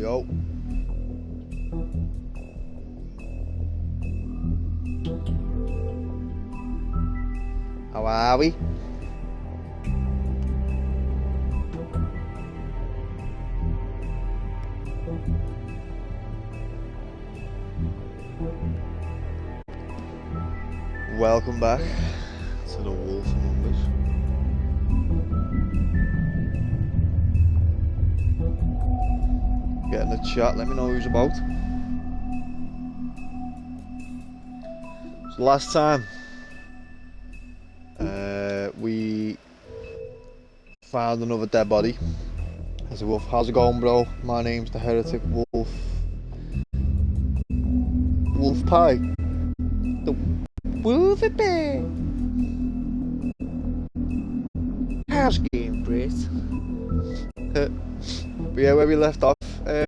Yo. How are we? Welcome back to the Wolf Among Us. Get in the chat, let me know who's about. So last time we found another dead body. As a wolf, how's it going, bro? My name's the Heretic Wolf. Wolf Pie. The Wolfie Bear. How's the game, Brit? But yeah, where we left off, there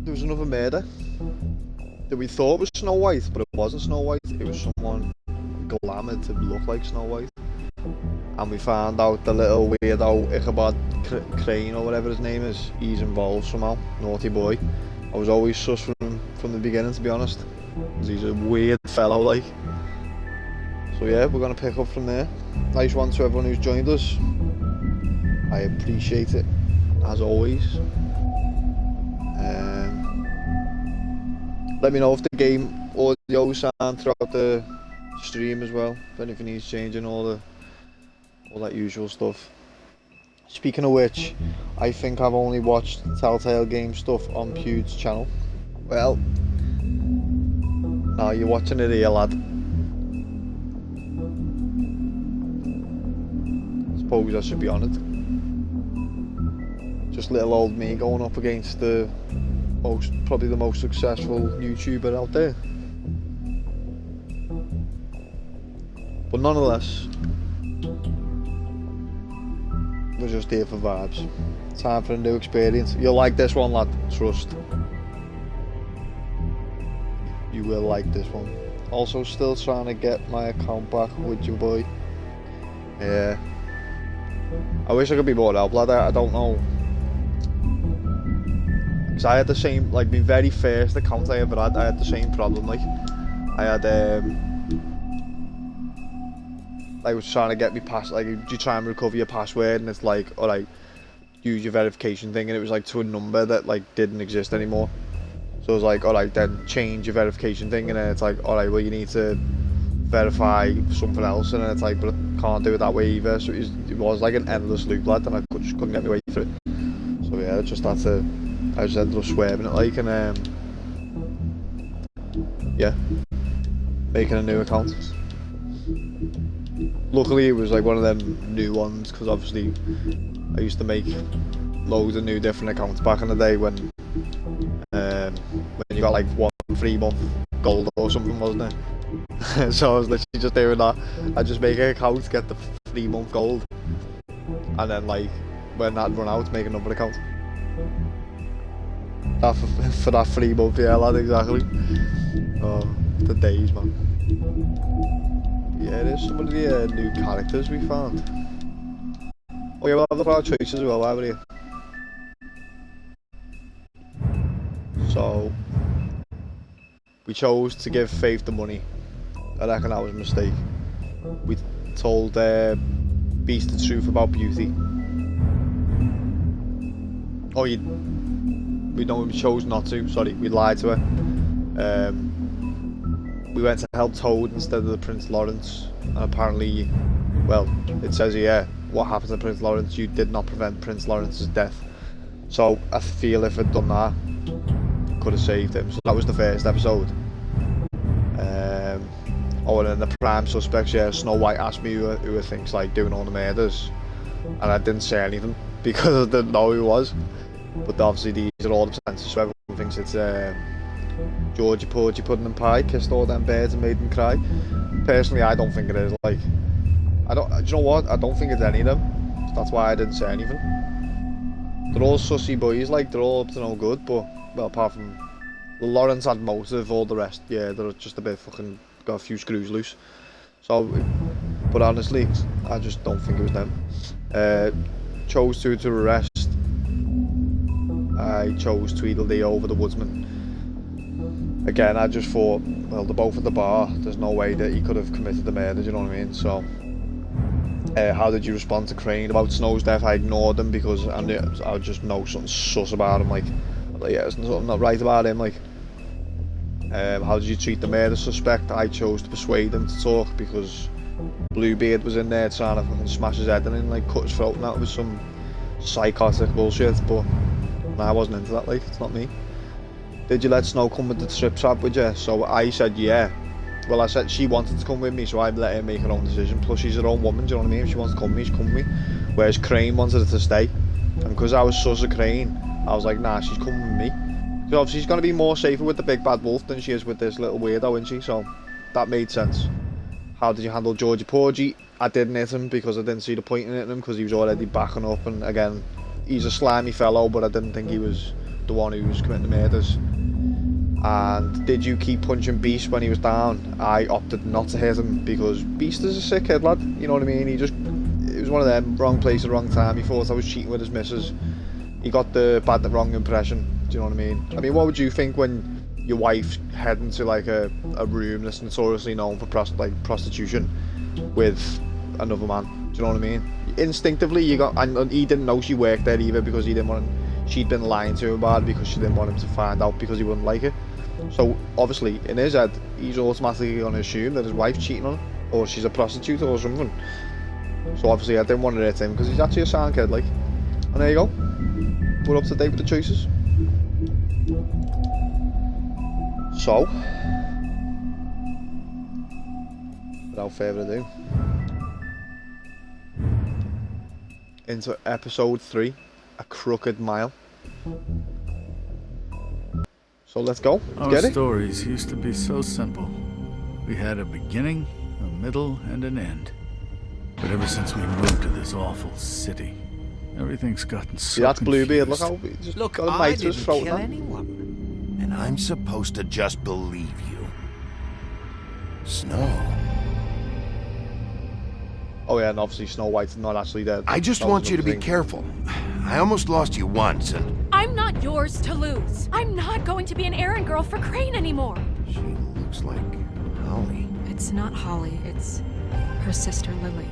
was another murder that we thought was Snow White, but it wasn't Snow White. It was someone glamoured to look like Snow White. And we found out the little weirdo Ichabod Crane or whatever his name is, he's involved somehow. Naughty boy. I was always sus from him from the beginning, to be honest, because he's a weird fellow like. So yeah, we're going to pick up from there. Nice one to everyone who's joined us. I appreciate it, as always. Let me know if the game audio sound throughout the stream as well, if anything needs changing, all that usual stuff. Speaking of which, I think I've only watched Telltale Game stuff on Pewd's channel. Well, now you're watching it here, lad. Suppose I should be on it. Just little old me going up against probably the most successful YouTuber out there. But nonetheless, we're just here for vibes. Time for a new experience. You'll like this one, lad. Trust. You will like this one. Also, still trying to get my account back with your boy. Yeah. I wish I could be more help, lad. I don't know. Because I had the same, like, my very first account I ever had, I had the same problem. Like, I had, I was trying to get me past, like, you try and recover your password, and it's like, alright, use your verification thing, and it was like to a number that like didn't exist anymore. So it was like, alright, then change your verification thing, and then it's like, alright, well, you need to verify something else, and then it's like, but I can't do it that way either. So it was like an endless loop, lad, and I just couldn't get my way through it. So yeah, I just ended up swerving it, like, and yeah, making a new account. Luckily it was like one of them new ones, because obviously I used to make loads of new different accounts back in the day when you got like 1 free month gold or something, wasn't it? So I was literally just doing that. I just make an account, get the 3 month gold, and then like when that run out, make another account. That for that 3 month, yeah, lad, exactly. Oh, the days, man. Yeah, there's some of the new characters we found. Oh yeah, we'll have the our choices as well, while we're here. So, we chose to give Faith the money. I reckon that was a mistake. We told Beast the truth about Beauty. Oh, we chose not to, sorry, we lied to her. We went to help Toad instead of the Prince Lawrence, and apparently, well, it says here, what happened to Prince Lawrence? You did not prevent Prince Lawrence's death. So I feel if I'd done that, I could have saved him. So that was the first episode. Oh, and then the prime suspects, yeah, Snow White asked me who thinks like doing all the murders. and I didn't say anything because I didn't know who he was. But obviously these are all the percentages, so everyone thinks it's Georgie Porgy Pudding and Pie kissed all them birds and made them cry. Personally, I don't think it is. Like, do you know what? I don't think it's any of them. So that's why I didn't say anything. They're all sussy boys, like, they're all up to no good, but, well, apart from Lawrence had motive, all the rest, yeah, they're just a bit fucking got a few screws loose. So, but honestly, I just don't think it was them. Chose to arrest. I chose Tweedledee over the Woodsman. Again, I just thought, well, they're both at the bar. There's no way that he could have committed the murder, do you know what I mean? So, how did you respond to Crane about Snow's death? I ignored him because I just know something sus about him. Like yeah, there's something not right about him. Like, how did you treat the murder suspect? I chose to persuade him to talk because Bluebeard was in there trying to fucking smash his head in and like cut his throat, and that was some psychotic bullshit. But I wasn't into that. Like, it's not me. Did you let Snow come with the trip trap with you? So I said yeah. Well, I said she wanted to come with me, so I let her make her own decision. Plus, she's her own woman, do you know what I mean? If she wants to come with me, she come with me. Whereas Crane wanted her to stay. And because I was sus of Crane, I was like, nah, she's coming with me. Because obviously she's going to be more safer with the big bad wolf than she is with this little weirdo, isn't she? So that made sense. How did you handle Georgie Porgy? I didn't hit him because I didn't see the point in hitting him because he was already backing up. And again, he's a slimy fellow, but I didn't think he was the one who was committing the murders. And did you keep punching Beast when he was down? I opted not to hit him because Beast is a sick kid, lad. You know what I mean? It was one of them, wrong place at the wrong time. He thought I was cheating with his missus. He got the wrong impression. Do you know what I mean? I mean, what would you think when your wife's heading to like a room that's notoriously known for prostitution with another man? Do you know what I mean? Instinctively, and he didn't know she worked there either because he didn't want. She'd been lying to him about it because she didn't want him to find out because he wouldn't like it. So obviously, in his head, he's automatically going to assume that his wife's cheating on him, or she's a prostitute or something. So obviously, I didn't want to hit him because he's actually a sound kid, like. And there you go. We're up to date with the choices. So, without further ado, into episode 3, A Crooked Mile. So let's go. Let's get it. Our stories used to be so simple. We had a beginning, a middle, and an end. But ever since we moved to this awful city, everything's gotten so See, that's Bluebeard. Look confused. how he just Look, got a I knife to his didn't throat kill now. anyone. And I'm supposed to just believe you. Snow. Oh yeah, and obviously Snow White's not actually dead. I just That was want you to be another thing. careful. I almost lost you once, and I'm not yours to lose. I'm not going to be an errand girl for Crane anymore. she looks like Holly. It's not Holly, it's her sister Lily.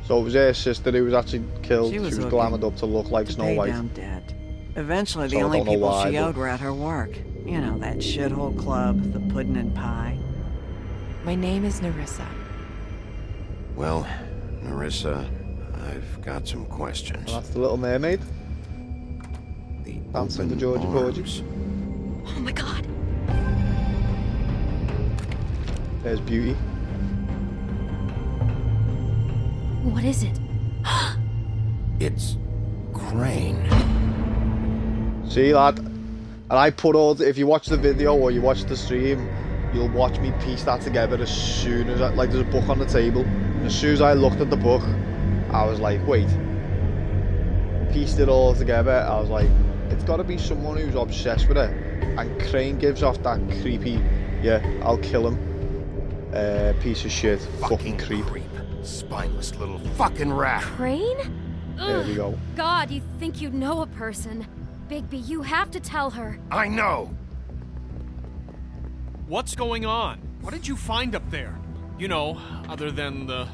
So it was her sister who was actually killed. She was She was looking glamoured up to look like to Snow pay White. down debt. Eventually, So the I only don't know people why, she but- owed were at her work. You know, that shithole club, the Puddin' and Pie. My name is Nerissa. Well, Nerissa, I've got some questions. And that's the Little Mermaid. The Dancing open to Georgie Porgy. arms. Oh my god. There's Beauty. What is it? It's Crane. See, lad? And I put if you watch the video or you watch the stream, you'll watch me piece that together as soon as there's a book on the table. As soon as I looked at the book, I was like, wait. Pieced it all together. I was like, it's got to be someone who's obsessed with it. And Crane gives off that creepy, yeah, I'll kill him. Piece of shit. Fucking creep. Spineless little fucking rat. Crane? There we go. God, you think you know a person. Bigby, you have to tell her. I know. What's going on? What did you find up there? You know, other than the...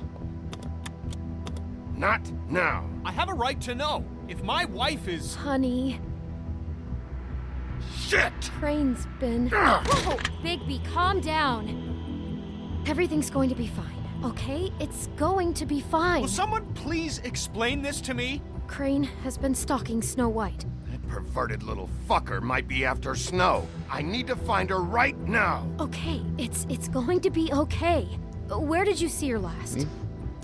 Not now. I have a right to know. If my wife is... Honey, Shit! Crane's been... Whoa! Bigby, calm down. Everything's going to be fine, okay? It's going to be fine. Will someone please explain this to me? Crane has been stalking Snow White. That perverted little fucker might be after Snow. I need to find her right now. Okay, it's going to be okay. Where did you see her last? Me?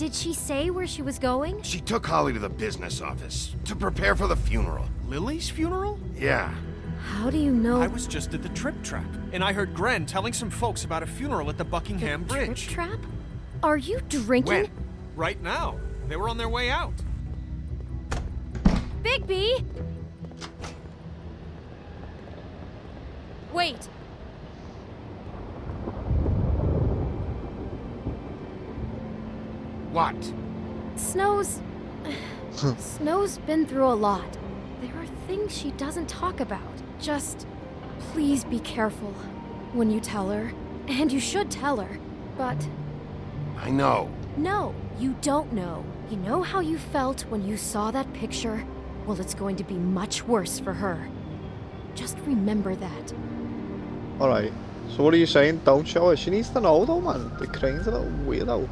Did she say where she was going? She took Holly to the business office to prepare for the funeral. Lily's funeral? Yeah. How do you know? I was just at the Trip Trap, and I heard Gren telling some folks about a funeral at the Buckingham the Bridge. Trip trap? Are you drinking? When? Right now. They were on their way out. Bigby! Wait. What? Snow's been through a lot. There are things she doesn't talk about. Just please be careful when you tell her. And you should tell her. But I know. no, you don't know. You know how you felt when you saw that picture? Well, it's going to be much worse for her. Just remember that. Alright. So what are you saying? Don't show her. She needs to know though, man. The Crane's a little weirdo.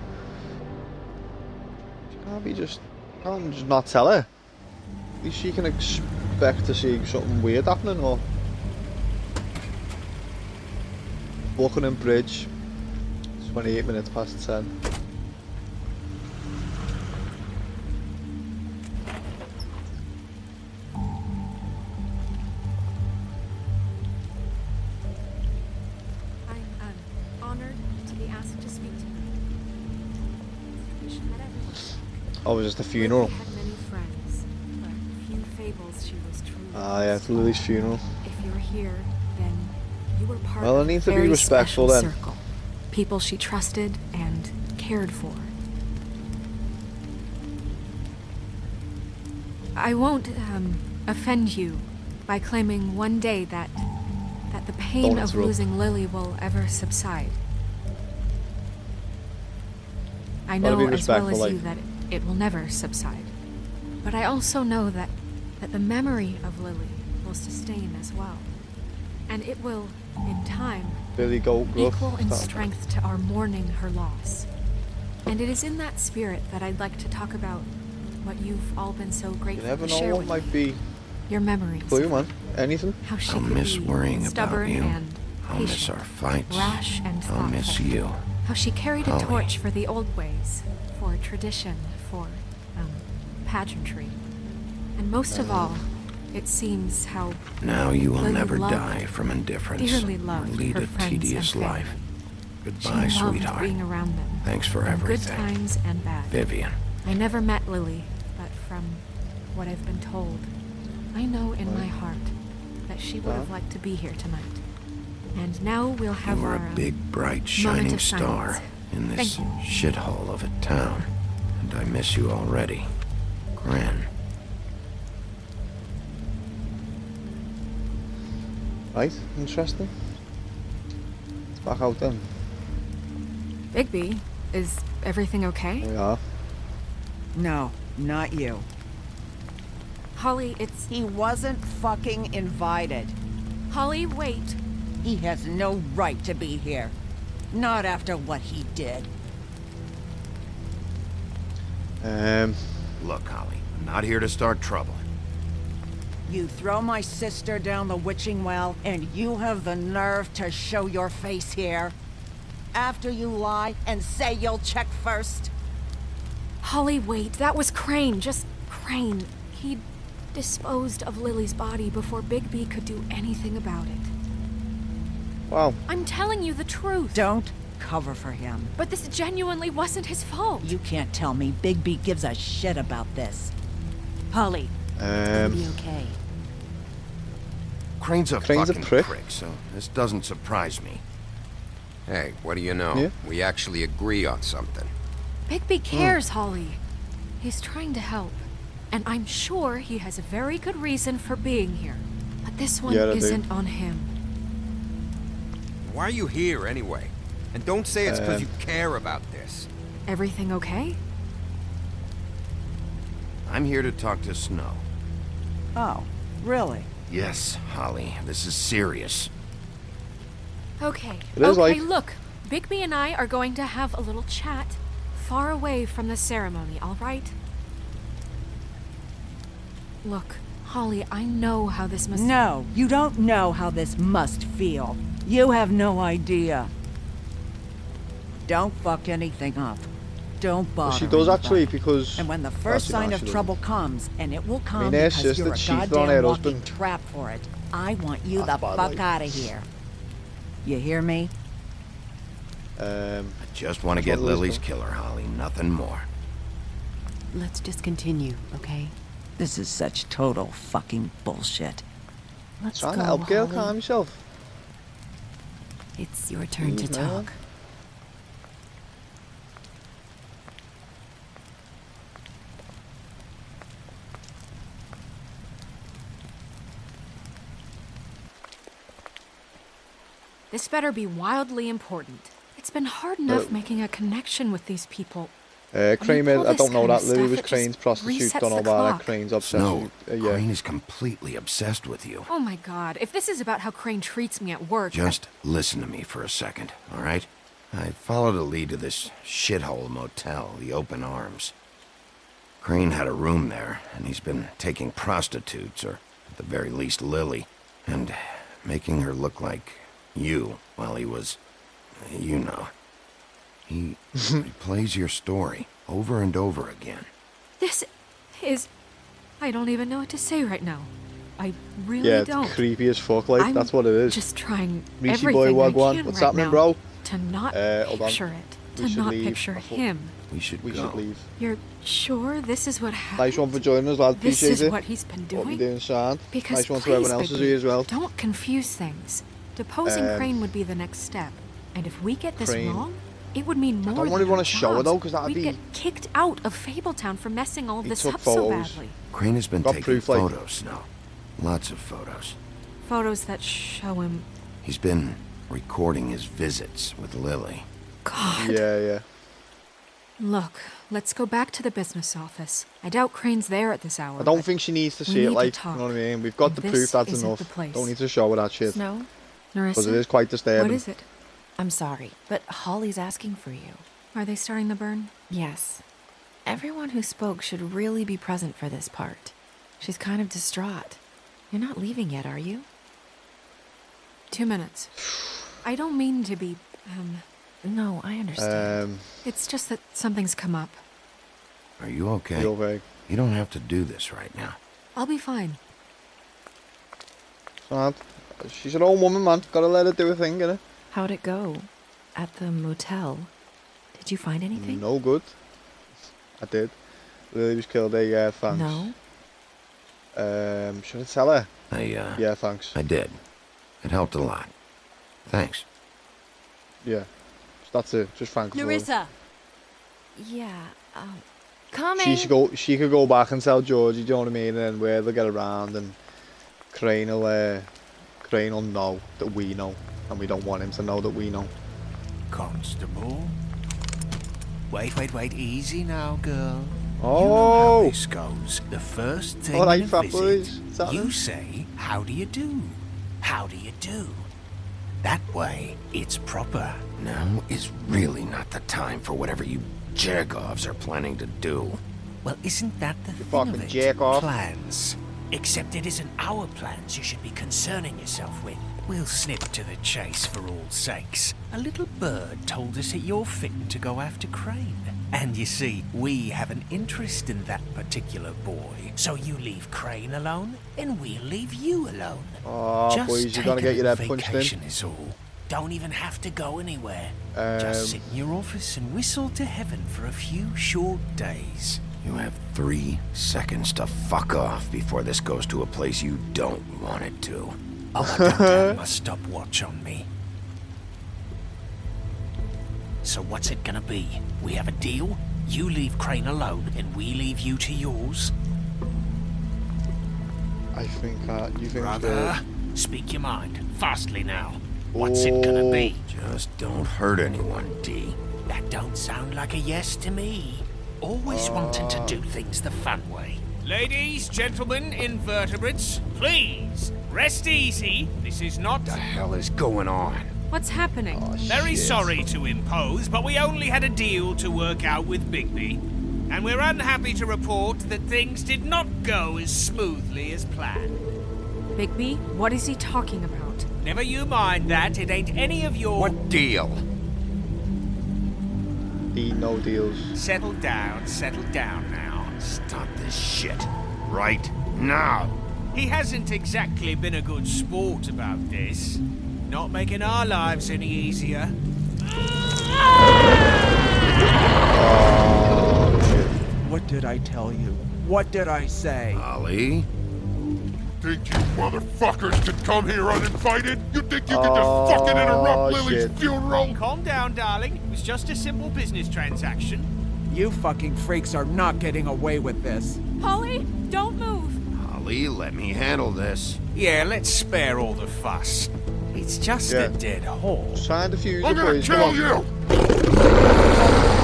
She can't just not tell her. At least she can expect to see something weird happening, or Buckingham Bridge, 28 minutes past 10. I'm honored to be asked to speak tonight. She met everyone. Oh, it was just a funeral. Lily had many friends, but few fables she was truly. Ah, yeah, it's Lily's funeral. If you're here, then you were part Well, I of need a to be very respectful special then. circle. People she trusted and cared for. I won't offend you by claiming one day that the pain Don't of interrupt. losing Lily will ever subside. I Gotta know be as well respectful, as you like- that it will never subside. But I also know that the memory of Lily will sustain as well. And it will, in time, Billy Goat Gruff. equal in Stop. strength to our mourning her loss. And it is in that spirit that I'd like to talk about what you've all been so You grateful never to know share what with might me. be Your memories. for you, man. Anything. How she I'll could miss be worrying about stubborn you. and I'll miss patient, our fights. rash and I'll miss thoughtful. you. How she carried a Holly. torch for the old ways, for tradition, for pageantry. And most of all, it seems how Now you will Lily never loved- die from indifference dearly or loved lead her a friends and tedious family. life. she Goodbye, loved sweetheart. being around them. Thanks for in good everything. times and bad. Vivian. I never met Lily, but from what I've been told, I know in my heart that she would have liked to be here tonight. And now we'll have You were our a big, bright, moment shining of star silence. in this Thank you. shithole of a town. And I miss you already. Gren. Right, interesting. It's back out then. Bigby. Is everything okay? There we are. No, not you. Holly, it's He wasn't fucking invited. Holly. Wait. He has no right to be here. Not after what he did. Look, Holly, I'm not here to start trouble. You throw my sister down the witching well, and you have the nerve to show your face here? After you lie and say you'll check first? Holly, wait. That was Crane. Just Crane. He disposed of Lily's body before Bigby could do anything about it. Wow. I'm telling you the truth. Don't cover for him. But this genuinely wasn't his fault. You can't tell me Bigby gives a shit about this. Holly, it's gonna be okay. Crane's a Crane's a fucking prick. so this doesn't surprise me. Hey, what do you know? Yeah. We actually agree on something. Bigby cares, Holly. He's trying to help. And I'm sure he has a very good reason for being here. But this one Yeah, I do. isn't on him. Why are you here anyway? And don't say it's because you care about this. Everything okay? I'm here to talk to Snow. Oh, really? Yes, Holly, this is serious. Okay. It is okay, like- look. Bigby and I are going to have a little chat far away from the ceremony, all right? Look, Holly, I know how this must... No, you don't know how this must feel. You have no idea. Don't fuck anything up. Don't bother. She does actually, anybody. because... And when the first Actually, sign no, of she doesn't. trouble comes, and it will come their because you're sister a cheated on goddamn her walking husband. trap for it, I want you That's the bad, fuck like. out of here. You hear me? I just want to get Totally Lily's still. killer, Holly. Nothing more. Let's just continue, okay? This is such total fucking bullshit. Let's Trying go, to help girl, Holly. calm yourself. It's your turn to Please, man. talk. This better be wildly important. It's been hard enough But- making a connection with these people. Crane, pull I this don't know kind of that. Lily stuff, was it just Crane's prostitute. resets Don't know the about clock. that. Crane's obsessed No, with... yeah. Crane is completely obsessed with you. Oh my god, if this is about how Crane treats me at work... Just listen to me for a second, all right? I followed a lead to this shithole motel, the Open Arms. Crane had a room there, and he's been taking prostitutes, or at the very least Lily, and making her look like you while he was, you know. He replays your story over and over again. This is... I don't even know what to say right now. I really Yeah, it's don't. creepy as fuck, like, I'm that's what it is. just trying Reecy everything boy, I Wagwan, can what's right happening, now bro? to not Hold on. picture it. We To should not leave. picture I thought- him. We should We go. should leave. You're sure this is what happened? Nice one for joining us, lad. This Appreciate is it. what he's been What we doing? doing, Sean? Because Nice one to please, everyone else Bigby, here as well. Don't confuse things. Deposing Crane would be the next step. And if we get this Crane. wrong, it would mean more don't than really our wanna show it, jobs. though, 'cause that'd We'd be- get kicked out of Fabletown for messing all of He this took up so photos. badly. Crane has been Got taking proof, like- photos now. Lots of photos. Photos that show him... He's been recording his visits with Lily. God. Yeah. Look, let's go back to the business office. I doubt Crane's there at this hour. I don't but think she needs to we see need it, to like, talk. you know what I mean? We've got the This proof, that's isn't enough. the place. Don't need to show her that shit. Snow, Because it Narissa, is quite disturbing. what is it? I'm sorry, but Holly's asking for you. Are they starting the burn? Yes. Everyone who spoke should really be present for this part. She's kind of distraught. You're not leaving yet, are you? 2 minutes. I don't mean to be, No, I understand. it's just that something's come up. Are you okay? Feel vague. You don't have to do this right now. I'll be fine. Sad. She's an old woman, man. Gotta let her do her thing, innit? How'd it go? At the motel? Did you find anything? No good. I did. Lily was killed there, yeah, thanks. No? Should I tell her? Yeah, thanks. I did. It helped a lot. Thanks. Yeah. That's it. Just thank her. Narissa! Yeah, Coming! She could go back and tell Georgie, do you know what I mean? And then where they'll get around, and Crane will know that we know. And we don't want him to know that we know. Constable? Wait, easy now, girl. You know Oh! how this goes. The first thing All right, in a fat visit, boys. Is that you it? say, how do you do? How do you do? That way, it's proper. Now is really not the time for whatever you Jergovs are planning to do. Well, isn't that the You thing of fucking it? jerk off. Plans. Except it isn't our plans you should be concerning yourself with. We'll snip to the chase for all sakes. A little bird told us that you're fitting to go after Crane. And you see, we have an interest in that particular boy. So you leave Crane alone, and we'll leave you alone. Oh, Just boys, take you're gonna a get your little head punched in. vacation is all. Don't even have to go anywhere. Just sit in your office and whistle to heaven for a few short days. You have 3 seconds to fuck off before this goes to a place you don't want it to. Oh, I don't have my stopwatch on me. So what's it gonna be? We have a deal? You leave Crane alone, and we leave you to yours? I think, you think Brother, speak your mind. Fastly now. What's it gonna be? Just don't hurt anyone, D. That don't sound like a yes to me. Always wanting to do things the fun way. Ladies, gentlemen, invertebrates, please, rest easy. This is not... The hell is going on? What's happening? Very sorry to impose, but we only had a deal to work out with Bigby. And we're unhappy to report that things did not go as smoothly as planned. Bigby, what is he talking about? Never you mind that, it ain't any of your... What deal? Deed no deals. Settle down now. Stop this shit. Right now. He hasn't exactly been a good sport about this. Not making our lives any easier. What did I tell you? What did I say? Ollie? Think you motherfuckers could come here uninvited? You think you could just fucking interrupt Lily's shit. funeral? Calm down, darling. It was just a simple business transaction. You fucking freaks are not getting away with this. Polly, don't move. Ollie, let me handle this. Yeah, let's spare all the fuss. It's just Yeah. a dead horse. Trying to fuse I'm the gonna boys. kill Come on. you!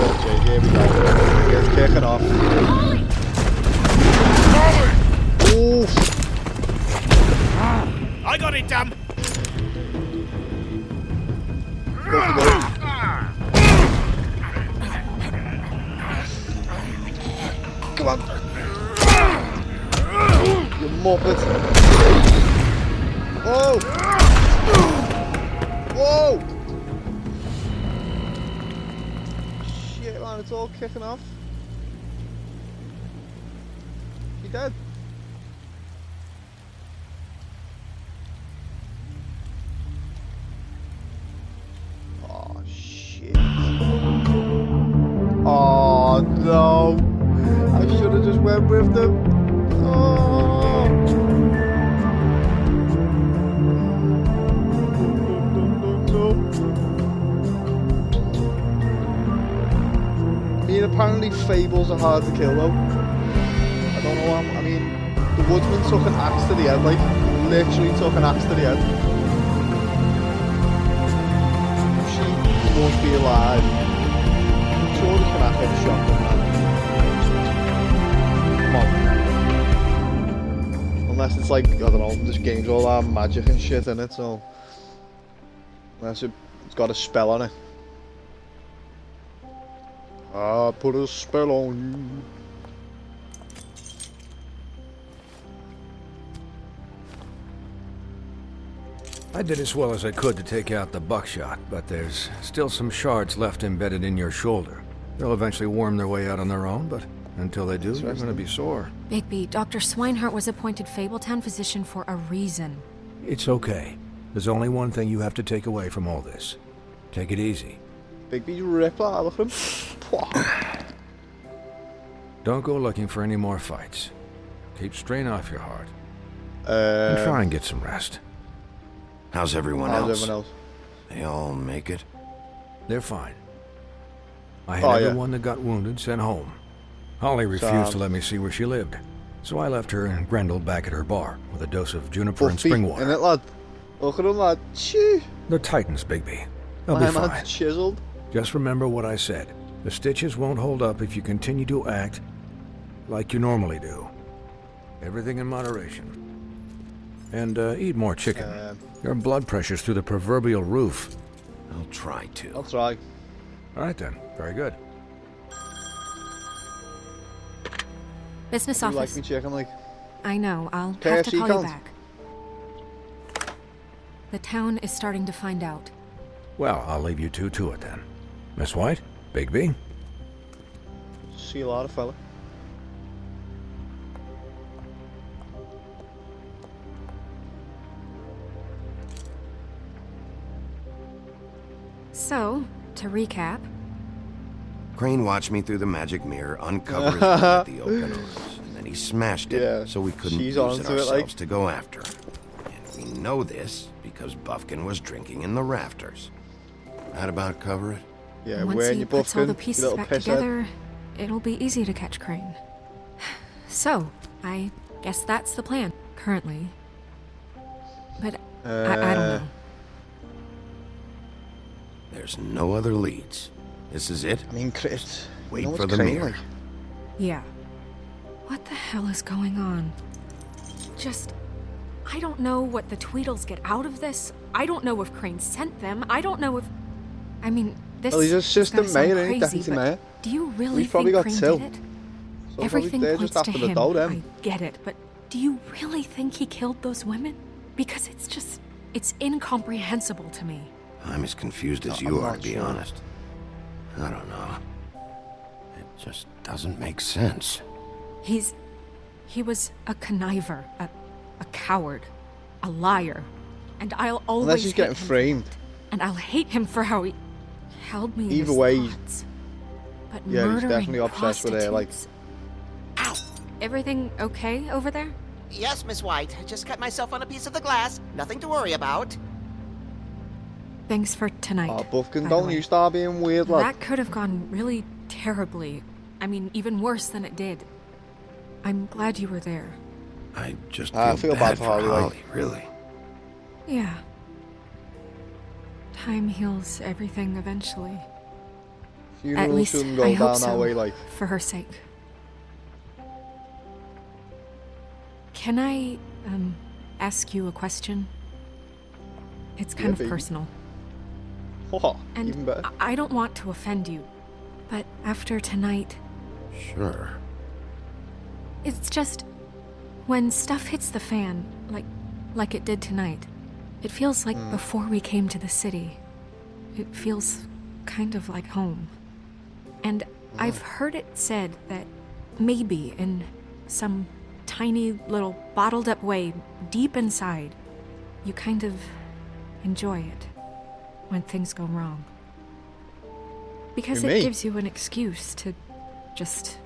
Okay, here we go. It's kicking off. Ollie! Oof. I got it, damn. Go for it. Come on. You muppet. Whoa. Whoa. Shit, man, it's all kicking off. She dead. Oh, shit. Oh, no. I should have just went with them. Oh. No. I mean, apparently fables are hard to kill, though. I don't know. I mean, the woodsman took an axe to the head, like, literally took an axe to the head. She must be alive. I'm sure this can happen a shotgun, man. Come on. Unless it's like, I don't know, this game's all that magic and shit in it, so. Unless it's got a spell on it. I put a spell on you. I did as well as I could to take out the buckshot, but there's still some shards left embedded in your shoulder. They'll eventually worm their way out on their own, but until they do, you're going to be sore. Bigby, Dr. Swinehart was appointed Fabletown physician for a reason. It's okay. There's only one thing you have to take away from all this. Take it easy. Bigby Rippler, look at him. Don't go looking for any more fights. Keep strain off your heart. And try and get some rest. How's everyone How's else? everyone else? They all make it? They're fine. I had yeah. everyone that got wounded sent home. Holly refused to let me see where she lived, so I left her and Grendel back at her bar with a dose of juniper and spring water. Innit, lad? Look at him, lad. Chee. They're Titans, Bigby. They'll My be man's fine. chiseled. Just remember what I said. The stitches won't hold up if you continue to act like you normally do. Everything in moderation. And eat more chicken. Your blood pressure's through the proverbial roof. I'll try to. I'll try. All right then. Very good. Business You office. like me chicken, like? I know, I'll have KFC to call you counts. back. The town is starting to find out. Well, I'll leave you two to it then. Miss White? Bigby? See you later, fella. So, to recap, Crane watched me through the magic mirror uncover his gun at the open arms, and then he smashed it Yeah, so we couldn't she's use it onto it, ourselves like. to go after him. And we know this because Buffkin was drinking in the rafters. That about cover it? Yeah, once wearing he your puts all buffkin, the you pieces little back pisshead. together, it'll be easy to catch Crane. So, I guess that's the plan, currently. But I don't know. There's no other leads. This is it? I mean, Chris. Wait you know for what's the Crane mirror. like? Yeah. What the hell is going on? I don't know what the Tweedles get out of this. I don't know if Crane sent them. I don't know if... I mean, this Well, he's is assistant gonna sound mayor, ain't crazy, deputy but mayor. do you really He's probably think got Crane two. did it? So Everything they're points just to after the him. dough, then. I get it, but do you really think he killed those women? Because it's incomprehensible to me. I'm as confused as No, you I'm are, not to be sure. honest. I don't know. Just doesn't make sense. He was a conniver, a coward, a liar. And I'll always Unless he's hate getting him for framed. that. And I'll hate him for how he held me in Either his way, thoughts. But yeah, he's murdering definitely obsessed with her, like... prostitutes- Everything okay over there? Yes, Miss White. Just cut myself on a piece of the glass. Nothing to worry about. Thanks for tonight. Oh, Buffkin, by the don't way. you start being weird, lad. That could have gone really terribly. I mean, even worse than it did. I'm glad you were there. I just I feel feel bad for Holly, like- Holly, really. Yeah. Time heals everything eventually. At Funerals least shouldn't go I down hope that so, way, like... for her sake. Can I, ask you a question? It's kind Yeah, of baby. personal. Oh, And even better. I don't want to offend you, but after tonight, Sure. it's just when stuff hits the fan, like it did tonight, it feels like before we came to the city. It feels kind of like home. And I've heard it said that maybe in some tiny little bottled up way deep inside, you kind of enjoy it when things go wrong. Because You it may. gives you an excuse to just,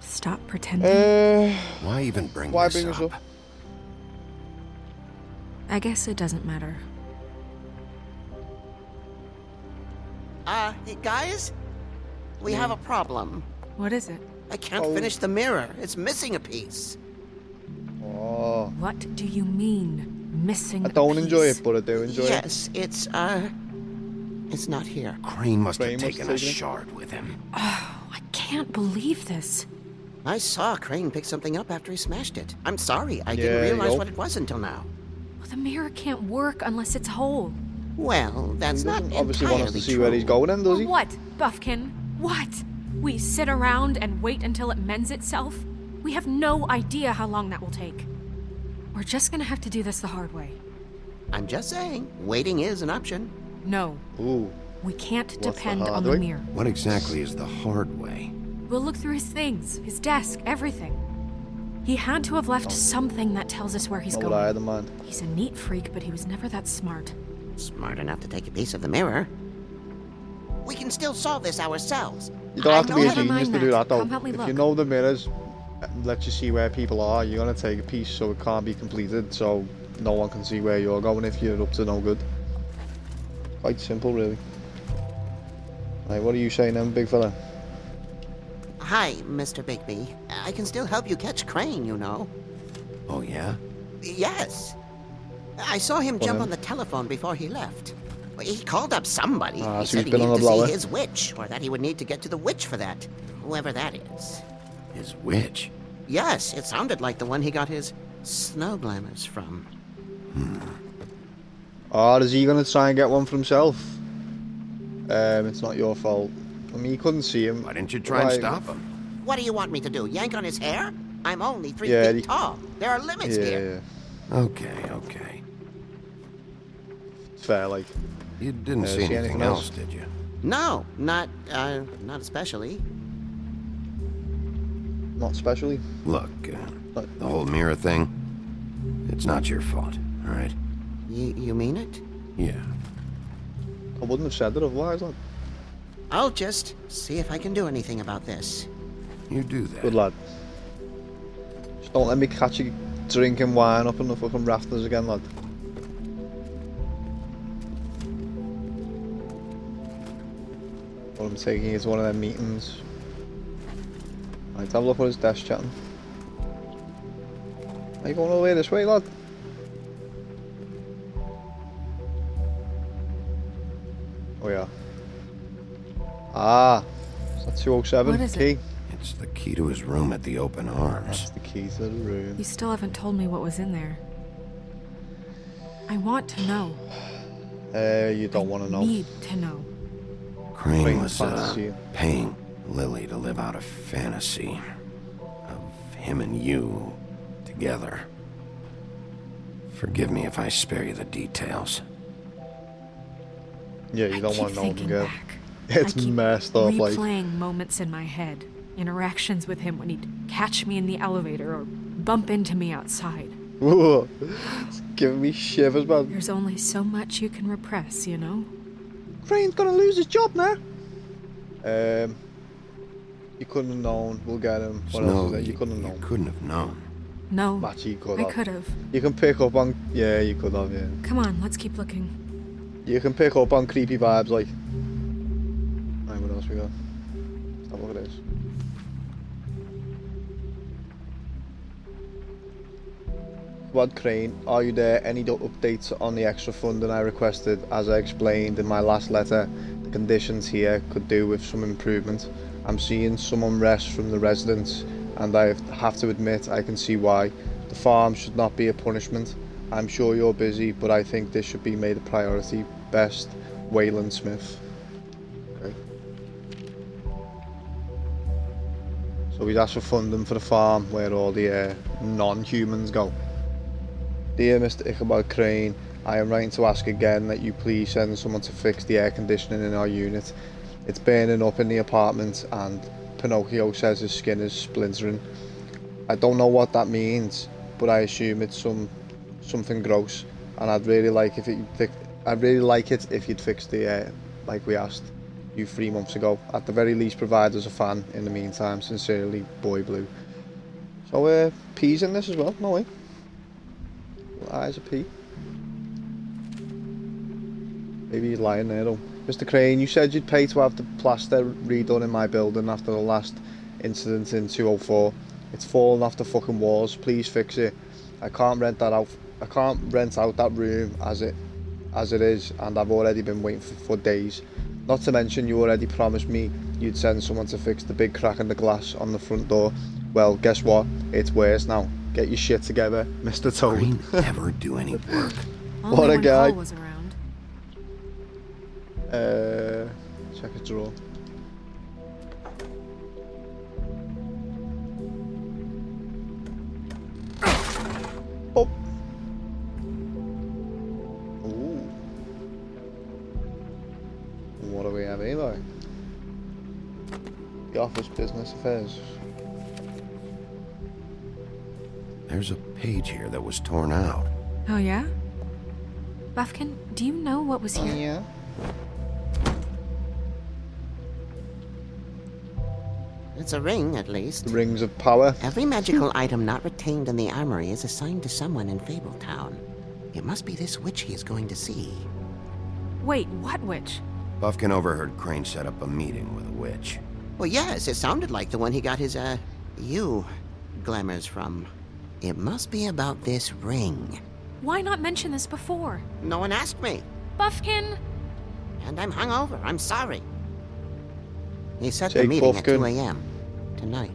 stop pretending. Why even bring Why this bring this up? up? I guess it doesn't matter. Guys? We have a problem. What is it? I can't Oh. finish the mirror. It's missing a piece. Oh, What do you mean, missing I don't a enjoy piece? it, but I do enjoy it. Yes, it's not here. Crane must Crane have must taken have a taken it. shard with him. I can't believe this. I saw Crane pick something up after he smashed it. I'm sorry, I Yeah, didn't there you realize go. what it was until now. Well, the mirror can't work unless it's whole. Well, that's He not doesn't obviously want us entirely to see true. where he's going then, does he? What, Buffkin? What? We sit around and wait until it mends itself? We have no idea how long that will take. We're just gonna have to do this the hard way. I'm just saying, waiting is an option. No, Ooh. we can't the depend hard on the way? mirror. What exactly is the hard way? We'll look through his things, his desk, everything. He had to have left something that tells us where he's Not what I going. had in mind. He's a neat freak, but he was never that smart. Smart enough to take a piece of the mirror. We can still solve this ourselves. You don't have to be a never genius mind to do that. that, though. Come help me If look. you know the mirrors, let you see where people are, you're gonna take a piece so it can't be completed, so no one can see where you're going if you're up to no good. Quite simple, really. Right, what are you saying then, big fella? Hi, Mr. Bigby. I can still help you catch Crane, you know. Oh, yeah? Yes. I saw him jump then? on the telephone before he left. He called up somebody. Ah, He so said he's he been on needed the to blower. see his witch, or that he would need to get to the witch for that. Whoever that is. His witch? Yes, it sounded like the one he got his snow glamours from. Oh, is he gonna try and get one for himself? It's not your fault. I mean, you couldn't see him. Why didn't you try and Why- stop him? What do you want me to do? Yank on his hair? I'm only 3 Yeah, feet tall. There are limits here. Yeah, Okay. it's fair, like. You didn't See see anything anything else, else? did you? No, not especially. Not especially. Look, But- the whole mirror thing, it's not your fault, all right? You mean it? Yeah. I wouldn't have said it otherwise, lad. I'll just see if I can do anything about this. You do that. Good lad. Just don't let me catch you drinking wine up in the fucking rafters again, lad. What I'm taking is one of them meetings. Right, have a look at his desk chatting. Are you going all the way this way, lad? Oh yeah. Ah, is that 207 What is key? it? It's the key to his room at the open arms. That's the key to the room. You still haven't told me what was in there. I want to know. You don't want to know. Need to know. Crane Crane was fantasy. paying Lily to live out a fantasy of him and you together. Forgive me if I spare you the details. Yeah, you I don't keep want to know them, thinking girl. back. It's I keep messed up, like. replaying moments in my head. Interactions with him when he'd catch me in the elevator or bump into me outside. Whoa, it's giving me shivers, man. There's only so much you can repress, you know? Crane's gonna lose his job now. You couldn't have known. We'll get him. What else is there? You couldn't have known. Couldn't have known. No, Match, you could I have. could have. You can pick up on. Yeah, you could have. Yeah. Come on, let's keep looking. You can pick up on creepy vibes, like. Right, what else we got? Let's have a look at this. Squad Crane, are you there? Any updates on the extra funding I requested? As I explained in my last letter, the conditions here could do with some improvement. I'm seeing some unrest from the residents, and I have to admit I can see why. The farm should not be a punishment. I'm sure you're busy, but I think this should be made a priority. Best, Wayland Smith. Okay. So he's asked for funding for the farm where all the non-humans go. Dear Mr. Ichabod Crane, I am writing to ask again that you please send someone to fix the air conditioning in our unit. It's burning up in the apartment and Pinocchio says his skin is splintering. I don't know what that means, but I assume it's something gross, and I'd really like it if you'd fix the air like we asked you 3 months ago. At the very least, provide us a fan in the meantime. Sincerely, Boy Blue. So P's in this as well, no way. Eyes of P. Maybe he's lying there though. Mr. Crane, you said you'd pay to have the plaster redone in my building after the last incident in 204. It's fallen off the fucking walls. Please fix it. I can't rent out that room as it is, and I've already been waiting for days. Not to mention you already promised me you'd send someone to fix the big crack in the glass on the front door. Well, guess what? It's worse now. Get your shit together, Mr. Toad. Crane never do any work. What Only a when guy. Cole was around. Check a drawer. Oh. Ooh. What do we have here, though? The office business affairs. There's a page here that was torn out. Oh, yeah? Buffkin, do you know what was here? Yeah. It's a ring, at least. The rings of power. Every magical item not retained in the armory is assigned to someone in Fabletown. It must be this witch he is going to see. Wait, what witch? Buffkin overheard Crane set up a meeting with a witch. Well, yes, it sounded like the one he got his, glamours from. It must be about this ring. Why not mention this before? No one asked me. Buffkin! And I'm hungover. I'm sorry. He set Jake the meeting Buffkin. at 2 a.m. tonight.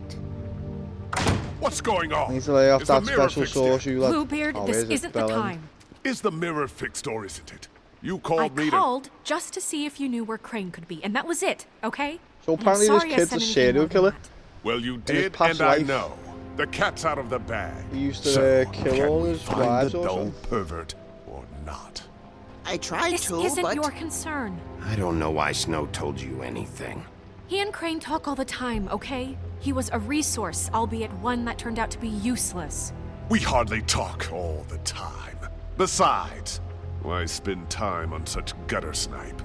What's going on? Needs to lay off Is the that mirror special fixed sauce yet? you like. Bluebeard, Oh, this is it, isn't the Bellend? time. Is the mirror fixed or isn't it? You I called me to... called just to see if you knew where Crane could be, and that was it, okay? So And I'm apparently this sorry I kid's said a anything serial more than killer. that. Well, you his did, past and I life. know. The cat's out of the bag. He used to So, kill can all we his find wives the or dull something? pervert or not? I tried This to, isn't but... your concern. I don't know why Snow told you anything. He and Crane talk all the time, okay? He was a resource, albeit one that turned out to be useless. We hardly talk all the time. Besides, why spend time on such gutter snipe?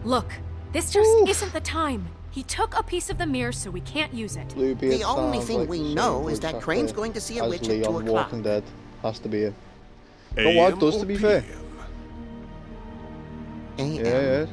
Look, this just isn't the time. He took a piece of the mirror, so we can't use it. Bluebeard The only sounds thing like we the same know is voice that actor Crane's going to see a as witch at Leon 2 o'clock. Walking Dead. Has to be him. But what does, to be fair? Yeah.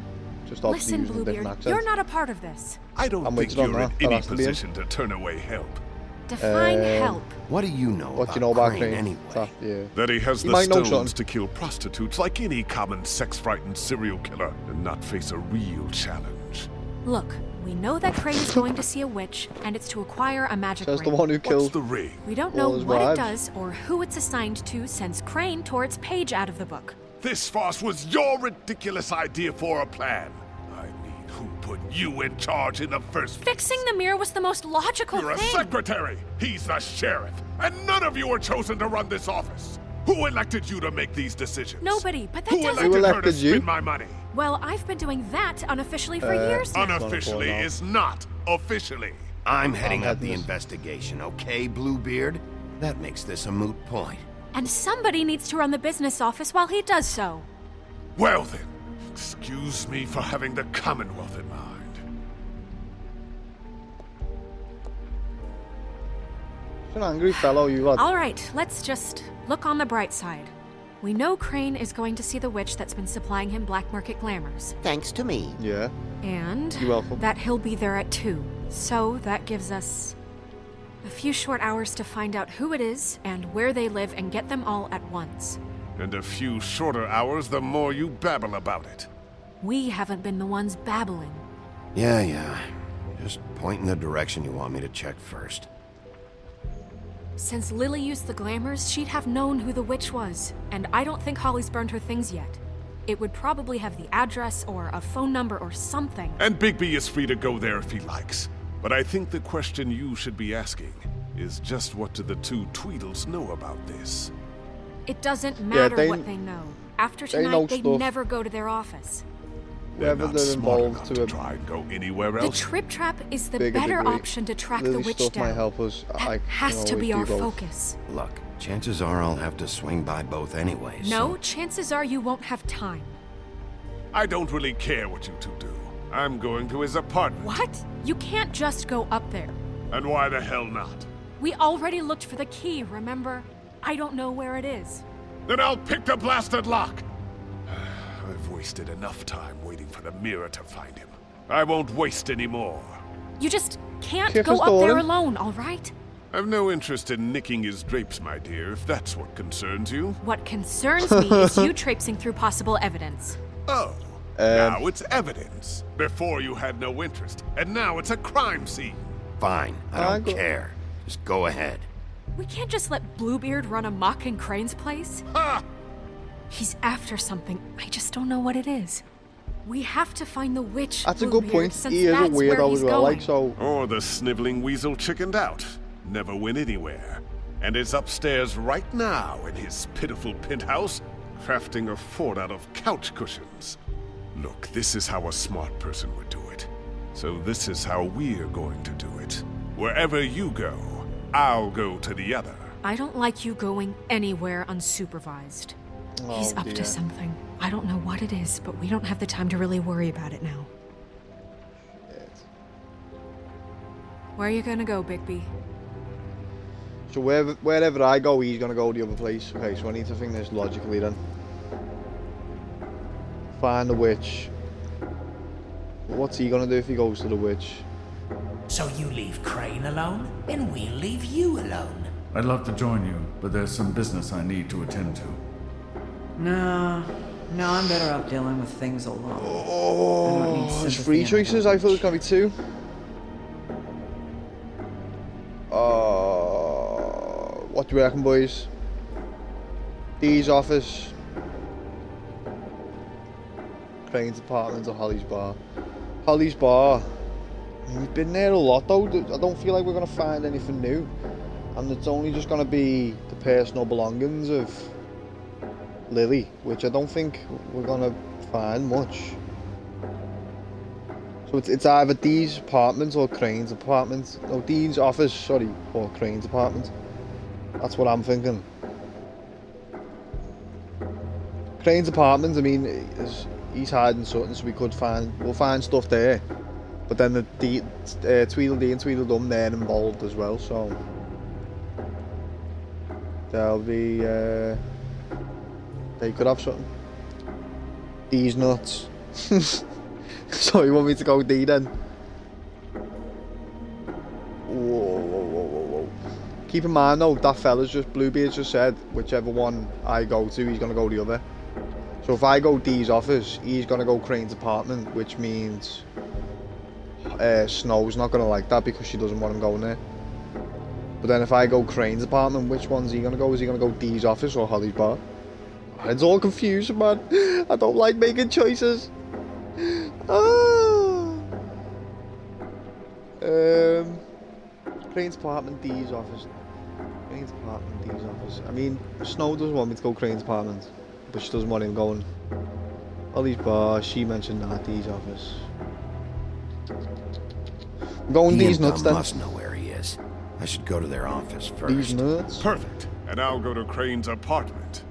Just obviously Listen, using a different Bluebeard, accent. you're not a part of this. I don't I'm think with you on you're in that. That any has to be him. position to turn away help. Define help. What do you know What about you know about Crane Crane? anyway? Yeah. That he has He the might know stones something. to kill prostitutes like any common sex-frightened serial killer and not face a real challenge. Look, we know that Crane is going to see a witch, and it's to acquire a magic Says ring. the one who What's killed the ring? We don't all know his what wives. it does or who it's assigned to since Crane tore its page out of the book. This farce was your ridiculous idea for a plan. I mean, who put you in charge in the first place? Fixing the mirror was the most logical You're a thing. secretary. He's the sheriff. And none of you were chosen to run this office. Who elected you to make these decisions? Nobody, but that Who doesn't... elected her to elected you? spend my money? Well, I've been doing that unofficially for years now. Unofficially is not officially. I'm heading up the heading this. investigation, okay, Bluebeard? That makes this a moot point. And somebody needs to run the business office while he does so. Well then, excuse me for having the Commonwealth in mind. You're an angry fellow, you lad. All right, let's just look on the bright side. We know Crane is going to see the witch that's been supplying him black market glamours. Thanks to me. Yeah. And You're welcome. that he'll be there at 2. So that gives us a few short hours to find out who it is and where they live and get them all at once. And a few shorter hours the more you babble about it. We haven't been the ones babbling. Yeah. Just point in the direction you want me to check first. Since Lily used the glamours, she'd have known who the witch was, and I don't think Holly's burned her things yet. It would probably have the address or a phone number or something. And Bigby is free to go there if he likes. But I think the question you should be asking is just what do the two Tweedles know about this? It doesn't matter they- what they know. After they know tonight, they'd stuff. never go to their office. They're Whether not they're smart involved enough to to a try and go anywhere The else. trip trap is the bigger better degree. option to track Lily the witch stuff might down. help us. That has to be our focus. Look, chances are I'll have to swing by both anyways. No, so- chances are you won't have time. I don't really care what you two do. I'm going to his apartment. What? You can't just go up there. And why the hell not? We already looked for the key, remember? I don't know where it is. Then I'll pick the blasted lock! I've wasted enough time waiting for the mirror to find him. I won't waste any more. You just can't Kick go his up door there in. alone, all right? I've no interest in nicking his drapes, my dear, if that's what concerns you. What concerns me is you traipsing through possible evidence. Oh, now it's evidence. Before you had no interest, and now it's a crime scene. Fine, I I don't go- care. Just go ahead. We can't just let Bluebeard run amok in Crane's place. Ha! He's after something. I just don't know what it is. We have to find the witch. That's a good Bluebeard, point. since He is a that's where weirdo he's as well, like, going. so. Or the sniveling weasel chickened out. Never went anywhere. And is upstairs right now in his pitiful penthouse, crafting a fort out of couch cushions. Look, this is how a smart person would do it. So this is how we're going to do it. Wherever you go, I'll go to the other. I don't like you going anywhere unsupervised. He's Oh, up dear. to something. I don't know what it is, but we don't have the time to really worry about it now. Where are you gonna go, Bigby? So wherever I go, he's gonna go the other place. Okay, so I need to think this logically then. Find the witch. What's he gonna do if he goes to the witch? So you leave Crane alone, and we'll leave you alone. I'd love to join you, but there's some business I need to attend to. No, I'm better off dealing with things alone. I don't need Oh, there's sympathy 3 and I choices. don't I need thought it was gonna be 2. What do you reckon, boys? Dee's office, Crane's apartment, or Holly's bar? Holly's bar. I mean, we've been there a lot though. I don't feel like we're gonna find anything new, and it's only just gonna be the personal belongings of Lily, which I don't think we're gonna find much. So it's either Dee's apartment or Crane's apartment. No, Dee's office, sorry, or Crane's apartment. That's what I'm thinking. Crane's apartment, I mean, he's hiding something, so we'll find stuff there. But then the Tweedledee and Tweedledum, they're involved as well, so they'll be, they could have something. Dee's nuts. So you want me to go D then? Whoa. Keep in mind though, that fella's Bluebeard just said, whichever one I go to, he's gonna go the other. So if I go Dee's office, he's gonna go Crane's apartment, which means Snow's not gonna like that because she doesn't want him going there. But then if I go Crane's apartment, which one's he gonna go? Is he gonna go Dee's office or Holly's bar? It's all confusing, man. I don't like making choices. Crane's apartment, Dee's office. Crane's apartment, Dee's office. I mean, Snow doesn't want me to go Crane's apartment, but she doesn't want him going. Ollie's bar, she mentioned that, Dee's office. I'm going He Dee's and nuts Dom then. must know where he is. I should go to their office first. Dee's nuts. Perfect. And I'll go to Crane's apartment.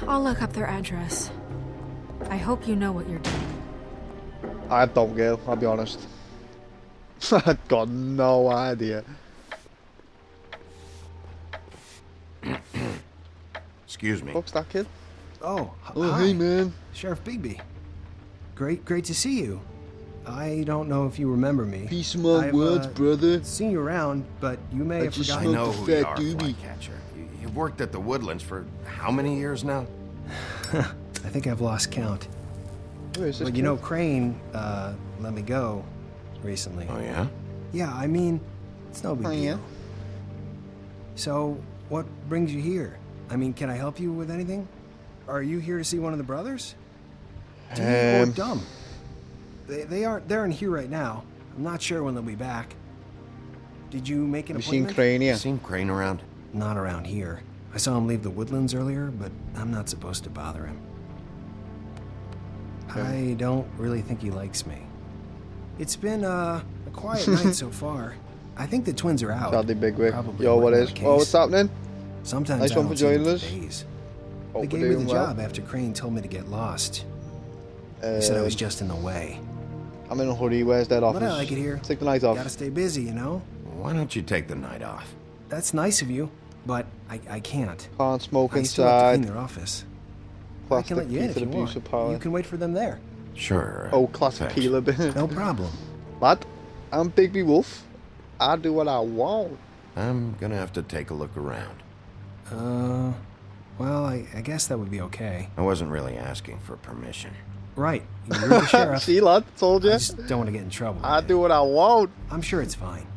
I'll look up their address. I hope you know what you're doing. I don't, girl, I'll be honest. I've got no idea. Excuse me. What's that kid? Oh, Oh, hi. hey, man. Sheriff Bigby. Great to see you. I don't know if you remember me. Peace among I've, words, brother. Seen you around, but you may have just I forgotten. know smoked who a you fat are, doobie. Flycatcher. You've worked at the Woodlands for how many years now? I think I've lost count. Where is this But kid? you know, Crane, let me go recently. Oh, yeah? Yeah, I mean, it's no big Oh, deal. yeah? So, what brings you here? I mean, can I help you with anything? Are you here to see one of the brothers? Dee or Dumb? They aren't here right now. I'm not sure when they'll be back. Did you make an Have you seen appointment? Crane You here? seen Crane around? Not around here. I saw him leave the Woodlands earlier, but I'm not supposed to bother him. I don't really think he likes me. It's been a quiet night so far. I think the twins are out. Sadly, big wig. Probably Yo, what working on is? a Oh, case. what's happening? Sometimes Nice I one don't for see them joining for us. days. Hope They we're gave me the doing well. job after Crane told me to get lost. He said I was just in the way. I'm in a hurry. Where's that office? But I like it here. Take the night off. Gotta stay busy, you know? Why don't you take the night off? That's nice of you, but I can't. Can't smoke I still have to clean inside. their office. I Plastic can let you in piece if of you abuse want. of power. You can wait for them there. Sure. Oh, classic thanks. peeler bin. No problem. Lad, I'm Bigby Wolf. I do what I want. I'm gonna have to take a look around. Well, I guess that would be okay. I wasn't really asking for permission. Right. You're the sheriff. See, lad, told I you. just don't want to get in trouble. I do what I want. I'm sure it's fine.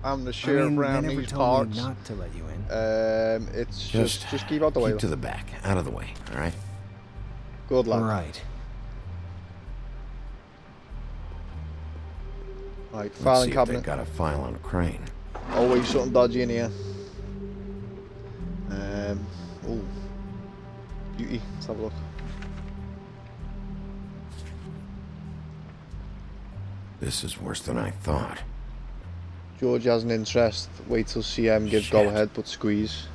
I'm the I sheriff mean, they around never these told parts. me not to let you in. It's just keep out the way. Keep to the back, out of the way, all right? Good lad. Right. Right, Let's filing see if cabinet. they've got a file on Crane. Always something dodgy in here. Oh, beauty. Let's have a look. This is worse than I thought. George has an interest. Wait till CM gives Shit. go ahead, but squeeze.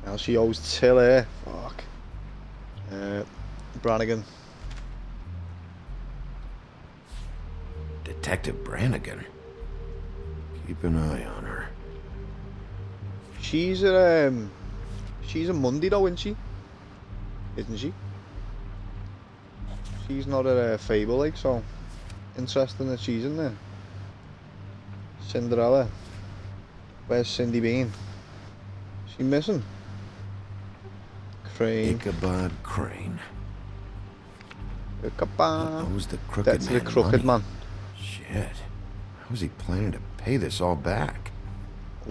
Now she owes till here. Fuck. Brannigan. Detective Brannigan. Keep an eye on her. She's a Monday though, isn't she? Isn't she? She's not a Fable like, so interesting that she's in there. Cinderella. Where's Cindy Bean? She missing? Crane. Ichabod Crane. Ichabod. Who's the crooked That's man? the crooked money? man. Shit. How was he planning to pay this all back?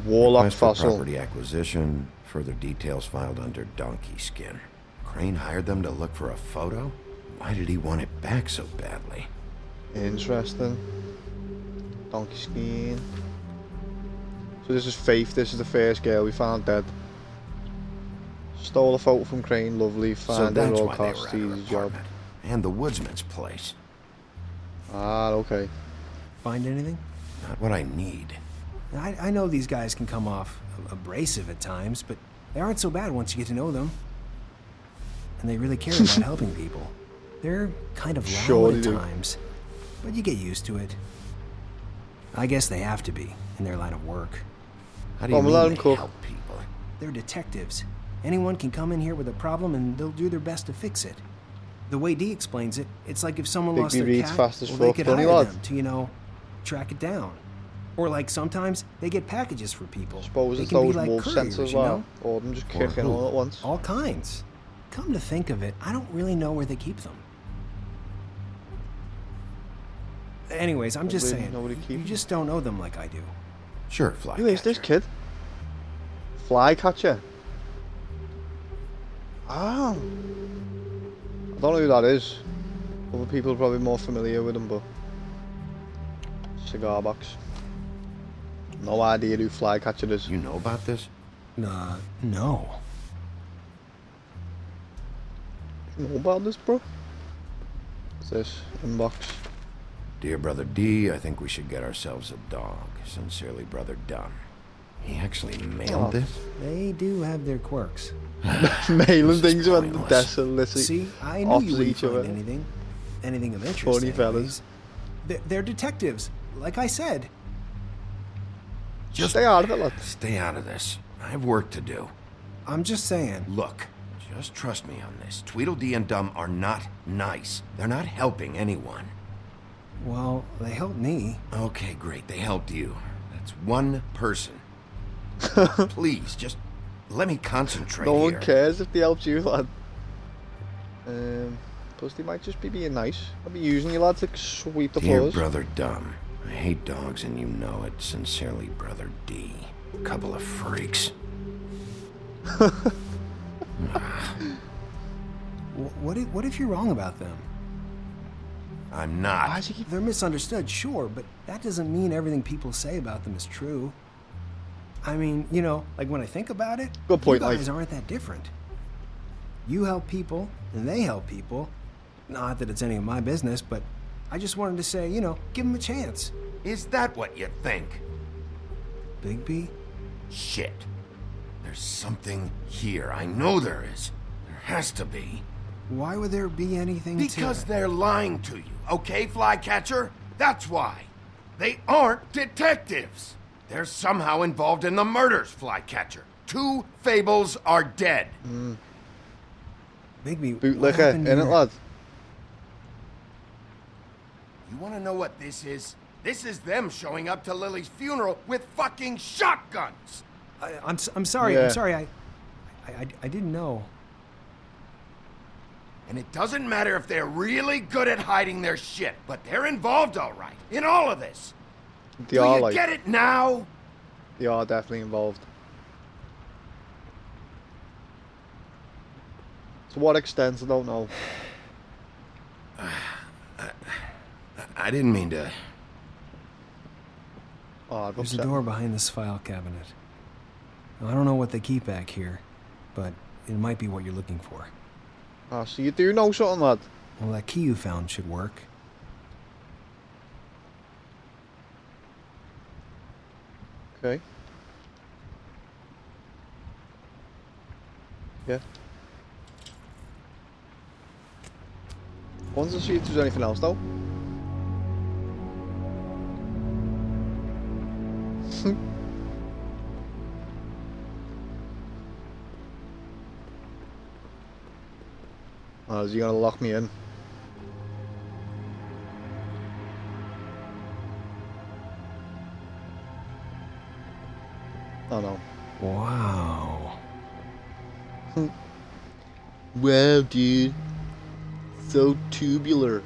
Warlock Request for fossil. property acquisition. Further details filed under donkey skin. Crane hired them to look for a photo? Why did he want it back so badly? Interesting. Donkey skin. So this is Faith. This is the first girl we found dead. Stole a photo from Crane. Lovely. So Find her that's all why they were costs. at her Easy job. apartment. And the woodsman's place. Ah, okay. Find anything? Not what I need. I know these guys can come off abrasive at times, but they aren't so bad once you get to know them. And they really care about helping people. They're kind of loud Sure they at do. times, but you get used to it. I guess they have to be in their line of work. How do you Well, mean let they 'em cook. help people? They're detectives. Anyone can come in here with a problem and they'll do their best to fix it. The way Dee explains it, it's like if someone Bigby lost their reads cat, fast as well, they fuck, could don't he, hire lad? them to, you know, track it down. Or like sometimes they get packages for people. Suppose they it's can be those like wolf couriers, scents as you well. know? Or them just For kicking who? all at once. All kinds. Come to think of it, I don't really know where they keep them. Anyways, I'm just Nobody- saying, nobody you keeps just don't know them like I do. Sure, Who Flycatcher. is this kid? Flycatcher. Ah. I don't know who that is. Other people are probably more familiar with him, but cigar box. No idea who Flycatcher is. You know about this? No. You know about this, bro? What's this? Inbox. Dear Brother D, I think we should get ourselves a dog. Sincerely, Brother Dunn. He actually mailed this? They do have their quirks. Mailing things when the desks are literally See, I knew you opposite wouldn't each other. find anything of interest. Funny fellas. They're detectives, like I said. Just stay out of it, lad. Stay out of this. I have work to do. I'm just saying. Look, just trust me on this. Tweedledee and Dum are not nice. They're not helping anyone. Well, they helped me. Okay, great. They helped you. That's one person. Please, just let me concentrate No here. one cares if they helped you, lad. Plus they might just be being nice. I'll be using you, lad, to sweep the Dear floors. Brother Dum, I hate dogs and you know it. Sincerely, Brother D. Couple of freaks. What if you're wrong about them? I'm not. They're misunderstood, sure, but that doesn't mean everything people say about them is true. I mean, you know, like when I think about it, Good point, you guys Mike. aren't that different. You help people, and they help people. Not that it's any of my business, but I just wanted to say, you know, give them a chance. Is that what you think? Bigby? Shit. There's something here. I know there is. There has to be. Why would there be anything Because they're lying to you, okay, Flycatcher? That's why. They aren't detectives. They're somehow involved in the murders, Flycatcher. 2 Fables are dead. Bigby, Bootlicker, innit, lad? You want to know what this is? This is them showing up to Lily's funeral with fucking shotguns. I'm sorry. Yeah. I'm sorry. I didn't know. And it doesn't matter if they're really good at hiding their shit, but they're involved all right in all of this. They Do are you like, get it now? they are definitely involved. To what extent, I don't know. I didn't mean to. Oh, I've There's a upset door me. behind this file cabinet. Now, I don't know what they keep back here, but it might be what you're looking for. Oh, so you do know something, lad? Well, that key you found should work. Okay. Yeah. Once I see if there's anything else, though. Oh, is he gonna lock me in? Oh no. Wow. Wow, dude. So tubular.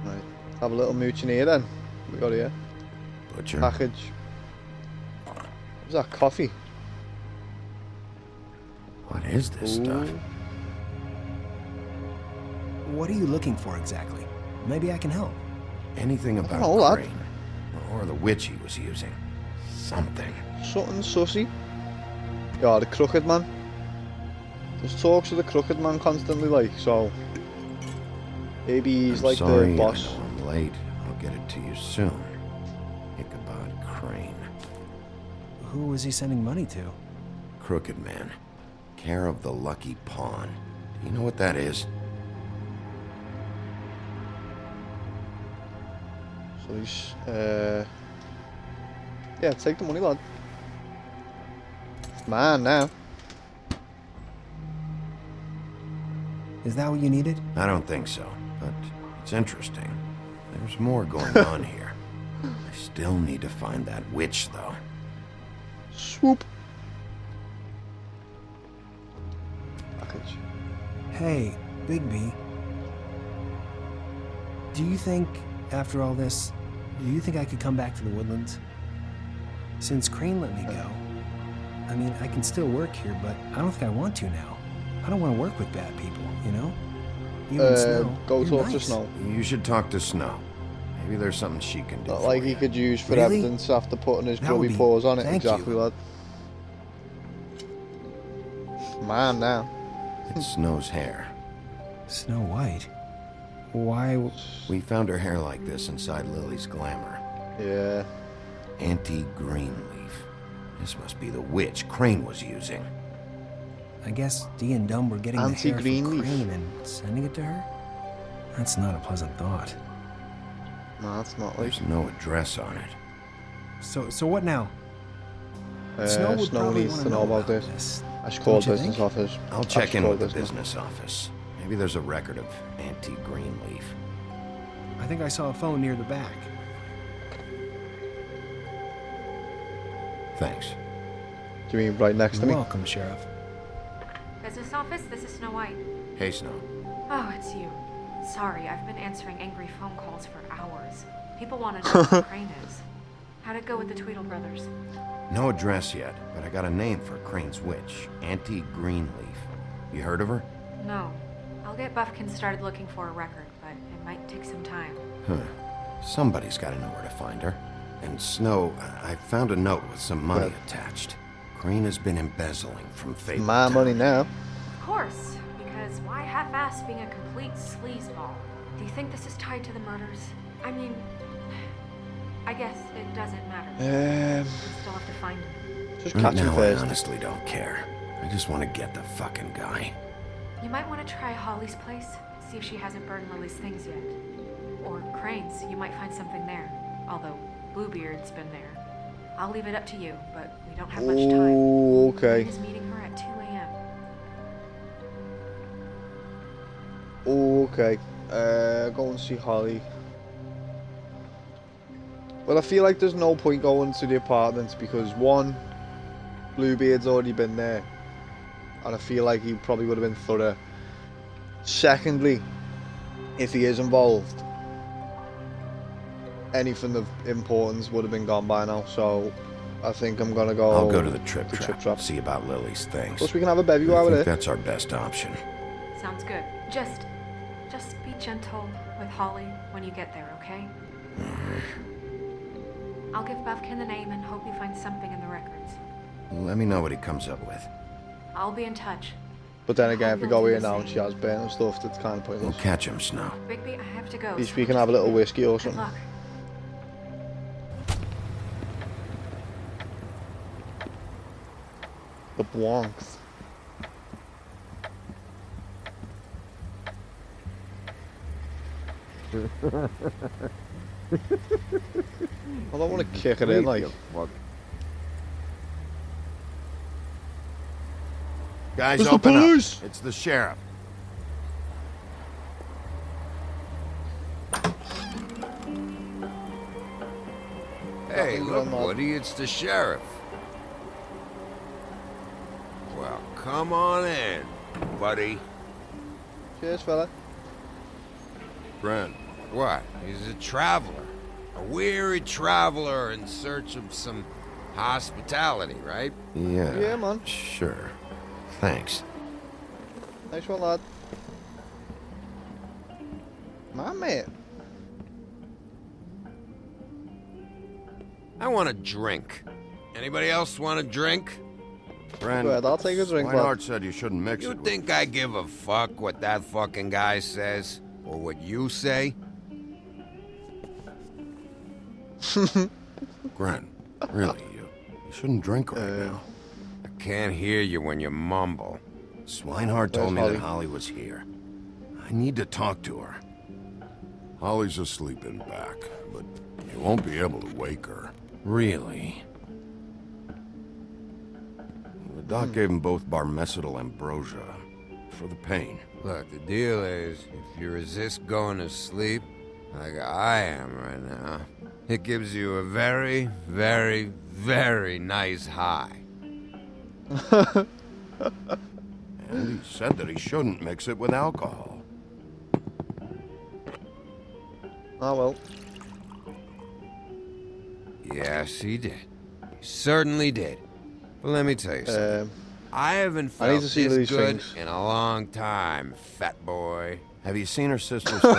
Right. Have a little mooch in here then. We got here. Butcher. Package. What's that? Coffee? What is this stuff? Ooh. What are you looking for exactly? Maybe I can help. Anything about know, lad. Crane? Or the witch he was using? Something. Something sussy. Yeah, the Crooked Man. Just talks to the Crooked Man constantly, like, so. Maybe he's I'm like sorry, the boss. I know I'm late. I'll get it to you soon. Ichabod Crane. Who was he sending money to? Crooked Man. Care of the Lucky Pawn. Do you know what that is? So he's, yeah, take the money, lad. It's mine now. Is that what you needed? I don't think so, but it's interesting. There's more going on here. I still need to find that witch, though. Swoop. Package. Hey, Bigby. Do you think, after all this, do you think I could come back to the Woodlands? Since Crane let me go, I mean, I can still work here, but I don't think I want to now. I don't want to work with bad people, you know? You and Snow, Go you're talk to nice. Snow. You should talk to Snow. Maybe there's something she can do. Not for like you. he could use for Really? evidence after putting his That would grubby be- paws on it. thank Exactly, you. lad. Mine now. It's Snow's hair. Snow White? Why? We found her hair like this inside Lily's glamour. Yeah. Auntie Greenleaf. This must be the witch Crane was using. I guess Dee and Dumb were getting the Auntie hair from Greenleaf. Crane and sending it to her? That's not a pleasant thought. No, it's not like. There's no address on it. So what now? Snow would Snow probably needs wanna to know about about this. I should call Don't you business think? office. I'll I check should in call with the business. business office. Maybe there's a record of Auntie Greenleaf. I think I saw a phone near the back. Thanks. Do you mean right next to me? You're welcome, Sheriff. Business office, this is Snow White. Hey, Snow. Oh, it's you. Sorry, I've been answering angry phone calls for hours. People want to know where Crane is. How'd it go with the Tweedle brothers? No address yet, but I got a name for Crane's witch. Auntie Greenleaf. You heard of her? No. I'll get Buffkin started looking for a record, but it might take some time. Huh. Somebody's got to know where to find her. And Snow, I found a note with some money attached. Crane has been embezzling from Fabletown. My money now. Of course, because why half-ass being a complete sleazeball? Do you think this is tied to the murders? I mean, I guess it doesn't matter. We still have to find him. Just Right catch him now, I first. honestly don't care. I just want to get the fucking guy. You might want to try Holly's place, see if she hasn't burned Lily's things yet. Or Crane's, you might find something there. Although Bluebeard's been there. I'll leave it up to you, but we don't have much time. Oh, okay. Crane is meeting her at 2 a.m. Oh, okay. Go and see Holly. Well, I feel like there's no point going to the apartments because one, Bluebeard's already been there, and I feel like he probably would have been thorough. Secondly, if he is involved, anything of importance would have been gone by now. So I think I'm gonna go. I'll go to the Trip to Trap, see about Lily's things. Plus, we can have a bevy I while we're think there. that's our best option. Sounds good. Just be gentle with Holly when you get there, okay? I'll give Buffkin the name and hope you find something in the records. Let me know what he comes up with. I'll be in touch. But then again, if we You'll go do here the now same. and she has burnt and stuff, that's kind of We'll pointless. catch him, Snow. Bigby, I have to go. At least so we can just have a little keep- whiskey or Good something. luck. The Blancs. I don't want to kick it in like. Guys, It's the open police! up. It's the sheriff. Hey, Nothing look, going on. Woody, it's the sheriff. Well, come on in, buddy. Cheers, fella. Brent. What? He's a traveler. A weary traveler in search of some hospitality, right? Yeah. Yeah, man. Sure. Thanks. Nice one, lad. My man. I want a drink. Anybody else want a drink? Brent, Good, I'll take a drink, lad. Swinehart said you shouldn't mix You it with... think I give a fuck what that fucking guy says? Or what you say? Brent, really, you shouldn't drink right now. I can't hear you when you mumble. Swinehart told me Holly? that Holly was here. I need to talk to her. Holly's asleep in back, but you won't be able to wake her. Really? The doc gave them both Barmecidal ambrosia for the pain. Look, the deal is, if you resist going to sleep, like I am right now, it gives you a very, very, very nice high. And he said that he shouldn't mix it with alcohol. Oh well. Yes, he did. He certainly did. But let me tell you something. I haven't I need felt to see this these good things. in a long time, fat boy. Have you seen her sister's face?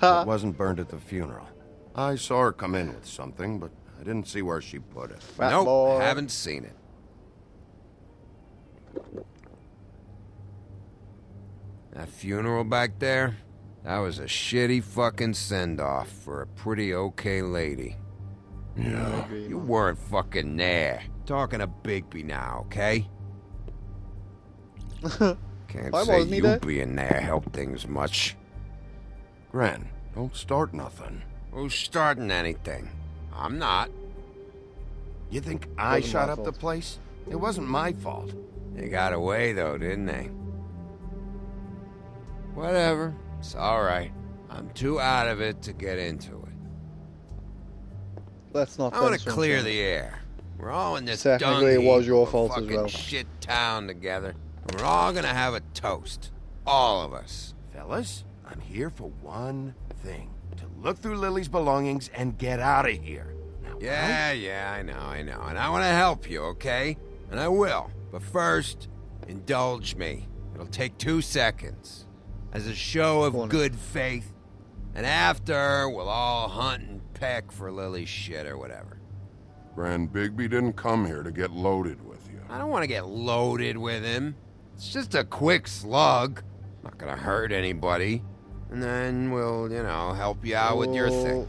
It wasn't burned at the funeral. I saw her come in with something, but I didn't see where she put it. Fat Nope, boy. haven't seen it. That funeral back there, that was a shitty fucking send-off for a pretty okay lady. Yeah. You weren't fucking there. Talking to Bigby now, okay? Can't Why say wasn't he you there? being there helped things much. Gren, don't start nothing. Who's starting anything? I'm not. You think I Wasn't shot my up the fault. place? It wasn't my fault. They got away though, didn't they? Whatever. It's alright. I'm too out of it to get into it. Let's not. I want fence to clear something. the air. We're all in this Technically, dung it was heap your of a fault as fucking well. shit town together. And we're all gonna have a toast. All of us. Fellas, I'm here for one thing. To look through Lily's belongings and get out of here. Now, Yeah, I know. And I want to help you, okay? And I will. But first, indulge me. It'll take 2 seconds. As a show of good faith. And after, we'll all hunt and peck for Lily's shit or whatever. Grand Bigby didn't come here to get loaded with you. I don't want to get loaded with him. It's just a quick slug. Not gonna hurt anybody. And then we'll, help you out with your thing.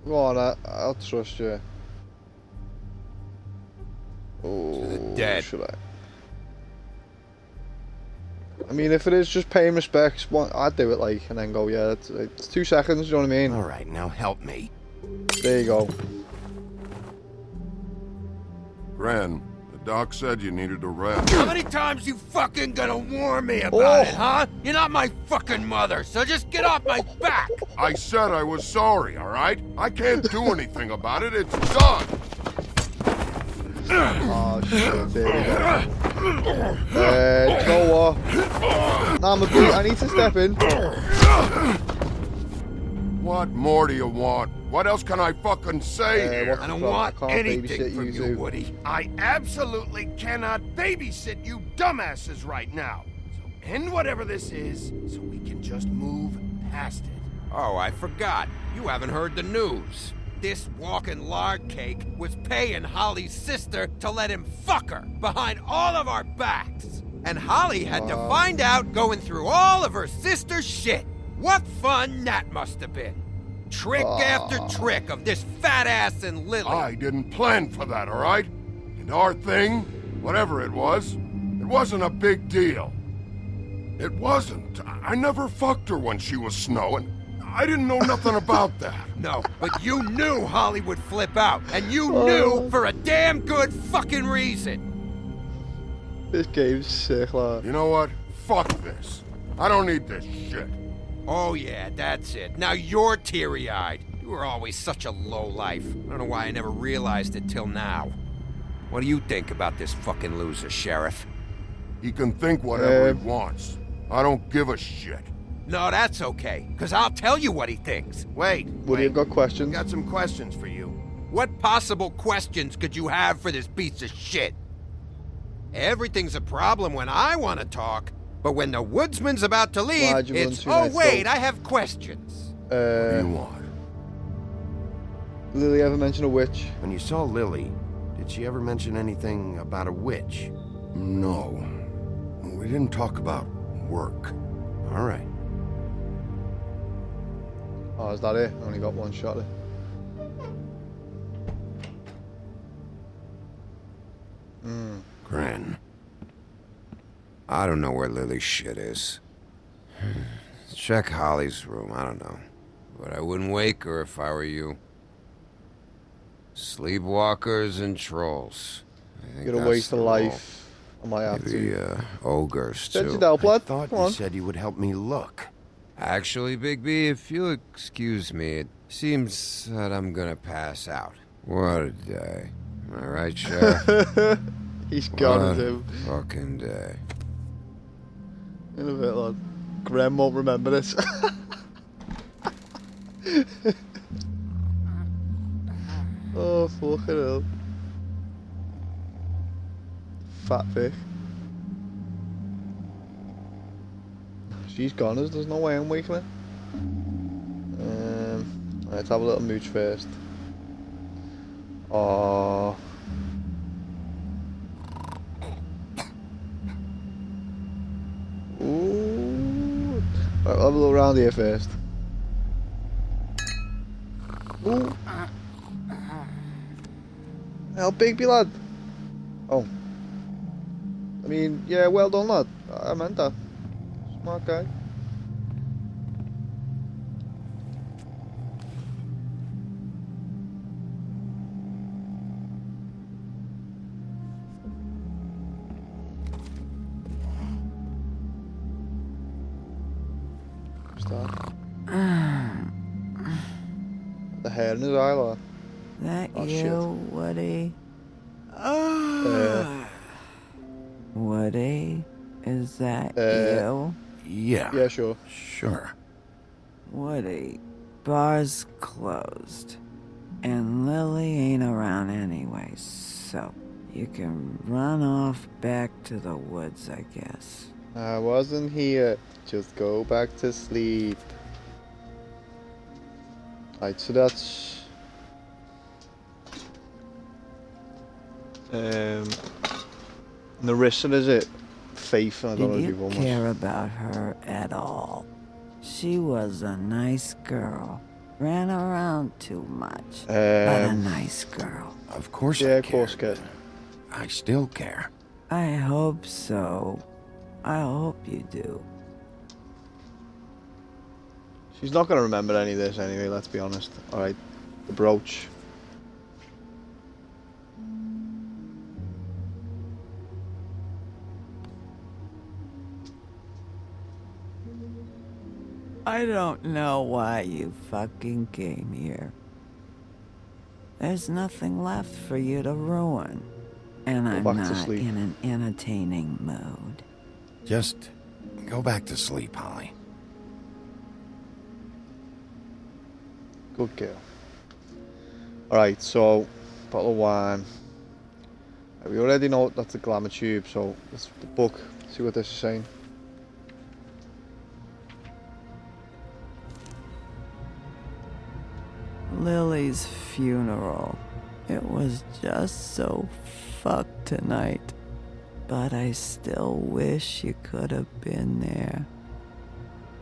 Go on, I'll trust you. Oh, dead. should I mean, if it is just paying respects, I'd do it and then go, yeah, it's 2 seconds, you know what I mean? Alright, now help me. There you go. Gran, the doc said you needed a rest. How many times you fucking gonna warn me about it, huh? You're not my fucking mother, so just get off my back! I said I was sorry, alright? I can't do anything about it, it's done! Oh shit, there we go. You know what? Nah, I need to step in. What more do you want? What else can I fucking say here? I don't want can't anything babysit from you you, two. Woody. I absolutely cannot babysit you dumbasses right now. So end whatever this is, so we can just move past it. Oh, I forgot. You haven't heard the news. This walking lard cake was paying Holly's sister to let him fuck her behind all of our backs. And Holly had to find out going through all of her sister's shit. What fun that must have been. Trick after trick of this fat ass and Lily. I didn't plan for that, alright? And our thing, whatever it wasn't a big deal. It wasn't. I never fucked her when she was snowing. I didn't know nothing about that. No, but you knew Holly would flip out, and you knew for a damn good fucking reason. This game's sick, lad. You know what? Fuck this. I don't need this shit. Oh yeah, that's it. Now you're teary-eyed. You were always such a lowlife. I don't know why I never realized it till now. What do you think about this fucking loser, Sheriff? He can think whatever he wants. I don't give a shit. No, that's okay, because I'll tell you what he thinks. Wait. Woody, I've got questions. Got some questions for you. What possible questions could you have for this piece of shit? Everything's a problem when I want to talk, but when the woodsman's about to leave, Why'd you run it's, too oh nice, wait, though? I have questions. What do you want? Lily ever mention a witch? When you saw Lily, did she ever mention anything about a witch? No. We didn't talk about work. All right. Oh, is that it? I only got one shot there. Gran. I don't know where Lily's shit is. Check Holly's room, I don't know. But I wouldn't wake her if I were you. Sleepwalkers and trolls. I think Gonna that's waste a the life. I might have rule. Maybe, to. ogres, Said too. you down, blood. I thought Come you on. said you would help me look. Actually, Bigby, if you'll excuse me, it seems that I'm gonna pass out. What a day. Am I right, Sheriff? He's got What him. a fucking day. In a bit, lad. Graham won't remember this. Oh, fucking hell. Fat pig. She's gone, there's no way I'm waking her. Let's have a little mooch first. Oh. Ooh. Right, I'll have a look around here first. Ooh. How big be lad? Oh. I mean, yeah, well done lad. I meant that. Smart guy. The hair in his eye, like. That Oh, you, shit. Woody? Uh, Woody? Is that you? Yeah. Yeah, sure. Sure. Woody, bar's closed. And Lily ain't around anyway, so you can run off back to the woods, I guess. I wasn't here. Just go back to sleep. Right, so that's Narissa, is it? Faith, and I don't know Did if you you've almost. care about her at all? She was a nice girl. Ran around too much. But a nice girl. Of course Yeah, I of course, care. kid. I still care. I hope so. I hope you do. She's not gonna remember any of this anyway, let's be honest. Alright, the brooch. I don't know why you fucking came here. There's nothing left for you to ruin. And I'm back to not sleep. in an entertaining mood. Just go back to sleep, Holly. Good girl. Alright, so, bottle of wine. We already know that's a glamour tube, so let's the book, see what this is saying. Lily's funeral. It was just so fucked tonight. But I still wish you could have been there.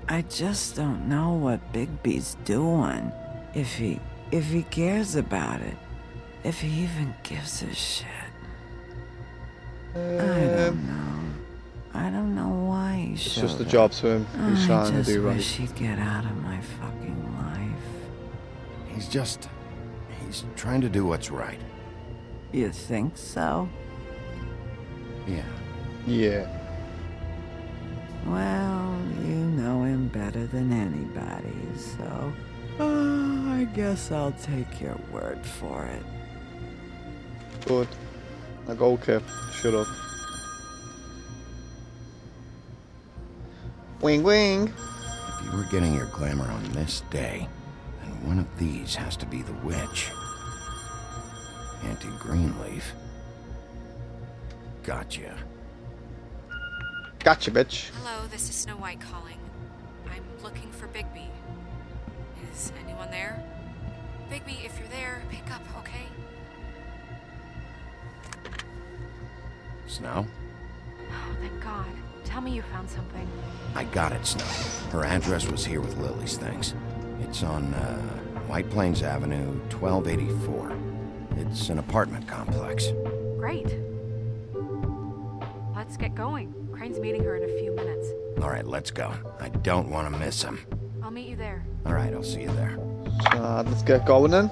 I just don't know what Bigby's doing. If he cares about it. If he even gives a shit. I don't know. I don't know why he It's showed just a up. job to him. He's trying to I do just right. wish he'd get out of my fucking life. He's trying to do what's right. You think so? Yeah. Yeah. Well, you know him better than anybody, so... I guess I'll take your word for it. Good. Now go, Kip. Shut up. Wing wing. If you were getting your glamour on this day, then one of these has to be the witch. Auntie Greenleaf. Gotcha. Gotcha, bitch. Hello, this is Snow White calling. I'm looking for Bigby. Is anyone there? Bigby, if you're there, pick up, okay? Snow? Oh, thank God. Tell me you found something. I got it, Snow. Her address was here with Lily's things. It's on, White Plains Avenue, 1284. It's an apartment complex. Great. Let's get going. Crane's meeting her in a few minutes. All right, let's go. I don't want to miss him. I'll meet you there. All right, I'll see you there. Let's get going then.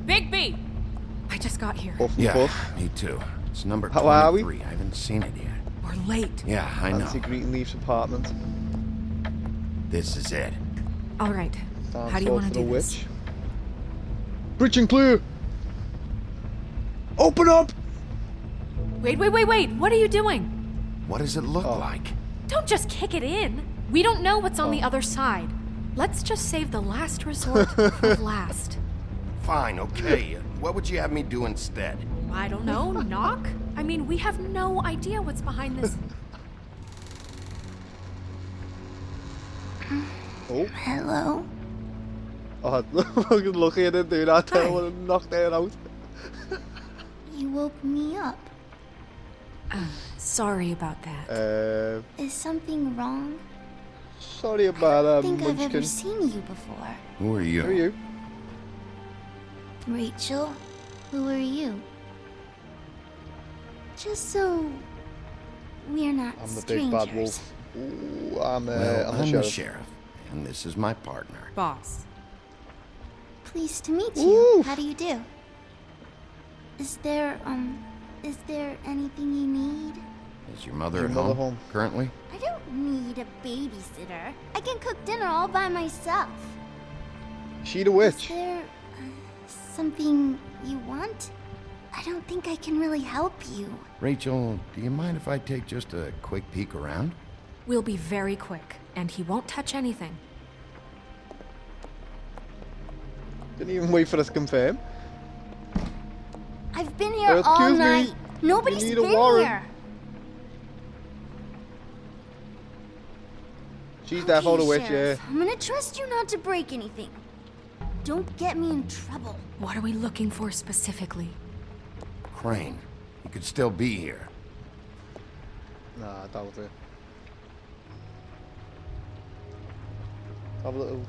Bigby! I just got here. Puff and Yeah, puff. me too. It's number How are we? 23. I haven't seen it yet. We're late. Yeah, I know. Nancy Greenleaf's apartment. This is it. All right. Dance How do you off want for to the do this? witch. Bridge and clear. Open up. Wait. What are you doing? What does it look like? Don't just kick it in. We don't know what's on the other side. Let's just save the last resort for last. Fine, okay. What would you have me do instead? I don't know. Knock? I mean, we have no idea what's behind this. Oh. Hello? Oh, fucking lucky I didn't do that. I would have knocked her out. You woke me up. Sorry about that. Is something wrong? Sorry about I don't think I've ever Munchkin. seen you before. Who are you? Who are you? Rachel, who are you? Just so we're not I'm the strangers. big bad wolf. Ooh, I'm Well, the I'm sheriff. the sheriff, and this is my partner. Boss. Pleased to meet you. Ooh. How do you do? Is there anything you need? Is your mother Your at mother home home? currently? I don't need a babysitter. I can cook dinner all by myself. She the Is witch. there something you want? I don't think I can really help you. Rachel, do you mind if I take just a quick peek around? We'll be very quick, and he won't touch anything. Didn't even wait for us to confirm. I've been here all Excuse me. night. Nobody's You need a been warrant. here. She's definitely the witch, yeah. Sheriff, I'm gonna trust you not to break anything. Don't get me in trouble. What are we looking for specifically? Crane. He could still be here. Nah, I doubt it. Have a little.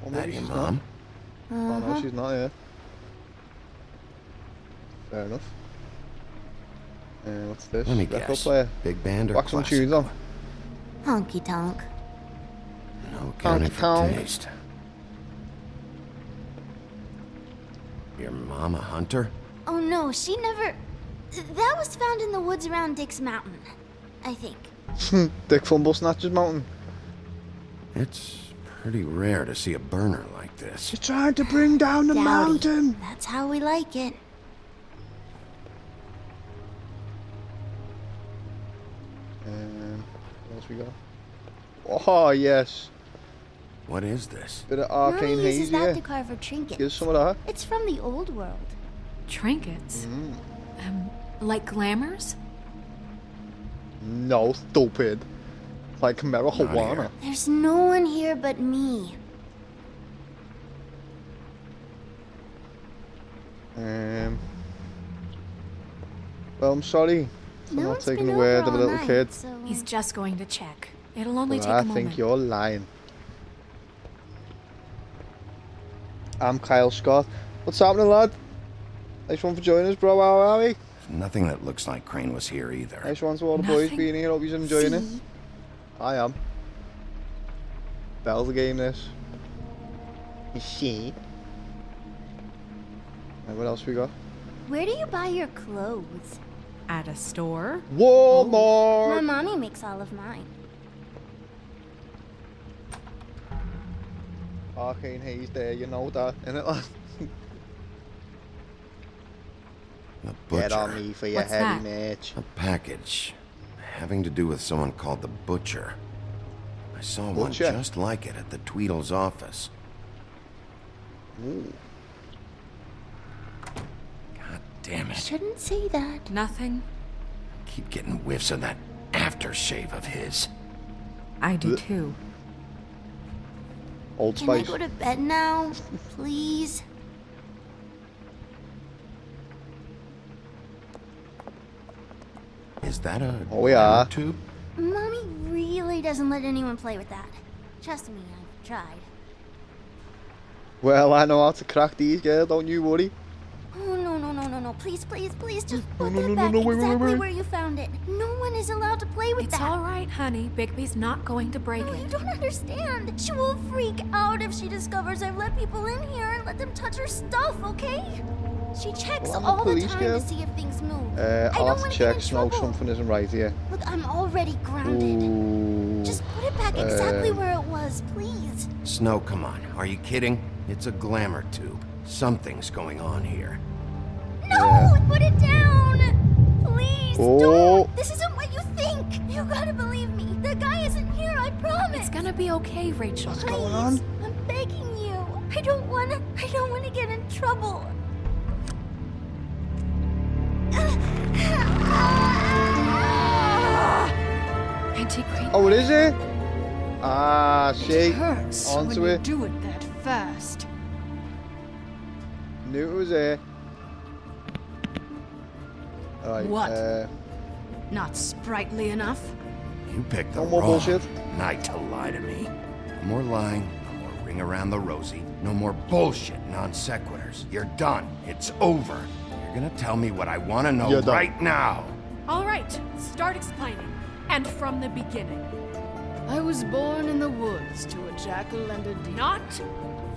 Or That maybe your she's mom? not. Oh no, she's not here. Fair enough. What's this? Let me Record guess. player. Big band or Whack some classic? tunes on. Honky tonk. No accounting for tonk. taste. Your mom a hunter? Oh no, she never. That was found in the woods around Dick's Mountain, I think. Dick Fumble Snatches Mountain. It's pretty rare to see a burner like this. She's trying to bring down the Dowdy. mountain. That's how we like it. What else we got? Oh yes, What is this? bit of arcane Mommy haze uses that here. to carve her trinkets. Give some of that. It's from the old world. Trinkets? Like glamours? No, stupid. It's like marijuana. There's no one here but me. Well, I'm sorry for No not one's taking been the word over of a all little night, kid. so- He's just going to check. It'll only But take I a moment. think you're lying. I'm Kyle Scott. What's happening, lad? Nice one for joining us, bro. How are we? Nothing that looks like Crane was here either. Nice one to all the boys Nothing. being here. Hope you're enjoying it. See? I am. Bell's the game, this. You see? And what else we got? Where do you buy your clothes? At a store? Walmart! My mommy makes all of mine. Arcane haze there, you know that, innit, lad? The Get on butcher. me for your What's heavy that? match. A package. Having to do with someone called the Butcher. I saw one Butcher? just like it at the Tweedle's office. Ooh. God damn it. Shouldn't say that. Nothing. Keep getting whiffs of that aftershave of his. I do Ugh. too. Old Can I Spice. go to bed now? Please? Is that a Oh, yeah. glamour tube? Mommy really doesn't let anyone play with that. Trust me, I've tried. Well, I know how to crack these, girl. Don't you worry. Oh, no. Please, just put No, that no, back no, wait, exactly where you found it. No one is allowed to play with It's that. all right, honey. Bigby's not going to break No, you it. don't understand. She will freak out if she discovers I've let people in here and let them touch her stuff, okay? She checks Well, I'm the all the police, time girl. to see if things move. I'll I don't have to wanna get check. in Snow, trouble. something isn't right here. Look, I'm already grounded. Ooh. Just put it back exactly where it was, please. Snow, come on. Are you kidding? It's a glamour tube. Something's going on here. No! Put it down! Please, Oh. don't! This isn't what you think! You gotta believe me. The guy isn't here, I promise! It's gonna be okay, Rachel. What's Please, going on? I'm begging you. I don't wanna get in trouble. Auntie Green. Oh, it is it? Ah, see? Hurts Onto when you it. do it that fast. Knew it was there. Alright, What? Not sprightly enough. You picked the No more wrong bullshit. night to lie to me. No more lying, no more ring around the rosy, no more bullshit non sequiturs. You're done. It's over. You're gonna tell me what I want to know You're done. right now. All right, start explaining. And from the beginning. I was born in the woods to a jackal and a deer. Not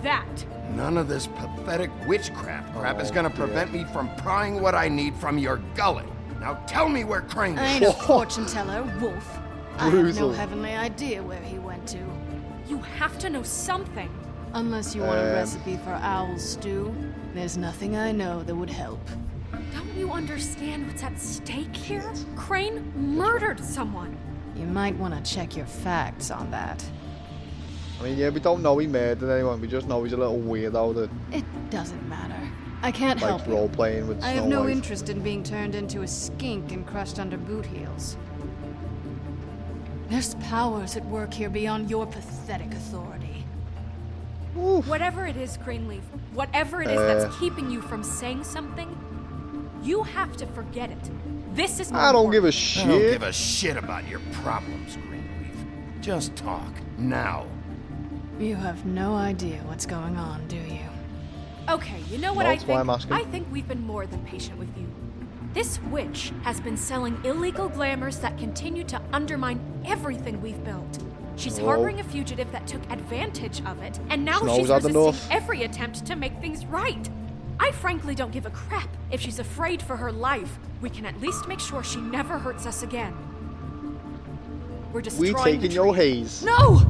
that. None of this pathetic witchcraft crap is gonna dear. prevent me from prying what I need from your gullet. Now tell me where Crane I is. ain't a fortune teller, Wolf. I have Brutal. no heavenly idea where he went to. You have to know something. Unless you want a recipe for owl stew, there's nothing I know that would help. Don't you understand what's at stake here? Crane murdered someone. You might want to check your facts on that. I mean, yeah, we don't know he murdered anyone. We just know he's a little weirdo that It doesn't matter. I can't likes help you. role playing with I have Snow no White. interest in being turned into a skink and crushed under boot heels. There's powers at work here beyond your pathetic authority. Whatever it is, Greenleaf, whatever it is that's keeping you from saying something, you have to forget it. This is I don't give a I shit. don't give a shit about your problems, Greenleaf. Just talk. Now. You have no idea what's going on, do you? Okay, you know what No, I that's why I'm think? asking. I think we've been more than patient with you. This witch has been selling illegal glamours that continue to undermine everything we've built. She's Oh. harboring a fugitive that took advantage of it, and now Snow's she's had resisting enough. every attempt to make things right. I frankly don't give a crap if she's afraid for her life. We can at least make sure she never hurts us again. We're destroying We taking the your tree. haze. No!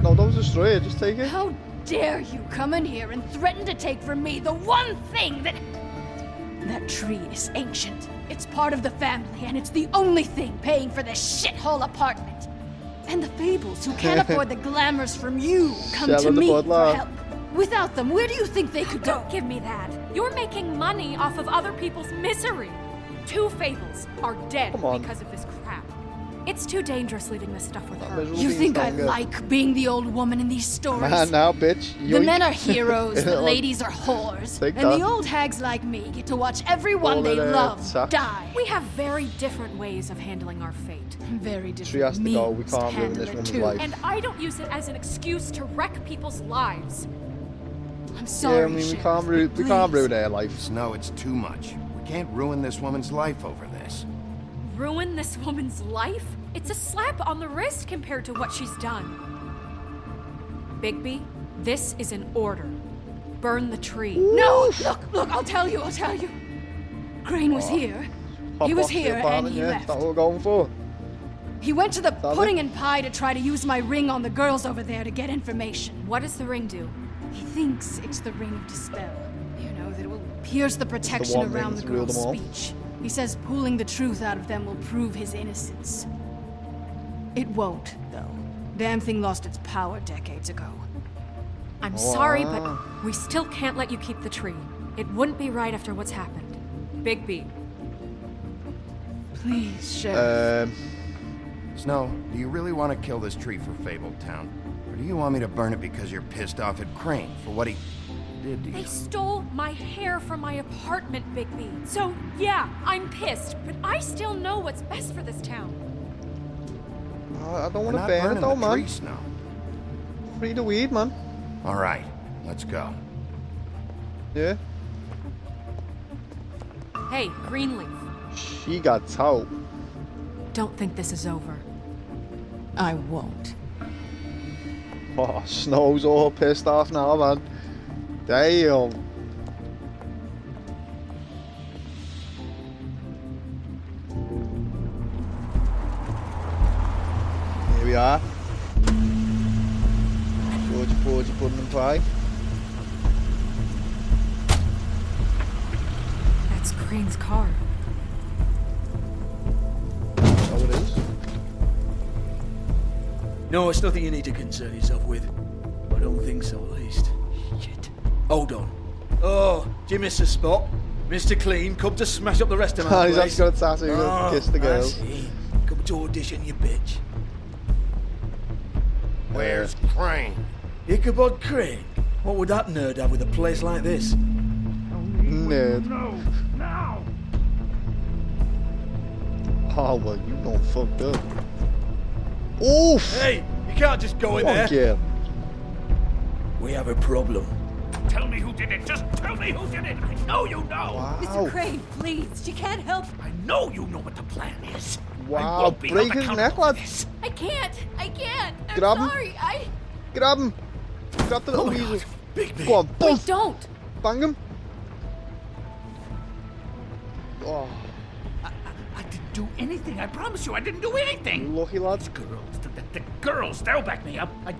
No, don't destroy it. Just take it. How dare you come in here and threaten to take from me the one thing that... That tree is ancient. It's part of the family, and it's the only thing paying for this shithole apartment. And the Fables, who can't afford the glamours from you, come to Selling the me Bud for Light. help. Without them, where do you think they could go? Don't give me that. You're making money off of other people's misery. 2 Fables are dead Come on. because of this crap. It's too dangerous leaving this stuff with her. miserable You being think I stronger. like being the old woman in these stories? Man, now, bitch. The Yoink. men are heroes, the ladies are whores, Take and that. the old hags like me get to watch everyone All they of that love sucks. die. We have very different ways of handling our fate. Very different She has to go. We means to can't ruin handle this it woman's too. life. And I don't use it as an excuse to wreck people's lives. I'm Yeah, sorry, I mean, we Sheriff, can't, but we can't please. ruin their life. Snow, it's too much. We can't ruin this woman's life over this. Ruin this woman's life? It's a slap on the wrist compared to what she's done. Bigby, this is an order. Burn the tree. No! Look, I'll tell you. Crane was here. He was Pop off the here and apartment, he yeah. left. That's what we're going for. He went to the That pudding it? and pie to try to use my ring on the girls over there to get information. What does the ring do? He thinks it's the ring of dispel. You know, that it will pierce the protection one ring around the that's ruled girls' them all. speech. He says pulling the truth out of them will prove his innocence. It won't, though. Damn thing lost its power decades ago. I'm sorry, Wow. but we still can't let you keep the tree. It wouldn't be right after what's happened. Bigby, Please, Sheriff. Snow, do you really want to kill this tree for Fabletown? Or do you want me to burn it because you're pissed off at Crane for what he did to they you? stole my hair from my apartment, Bigby. So, yeah, I'm pissed, but I still know what's best for this town. I don't We're want to not burn it burning though, the man. tree, Snow. Free the weed, man. All right, let's go. Yeah. Hey, Greenleaf, She got out. don't think this is over. I won't. Oh, Snow's all pissed off now, man. Damn. Here we are. Georgie pudding and pie. That's Crane's car. So it is. No, it's nothing you need to concern yourself with. I don't think so, at least. Shit. Hold on. Oh, do you miss a spot? Mr. Clean, come to smash up the rest of my He's place. actually got tattoo, Oh, kiss the girls. I see. Come to audition, you bitch. Where's Crane? Ichabod Crane? What would that nerd have with a place like this? Nerd. Oh, well, you done fucked up. Oof! Hey, you can't just go in there. Yeah. We have a problem. Tell me who did it. Just tell me who did it. I know you know. Wow. Mr. Crane, please. She can't help. I know you know what the plan is. I Wow, won't be break held his accountable neck, for lad. this. I can't. I'm Grab him. sorry. Grab him. Grab the little Oh my weasel. God. Bigby. Go on, Wait, boom. don't. Bang him. Oh, I didn't do anything. I promise you, I didn't do anything. lucky lad. These girls, the girls, they'll back me up. I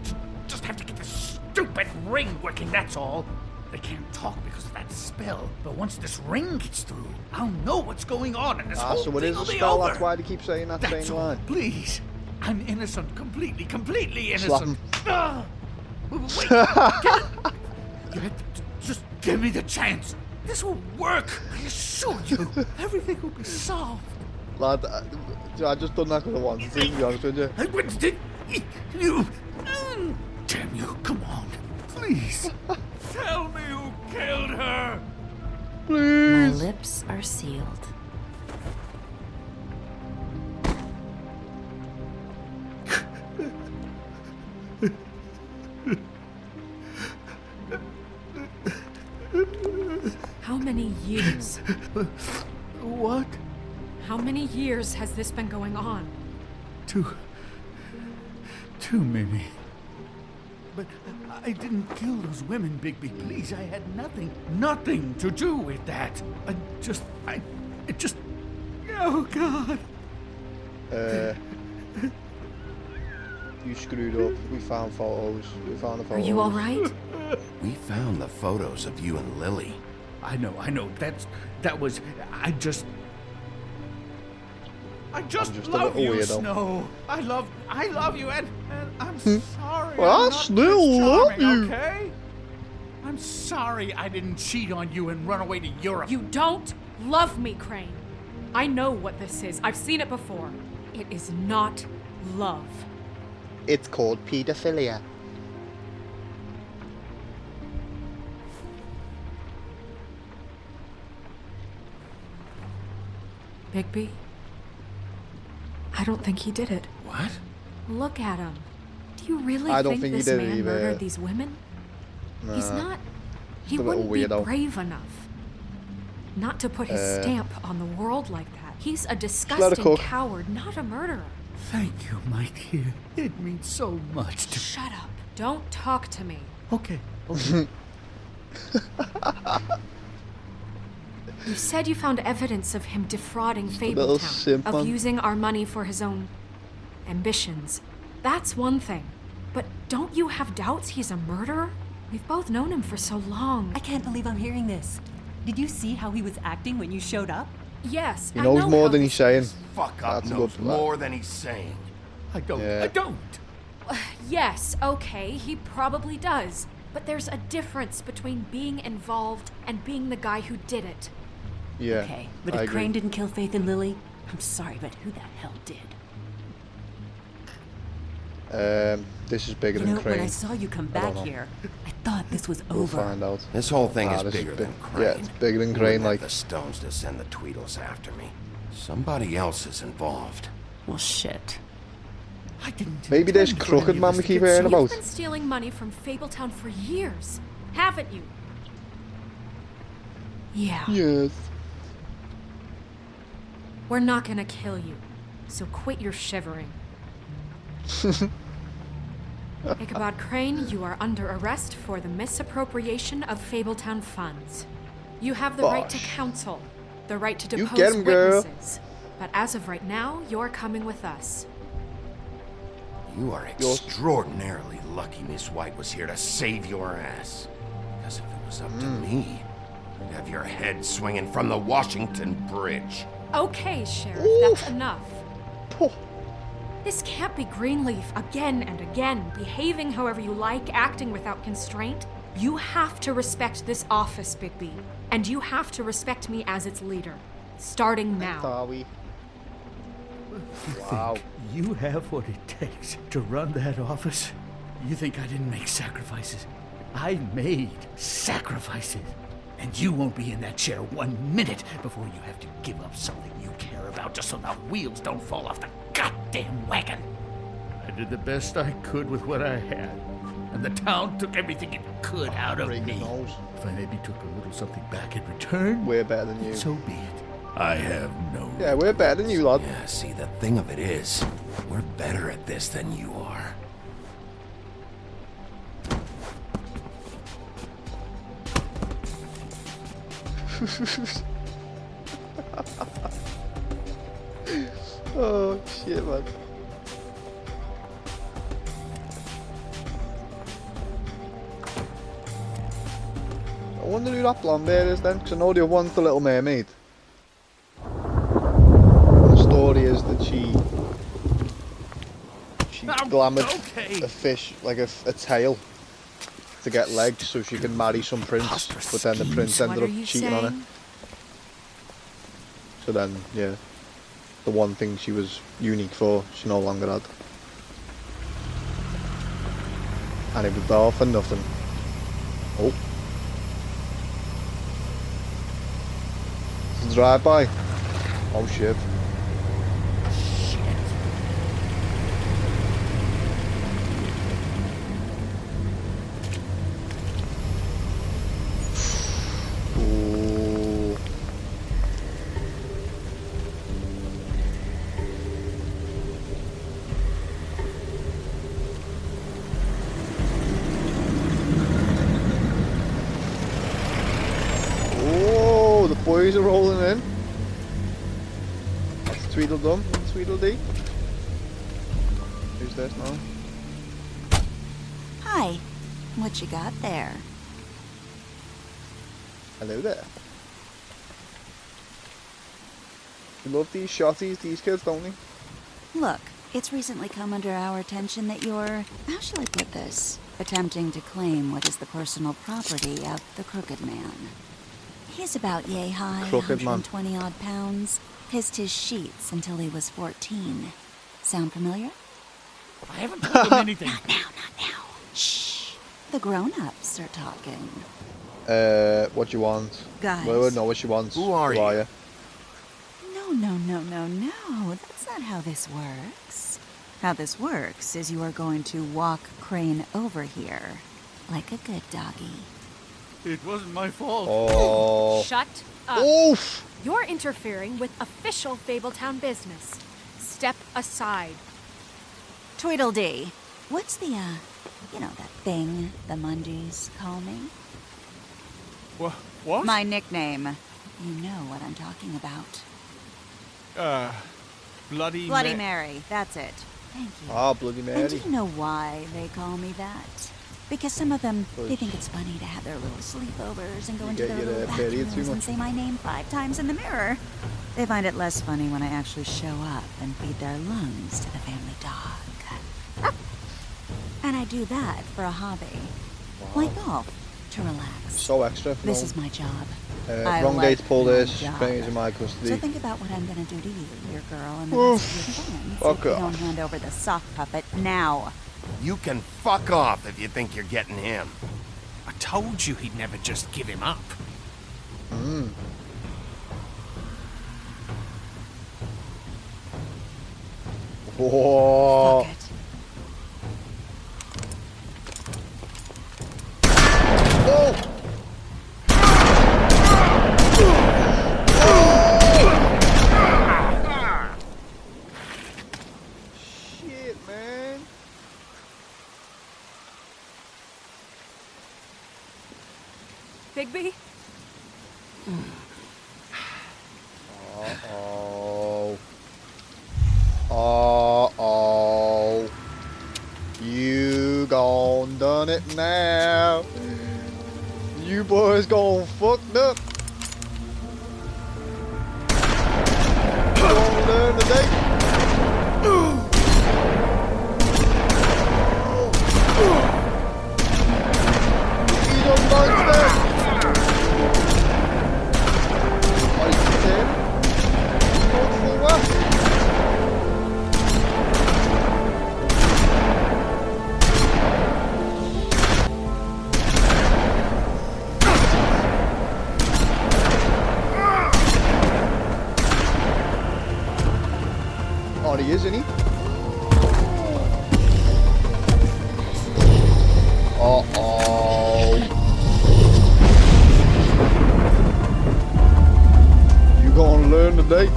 just have to get this stupid ring working, that's all. They can't talk because of that spell. But once this ring gets through, I'll know what's going on and this whole So it thing is a will be spell, over. that's why they keep saying that That's same all. line. Please. I'm innocent. Completely Slap innocent. him. Ah! Wait. You have to just give me the chance. This will work. I assure you. Everything will be solved. Lad, I just done that because I wanted to, be honest with you. I went to you. Damn you. Come on. Please. Tell me who killed her. My Please. lips are sealed. How many years? What? How many years has this been going on? Too many. But I didn't kill those women, Bigby. Please, I had nothing to do with that. I just, oh God. You screwed up. We found photos. We found the Are photos. you all right? We found the photos of you and Lily. I know. That was, I just just a love little you, weirdo. Snow. I love you, and I'm Hmm. sorry. Well, I'm I not still Prince love Charming, you. Okay? I'm sorry I didn't cheat on you and run away to Europe. You don't love me, Crane. I know what this is. I've seen it before. It is not love. It's called pedophilia. Bigby? I don't think he did it. What? Look at him. Do you really I don't think he this did man either. murdered these women? He's Nah. not. He a little wouldn't be weirdo. brave enough. Not to put his stamp on the world like that. He's a let her disgusting cook. coward, not a murderer. Thank you, my dear. It means so much to Shut up. Don't talk to me. Okay. You said you found evidence of him defrauding little Fabletown, simp of man. using our money for his own ambitions. That's one thing. But don't you have doubts he's a murderer? We've both known him for so long. I can't believe I'm hearing this. Did you see how he was acting when you showed up? Yes, He I knows know more how than this he's saying. Fuck up That's knows good, more than he's saying. I don't. Yeah. I don't. Yes, okay, he probably does. But there's a difference between being involved and being the guy who did it. Yeah. Okay, but I if agree. Crane didn't kill Faith and Lily, I'm sorry, but who the hell did? This is bigger You than know, when I Crane. saw you come I don't back know. here, I thought this was We'll over. find out. This whole thing is this bigger big. than Crane. Yeah, it's bigger than Who Crane. would have Like, the stones to send the Tweedles after me. Somebody else is involved. Well, shit. I didn't. maybe this intend for any crooked of man this we to keep get hearing so- about. You've been stealing money from Fabletown for years, haven't you? Yeah. Yes. We're not gonna kill you, so quit your shivering. Ichabod Crane, you are under arrest for the misappropriation of Fabletown funds. You have the right to Bosh. counsel, the right to You depose get 'em, girl. witnesses. But as of right now, you're coming with us. You are extraordinarily lucky Miss White was here to save your ass. Because if it was up to me, you'd have your head swinging from the Washington Bridge. Okay, Sheriff, that's enough. This can't be Greenleaf again and again, behaving however you like, acting without constraint. You have to respect this office, Bigby. And you have to respect me as its leader. Starting now. Sorry. Wow. You have what it takes to run that office? You think I didn't make sacrifices? I made sacrifices. And you won't be in that chair 1 minute before you have to give up something you care about just so the wheels don't fall off the goddamn wagon. I did the best I could with what I had, and the town took everything it could out of me. If I maybe took a little something back in return, we're better than you. So be it. I have no... Yeah, we're better than you, lad. Yeah, see, the thing of it is, we're better at this than you are. Oh, shit, man. I wonder who that blonde bear is then, because I know the other one's the Little Mermaid. And the story is that she glamoured a fish, like a tail, to get legs so she can marry some prince, but then the prince ended up cheating on her. So then, yeah, the one thing she was unique for, she no longer had. And it was all for nothing. Oh. It's a drive-by. Oh shit. Ooh. Oh, the boys are rolling in. That's Tweedledum and Tweedledee. Who's this now? Hi. What you got there? Hello there. You love these shotties, these kids, don't you? Look, it's recently come under our attention that you're, how shall I put this, attempting to claim what is the personal property of the Crooked Man. He's about yay high, Crooked Man. 120 odd pounds, pissed his sheets until he was 14. Sound familiar? I haven't told him anything. Not now. Shh. The grown-ups are talking. What do you want? Guys. Well, I know what she wants. Who are you? No. That's not how this works. How this works is you are going to walk Crane over here. Like a good doggy. It wasn't my fault. Oh. Shut up. Oof. You're interfering with official Fabletown business. Step aside. Tweedledee. What's the, that thing the Mundies call me? What? My nickname. You know what I'm talking about. Bloody Mary. That's it. Thank you. Ah, Bloody Mary. And do you know why they call me that? Because some of them, they think it's funny to have their little sleepovers and go into their little bathrooms and say my name 5 times in the mirror. They find it less funny when I actually show up and feed their lungs to the family dog. And I do that for a hobby. Wow. Like golf, to relax. So extra. This is my job. Wrong day to pull this. job. Pennies in my custody. So think about what I'm gonna do to you, your girl, and the rest of your friends if Fuck you off. don't hand over the sock puppet now. You can fuck off if you think you're getting him. I told you he'd never just give him up. Whoa. Fuck it. Oh. Shit, man. Bigby? Uh-oh. Uh-oh. You gone done it now. You boys gone fucked up. You gonna learn today. You done likes that. Like you said. Going for what? he is, isn't he? Uh-oh. You gonna learn today?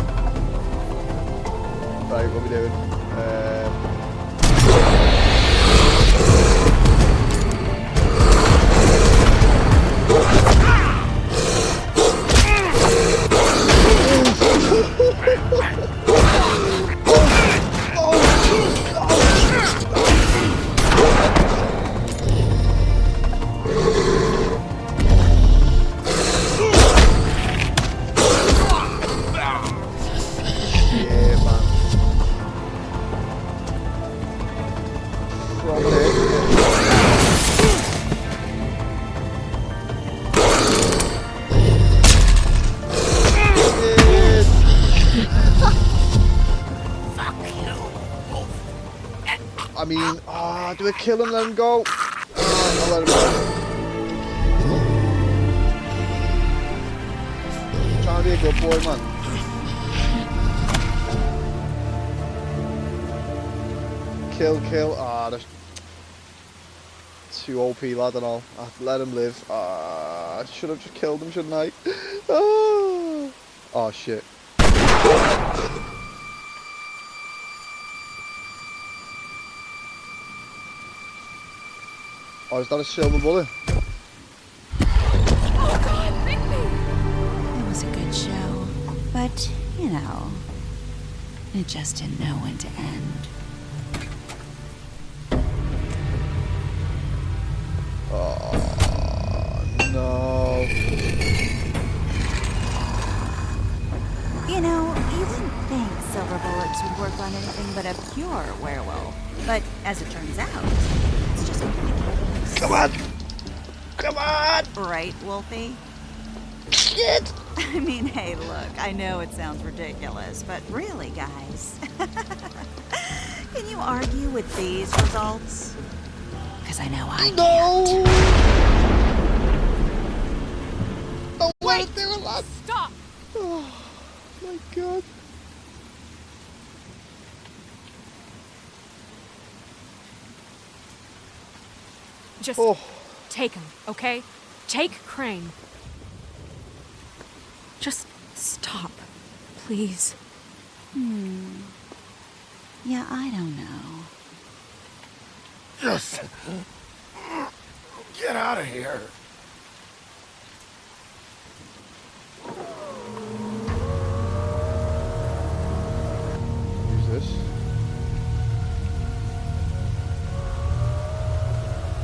Right, what are we doing? I mean, do I kill him, let him go? I'll let him go. I'm trying to be a good boy, man. Kill. That's too OP, lad, and all. Let him live. I should have just killed him, shouldn't I? Oh, shit. Oh, is that a silver bullet? Oh God, pick me! It was a good show, but, you know, it just didn't know when to end. Oh, no. You know, you wouldn't think silver bullets would work on anything but a pure werewolf. But as it turns out, it's just completely careless. Come on! Come on! Right, Wolfie? Shit! I mean, hey, look, I know it sounds ridiculous, but really, guys, can you argue with these results? Because I know I can't. Oh, wait! Stop! Oh, my God. Just take him, okay? Take Crane. Just stop, please. Yeah, I don't know. Just get out of here. Who's this?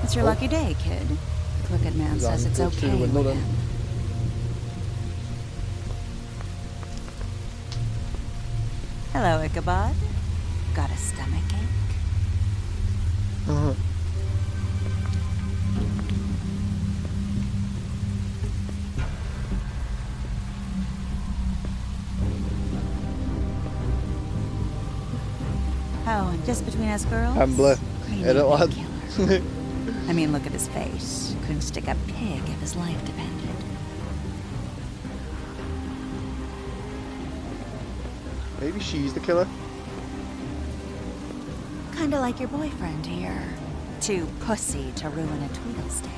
It's your lucky day, kid. The Crooked Man says it's okay with him. Hello, Ichabod. Got a stomachache? Oh, and just between us girls? Hambler. Edit, lad. I mean, look at his face. Couldn't stick a pig if his life depended. Maybe she's the killer. Kinda like your boyfriend here. Too pussy to ruin a Tweedle stay.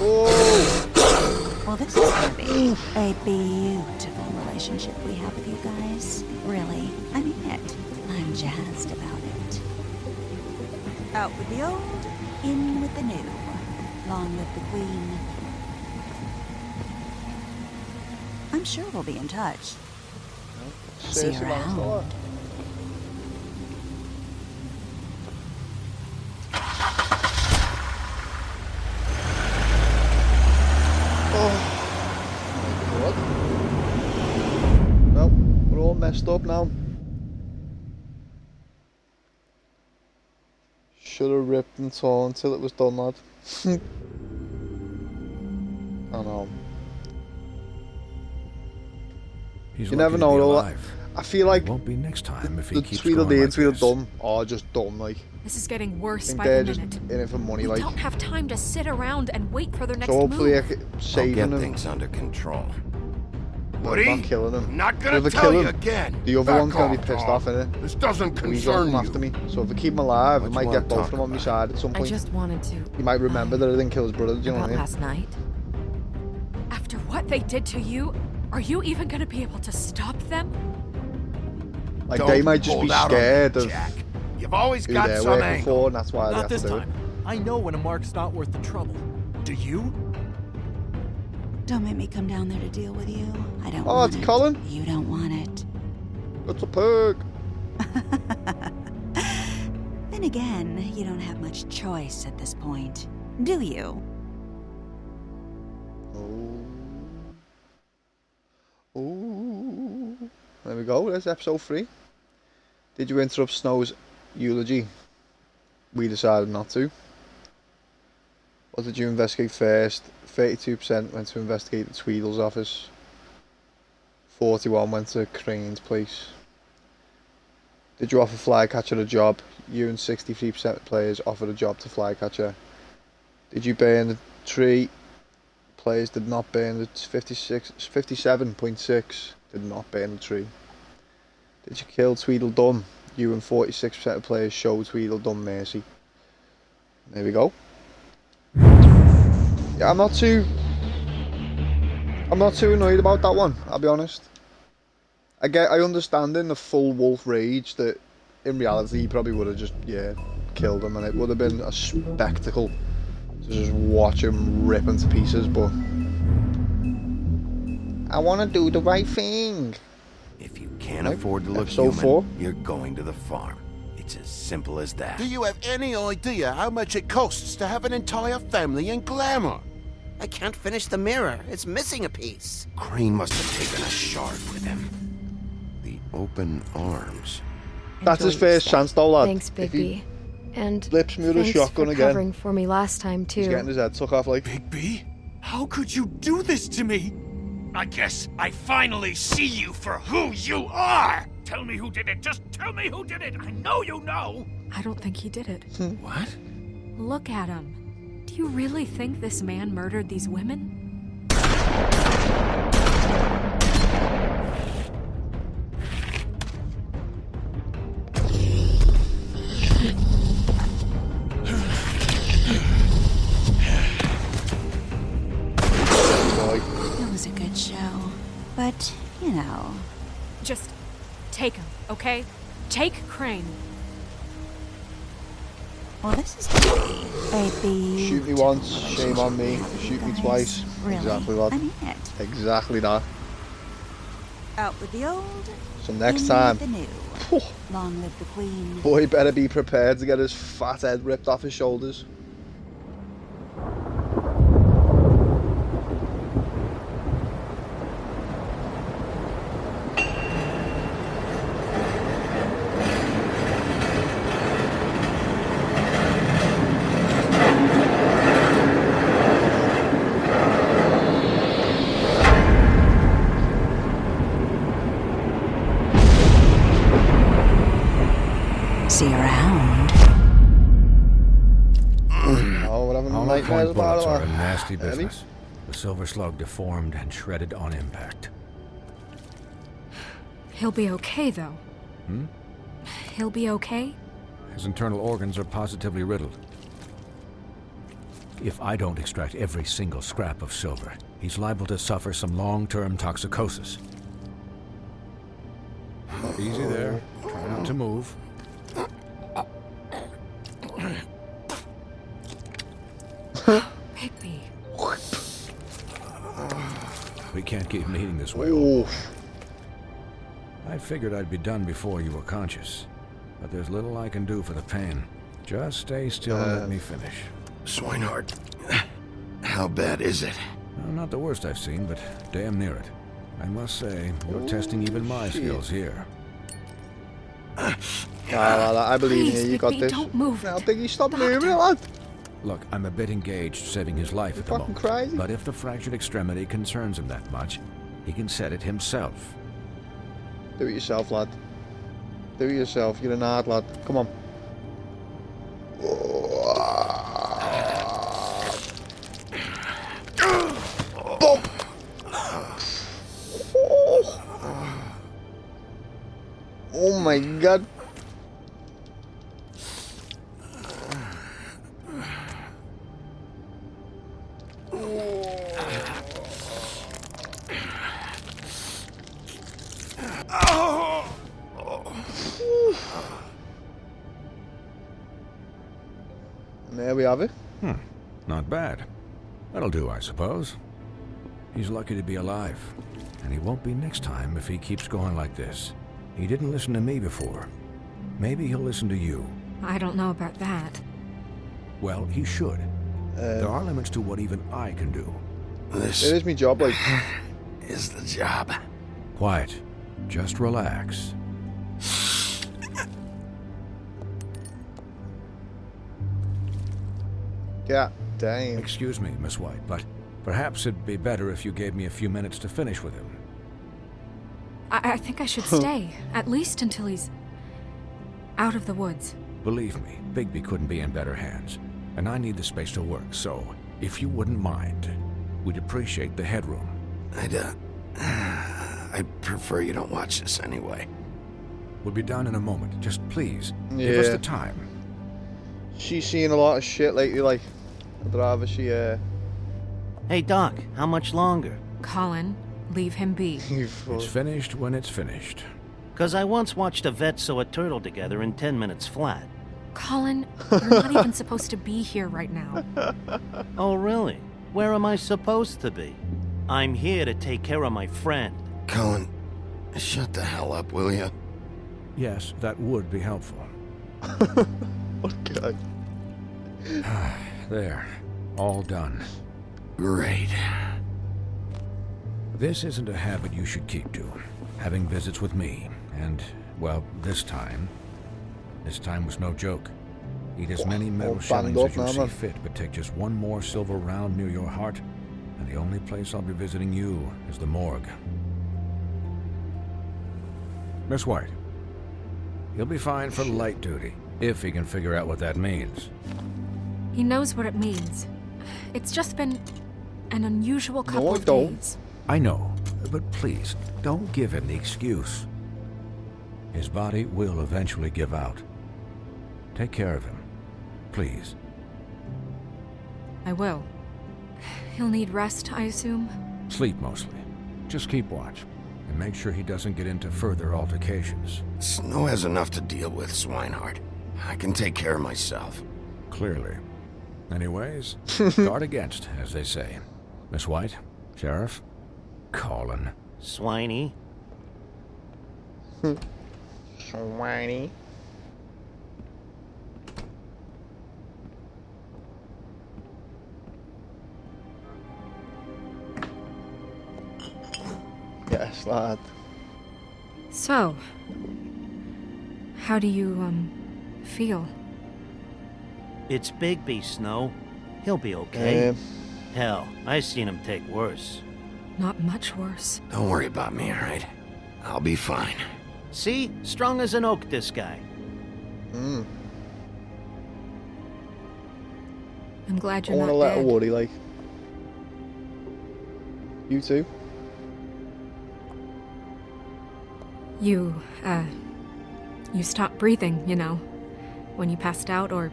Oh! Well, this is gonna be a beautiful relationship we have with you guys. Really, I mean it. I'm jazzed about it. Out with the old, in with the new. Long live the Queen. I'm sure we'll be in touch. See you around. Well, we're all messed up now. Should have ripped and torn until it was done, lad. I know. He's you never lucky to be know. alive. I feel like Won't be next time if he the keeps Tweedledee going and like this. Tweedledum are just dumb, like. This is getting worse I think by they're the just minute. in it for money, We like. don't have time to sit around and wait for their next So hopefully I move. can I'll save get them. things under control. Woody, Not killing him. I'm not gonna If I tell kill you him, again. the other Back one's gonna be off, pissed Tom. off, innit? This doesn't He's gonna concern come you. after me. So if I keep him alive, I What might you get wanna both of them on my side at some I point. just wanted to. He might remember that I didn't kill his brother, do you know what I About mean? last night. After what they did to you, are you even gonna be able to stop them? Like, Don't they might just hold be out on me, scared of Jack. You've always who got they're some working angle. for, and that's why they Not have this to do it. time. I know when a mark's not worth the trouble. Do you? Don't make me come down there to deal with you. I don't Oh, want it's it. Colin. You don't want it. It's a pig. Then again, you don't have much choice at this point, do you? Ooh. There we go, there's episode 3. Did you interrupt Snow's eulogy? We decided not to. What did you investigate first? 32% went to investigate the Tweedle's office. 41 went to Crane's place. Did you offer Flycatcher a job? You and 63% of players offered a job to Flycatcher. Did you burn the tree? Players did not burn the 57.6 did not burn the tree. Did you kill Tweedledum? You and 46% of players showed Tweedledum mercy. There we go. Yeah, I'm not too annoyed about that one, I'll be honest. I understand in the full wolf rage that in reality he probably would have just, killed him, and it would have been a spectacle to just watch him rip into pieces, but I want to do the right thing. If you can't afford to look Episode human, 4. you're going to the farm. It's as simple as that. Do you have any idea how much it costs to have an entire family in Glamour? I can't finish the mirror. It's missing a piece. Crane must have taken a shard with him. The open arms. That's his first chance though, lad. Thanks, If he Bigby. And flips me with a thanks shotgun for again. covering for me last time too. He's getting his head took off like. Bigby? How could you do this to me? I guess I finally see you for who you are! Tell me who did it! Just tell me who did it! I know you know! I don't think he did it. What? Look at him. Do you really think this man murdered these women? It was a good show. But, you know. Just take him, okay? Take Crane. Well, this is baby. Shoot me once, shame on me. Shoot me twice. Really? Exactly that. I mean it. Exactly that. Out with the old. So next in time, with the new. Long live the queen. boy better be prepared to get his fat head ripped off his shoulders. See you around. Oh, we're having Hollow nightmares point about bullets it. are a nasty Eddie? business. The silver slug deformed and shredded on impact. He'll be okay, though. Hmm? He'll be okay? His internal organs are positively riddled. If I don't extract every single scrap of silver, he's liable to suffer some long-term toxicosis. Easy there. Try not to move. Bigby. We can't keep meeting this way. I figured I'd be done before you were conscious, but there's little I can do for the pain. Just stay still and let me finish. Swinehart, how bad is it? Well, not the worst I've seen, but damn near it. I must say, you're testing even my skills here. I believe in you. You got Bigby, this. don't move. Now, Biggie, stop moving, lad. Look, I'm a bit engaged saving his life at the fucking moment. crazy. But if the fractured extremity concerns him that much, he can set it himself. Do it yourself, lad. Do it yourself. You're an hard lad. Come on. Boom. Oh my god. And there we have it. Not bad. That'll do, I suppose. He's lucky to be alive. And he won't be next time if he keeps going like this. He didn't listen to me before. Maybe he'll listen to you. I don't know about that. Well, he should. There are limits to what even I can do. This it is my job, like. is the job. Quiet. Just relax. God damn. Excuse me, Miss White, but perhaps it'd be better if you gave me a few minutes to finish with him. I think I should stay, at least until he's out of the woods. Believe me, Bigby couldn't be in better hands, and I need the space to work, so if you wouldn't mind, we'd appreciate the headroom. I'd prefer you don't watch this anyway. We'll be done in a moment. Just please, give us the time. She's seen a lot of shit lately, like, I'd rather she, Hey, Doc, how much longer? Colin, leave him be. It's finished when it's finished. 'Cause I once watched a vet sew a turtle together in 10 minutes flat. Colin, you're not even supposed to be here right now. Oh, really? Where am I supposed to be? I'm here to take care of my friend. Colin, shut the hell up, will you? Yes, that would be helpful. Okay. There. All done. Great. This isn't a habit you should keep to. Having visits with me. And, well, this time was no joke. Eat as many metal shillings as you see fit, but take just one more silver round near your heart, and the only place I'll be visiting you is the morgue. Miss White, he'll be fine for light duty, if he can figure out what that means. He knows what it means. It's just been an unusual couple No, I of don't. days. I know, but please, don't give him the excuse. His body will eventually give out. Take care of him, please. I will. He'll need rest, I assume? Sleep mostly. Just keep watch, and make sure he doesn't get into further altercations. Snow has enough to deal with, Swinehart. I can take care of myself. Clearly. Anyways, guard against, as they say. Miss White, Sheriff, Colin. Swiney. Swiney. Yes, lad. So, how do you, feel? It's Bigby, Snow. He'll be okay. Um. Hell, I seen him take worse. Not much worse. Don't worry about me, all right? I'll be fine. See? Strong as an oak, this guy. Mm. I'm glad I you're want not to let dead. a Woody, like. You too? You stopped breathing, you know, when you passed out or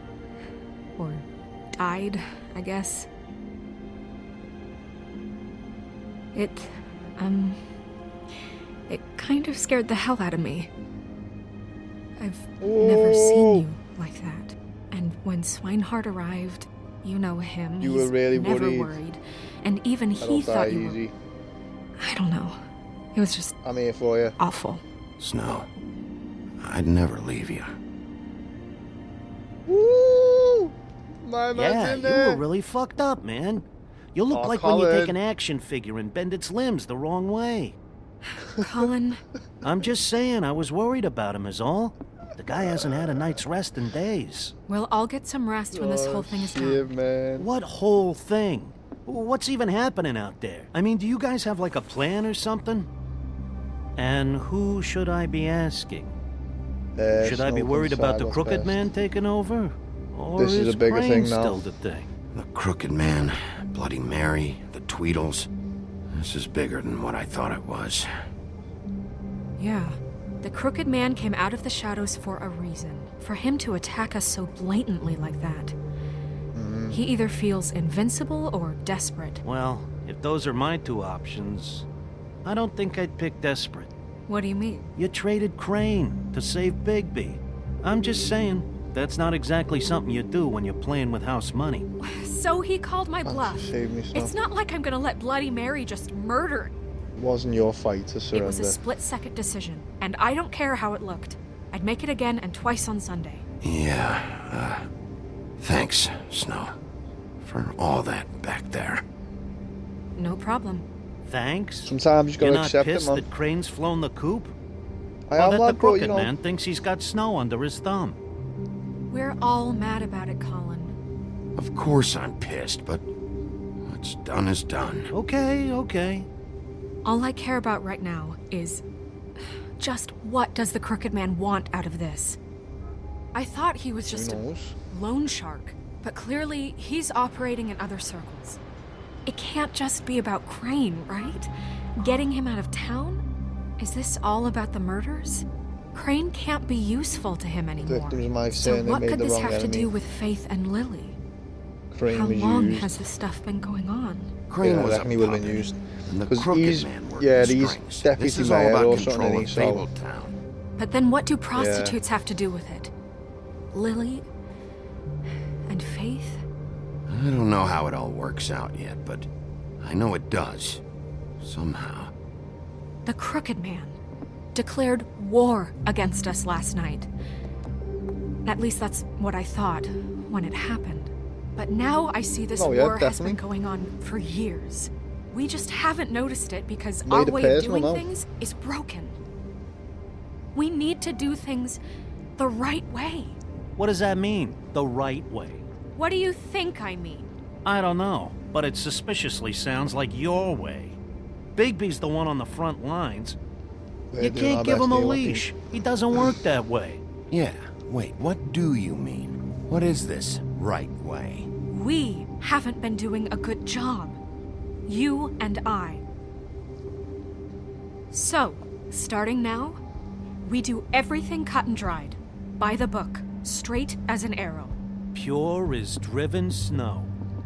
died, I guess. It kind of scared the hell out of me. I've never seen you like that. And when Swinehart arrived, you know him, You he's were really never worried. And even he thought you easy. were... I don't know. It was just I'm here for you. awful. Snow, I'd never leave you. Woo! My man's Yeah, in you there. were really fucked up, man. You look Aw, like when you take Colin. an action figure and bend its limbs the wrong way. Colin, I'm just saying, I was worried about him is all. The guy hasn't had a night's rest in days. we'll all get some rest when this whole thing is done. Man. What whole thing? What's even happening out there? I mean, do you guys have like a plan or something? And who should I be asking? Should I be Snow worried can about the decide crooked what's man taking over? Or This is a bigger Crane thing now. still the thing? The Crooked Man, Bloody Mary, the Tweedles. This is bigger than what I thought it was. Yeah, The Crooked Man came out of the shadows for a reason. For him to attack us so blatantly like that. He either feels invincible or desperate. Well, if those are my two options, I don't think I'd pick desperate. What do you mean? You traded Crane to save Bigby. I'm just saying, that's not exactly something you do when you're playing with house money. So he called my bluff. Save me, Snow. It's not like I'm gonna let Bloody Mary just murder. It wasn't your fight to It surrender. was a split-second decision, and I don't care how it looked. I'd make it again and twice on Sunday. Yeah, thanks, Snow, for all that back there. No problem. Thanks? Sometimes you gotta You're not accept it, pissed man. that Crane's flown the coop? I Well, am, that lad, the but, you Crooked know- Man thinks he's got Snow under his thumb. We're all mad about it, Colin. Of course I'm pissed, but what's done is done. Okay. All I care about right now is just what does the Crooked Man want out of this? I thought he was just a loan shark, but clearly he's operating in other circles. It can't just be about Crane, right? Getting him out of town? Is this all about the murders? Crane can't be useful to him anymore. Victims might So say they what made could the this wrong have to enemy. do with Faith and Lily? Crane How was long used. has this stuff been going on? Crane Yeah, I was a reckon he would have puppet, been used. and the 'Cause Crooked he's, Man worked yeah, the he's strings. deputy This is all mayor about or something, control ain't of he? So- Fabletown. But then what do prostitutes have to do with it? Lily? And Faith? I don't know how it all works out yet, but I know it does. Somehow. The Crooked Man declared war against us last night. At least that's what I thought when it happened. But now I see this Oh, yeah, war has been definitely. going on for years. We just haven't noticed it because Made our it way of personal doing now. things is broken. We need to do things the right way. What does that mean, the right way? What do you think I mean? I don't know, but it suspiciously sounds like your way. Bigby's the one on the front lines. We're You doing can't our give best him a here, what do you- leash. He doesn't work that way. Yeah, wait, what do you mean? What is this right way? We haven't been doing a good job. You and I. So, starting now, we do everything cut and dried. By the book, straight as an arrow. Pure as driven snow.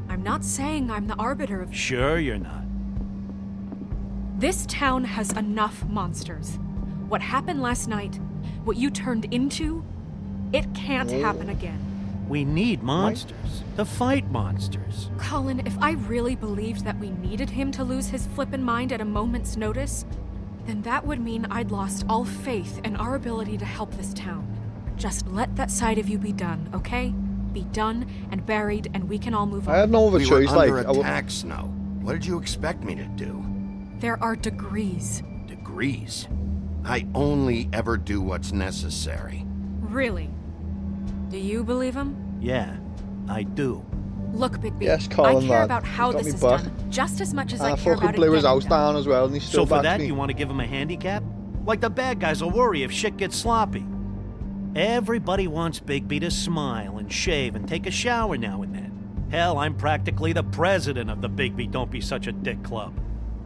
I'm not saying I'm the arbiter of... Sure you're not. This town has enough monsters. What happened last night, what you turned into, it can't happen again. We need monsters to fight monsters. Colin, if I really believed that we needed him to lose his flippin' mind at a moment's notice, then that would mean I'd lost all faith in our ability to help this town. Just let that side of you be done, okay? Be done and buried, and we can all move on. I had no other We choice. were Like, under I w- attack, Snow. What did you expect me to do? There are degrees. Degrees? I only ever do what's necessary. Really? Do you believe him? Yeah, I do. Look, Bigby, Yes, Colin, I care lad. about how You got this me is back. done, just as much as and I I care fucking about it blew his getting house done. down as well, and he still So for backs that, me. you want to give him a handicap? Like the bad guys will worry if shit gets sloppy. Everybody wants Bigby to smile and shave and take a shower now and then. Hell, I'm practically the president of the Bigby Don't Be Such a Dick Club.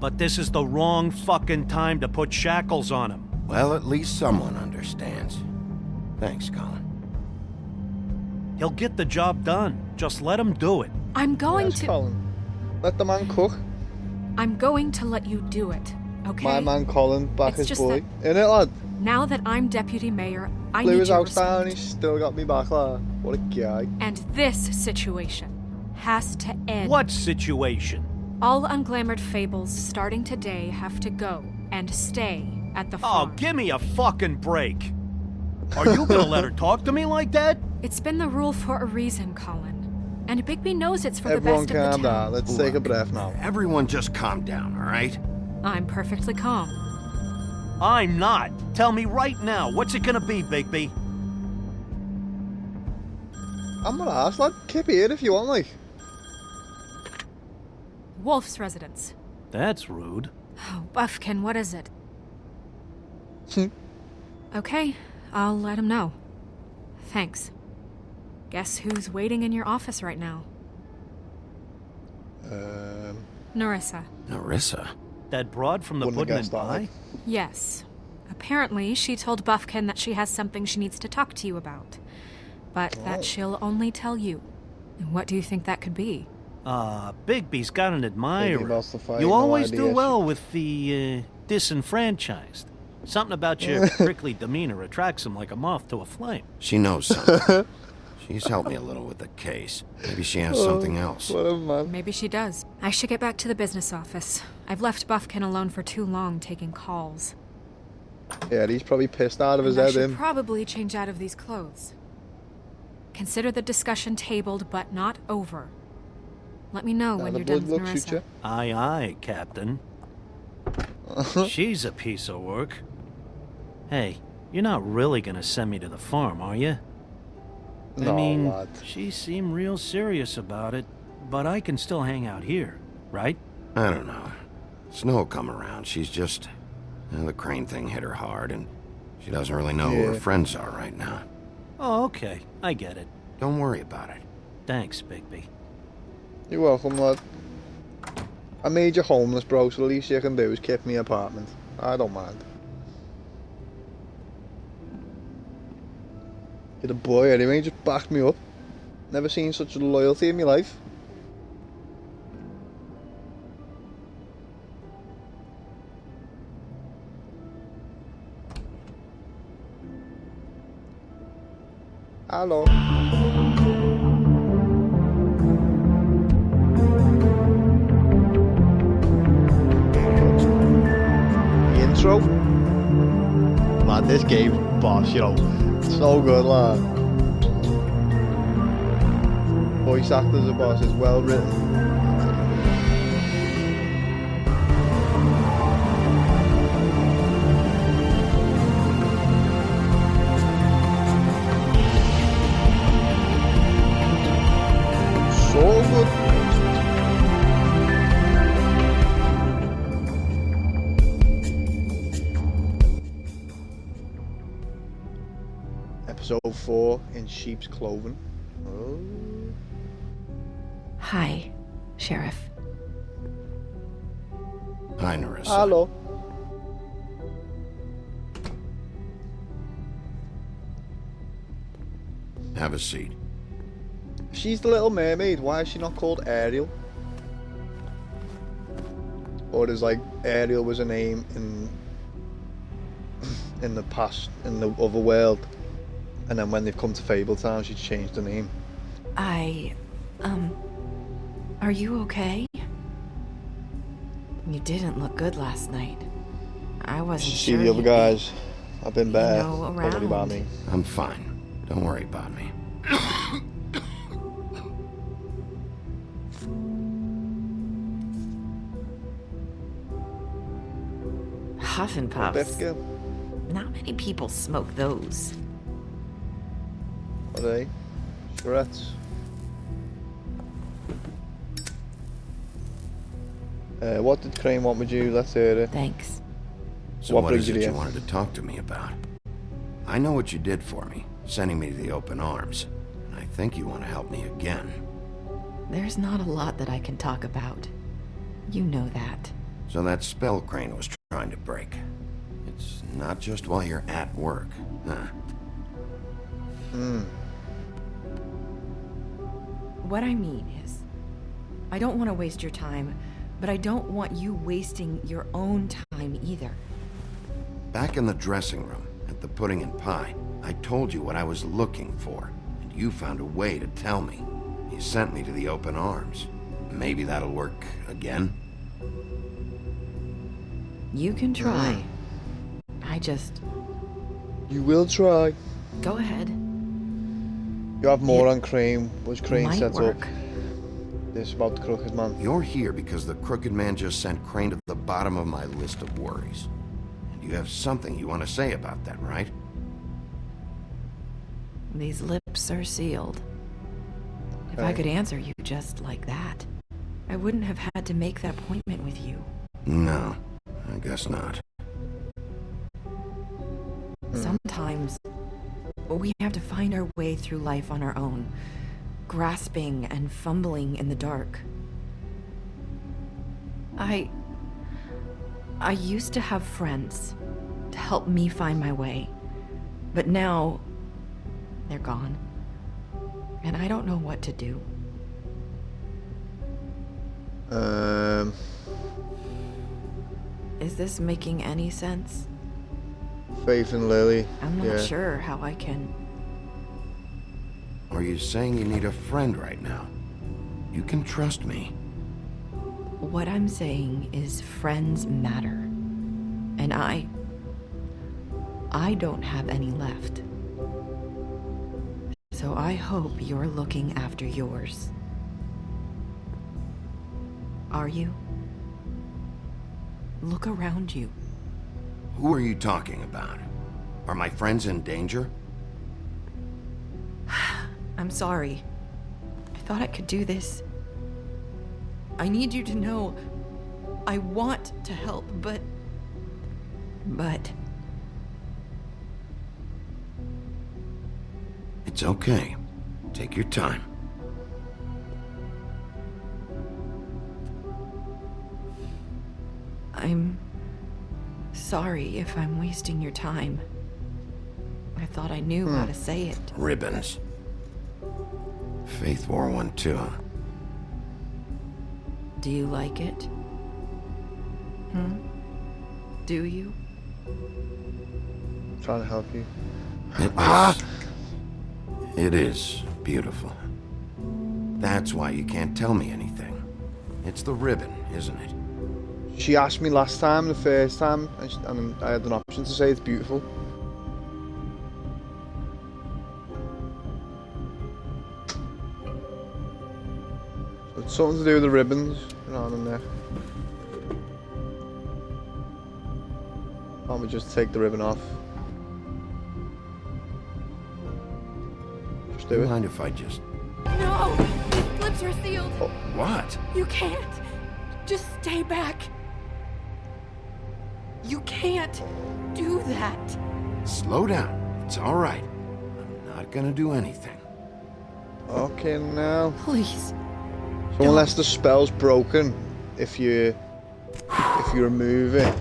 But this is the wrong fucking time to put shackles on him. Well, at least someone understands. Thanks, Colin. He'll get the job done. Just let him do it. I'm going Yes, to... Colin. Let the man cook. I'm going to let you do it, okay? My man Colin, back It's his just boy. that- Innit, lad? Now that I'm deputy mayor, I Blew need his your house respect. down, he's still got me back, lad. What a guy. And this situation has to end. What situation? All unglamored fables starting today have to go and stay at the Oh, farm. give me a fucking break. Are you gonna let her talk to me like that? It's been the rule for a reason, Colin. And Bigby knows it's for Everyone the best of calm the town. down. Let's take a breath now. Everyone just calm down, all right? I'm perfectly calm. I'm not. Tell me right now, what's it gonna be, Bigby? I'm gonna ask, lad. Keep it if you want, like. Wolf's residence. That's rude. Oh, Buffkin, what is it? Okay, I'll let him know. Thanks. Guess who's waiting in your office right now? Narissa. Narissa? That broad from the Wouldn't have Puddin' and guessed that, Pie? like. Yes. Apparently, she told Buffkin that she has something she needs to talk to you about. But that she'll only tell you. And what do you think that could be? Bigby's got an admirer. must have You no always do idea. well with the, disenfranchised. Something about your prickly demeanor attracts him like a moth to a flame. She knows something. She's helped me a little with the case. Maybe she has something else. Maybe she does. I should get back to the business office. I've left Buffkin alone for too long taking calls. Yeah, he's probably pissed out of his And I head should in. probably change out of these clothes. Consider the discussion tabled, but not over. Let me know when you're done with Marissa. Aye, aye, Captain. She's a piece of work. Hey, you're not really gonna send me to the farm, are you? I No, mean, lad. she seemed real serious about it, but I can still hang out here, right? I don't know. Snow come around. She's just... the Crane thing hit her hard, and she doesn't really know who her Yeah. friends are right now. Oh, okay. I get it. Don't worry about it. Thanks, Bigby. You're welcome, lad. I made you homeless, bro, so the least you can do is keep me apartment. I don't mind. You're the boy anyway, just backed me up. Never seen such loyalty in my life. Hello. The intro. Man, this game's boss, you know. So good, lad. Voice actors are boss, it's well written. So good. Episode 4 in sheep's clothing. Oh. Hi, Sheriff. Hi, Narissa. Hello. Have a seat. She's the Little Mermaid. Why is she not called Ariel? Or is like Ariel was a name in the past, in the other world, and then when they've come to Fabletown, she's changed the name. Are you okay? You didn't look good last night. I wasn't See sure. the other you'd guys. I've been bad. know, Don't worry about around. me. I'm fine. Don't worry about me. Huff and Best puffs. girl. Not many people smoke those. Are they? Cigarettes. What did Crane want with you? Let's hear it. Thanks. So what is it you wanted to talk to me about? I know what you did for me, sending me to the open arms. And I think you want to help me again. There's not a lot that I can talk about. You know that. So that spell Crane was trying to break. It's not just while you're at work, huh? What I mean is, I don't want to waste your time, but I don't want you wasting your own time either. Back in the dressing room, at the Pudding and Pie, I told you what I was looking for, and you found a way to tell me. You sent me to the open arms. Maybe that'll work again? You can try. I just... You will try. Go ahead. You have more on Crane. Was Crane might set work. up? This about the Crooked Man. You're here because the Crooked Man just sent Crane to the bottom of my list of worries. And you have something you want to say about that, right? These lips are sealed. If I Okay. could answer you just like that, I wouldn't have had to make that appointment with you. No, I guess not. Sometimes we have to find our way through life on our own, grasping and fumbling in the dark. I used to have friends, to help me find my way. But now, they're gone. And I don't know what to do. Is this making any sense? Faith in Lily. I'm not sure how I can. Are you saying you need a friend right now? You can trust me. What I'm saying is friends matter. And I don't have any left. So I hope you're looking after yours. Are you? Look around you. Who are you talking about? Are my friends in danger? I'm sorry. I thought I could do this. I need you to know I want to help, but... It's okay. Take your time. I'm sorry if I'm wasting your time. I thought I knew how to say it. Ribbons. Faith wore one too. Do you like it? Do you? I'm trying to help you. It is beautiful. That's why you can't tell me anything. It's the ribbon, isn't it? She asked me last time, the first time, and I had an option to say it's beautiful. So it's something to do with the ribbons around the neck. Can't we just take the ribbon off? Just do it. Mind if I just... No! These lips are sealed! Oh, what? You can't! Just stay back! You can't do that! Slow down. It's all right. I'm not gonna do anything. Okay, now. Please. So unless the spell's broken, if you remove it.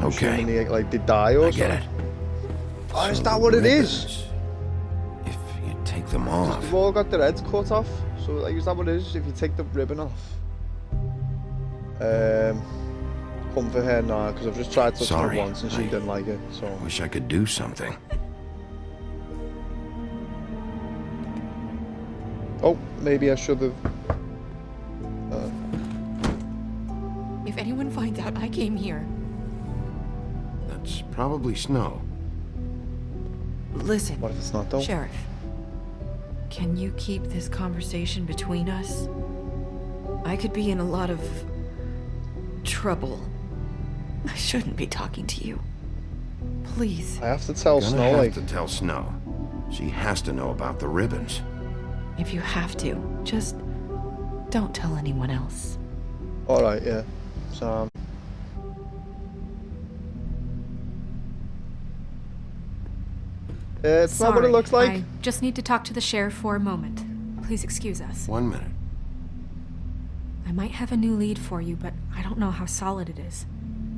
Okay. They die or something. I get it. Oh, So is that what it is? ribbons, if you take them off... They've all got their heads cut off. So like, is that what it is? If you take the ribbon off. Comfort her now, because I've just tried touching her Sorry, once and she didn't like it. So. Wish I could do something. Oh, maybe I should have. If anyone finds out I came here... That's probably Snow. Listen. What if it's not though? Sheriff. Can you keep this conversation between us? I could be in a lot of... trouble. I shouldn't be talking to you. Please. I have to tell Gonna Snow, have to tell Snow. She has to know about the ribbons. If you have to, just don't tell anyone else. Alright, yeah. So, it's not what it looks like. I just need to talk to the sheriff for a moment. Please excuse us. 1 minute. I might have a new lead for you, but I don't know how solid it is.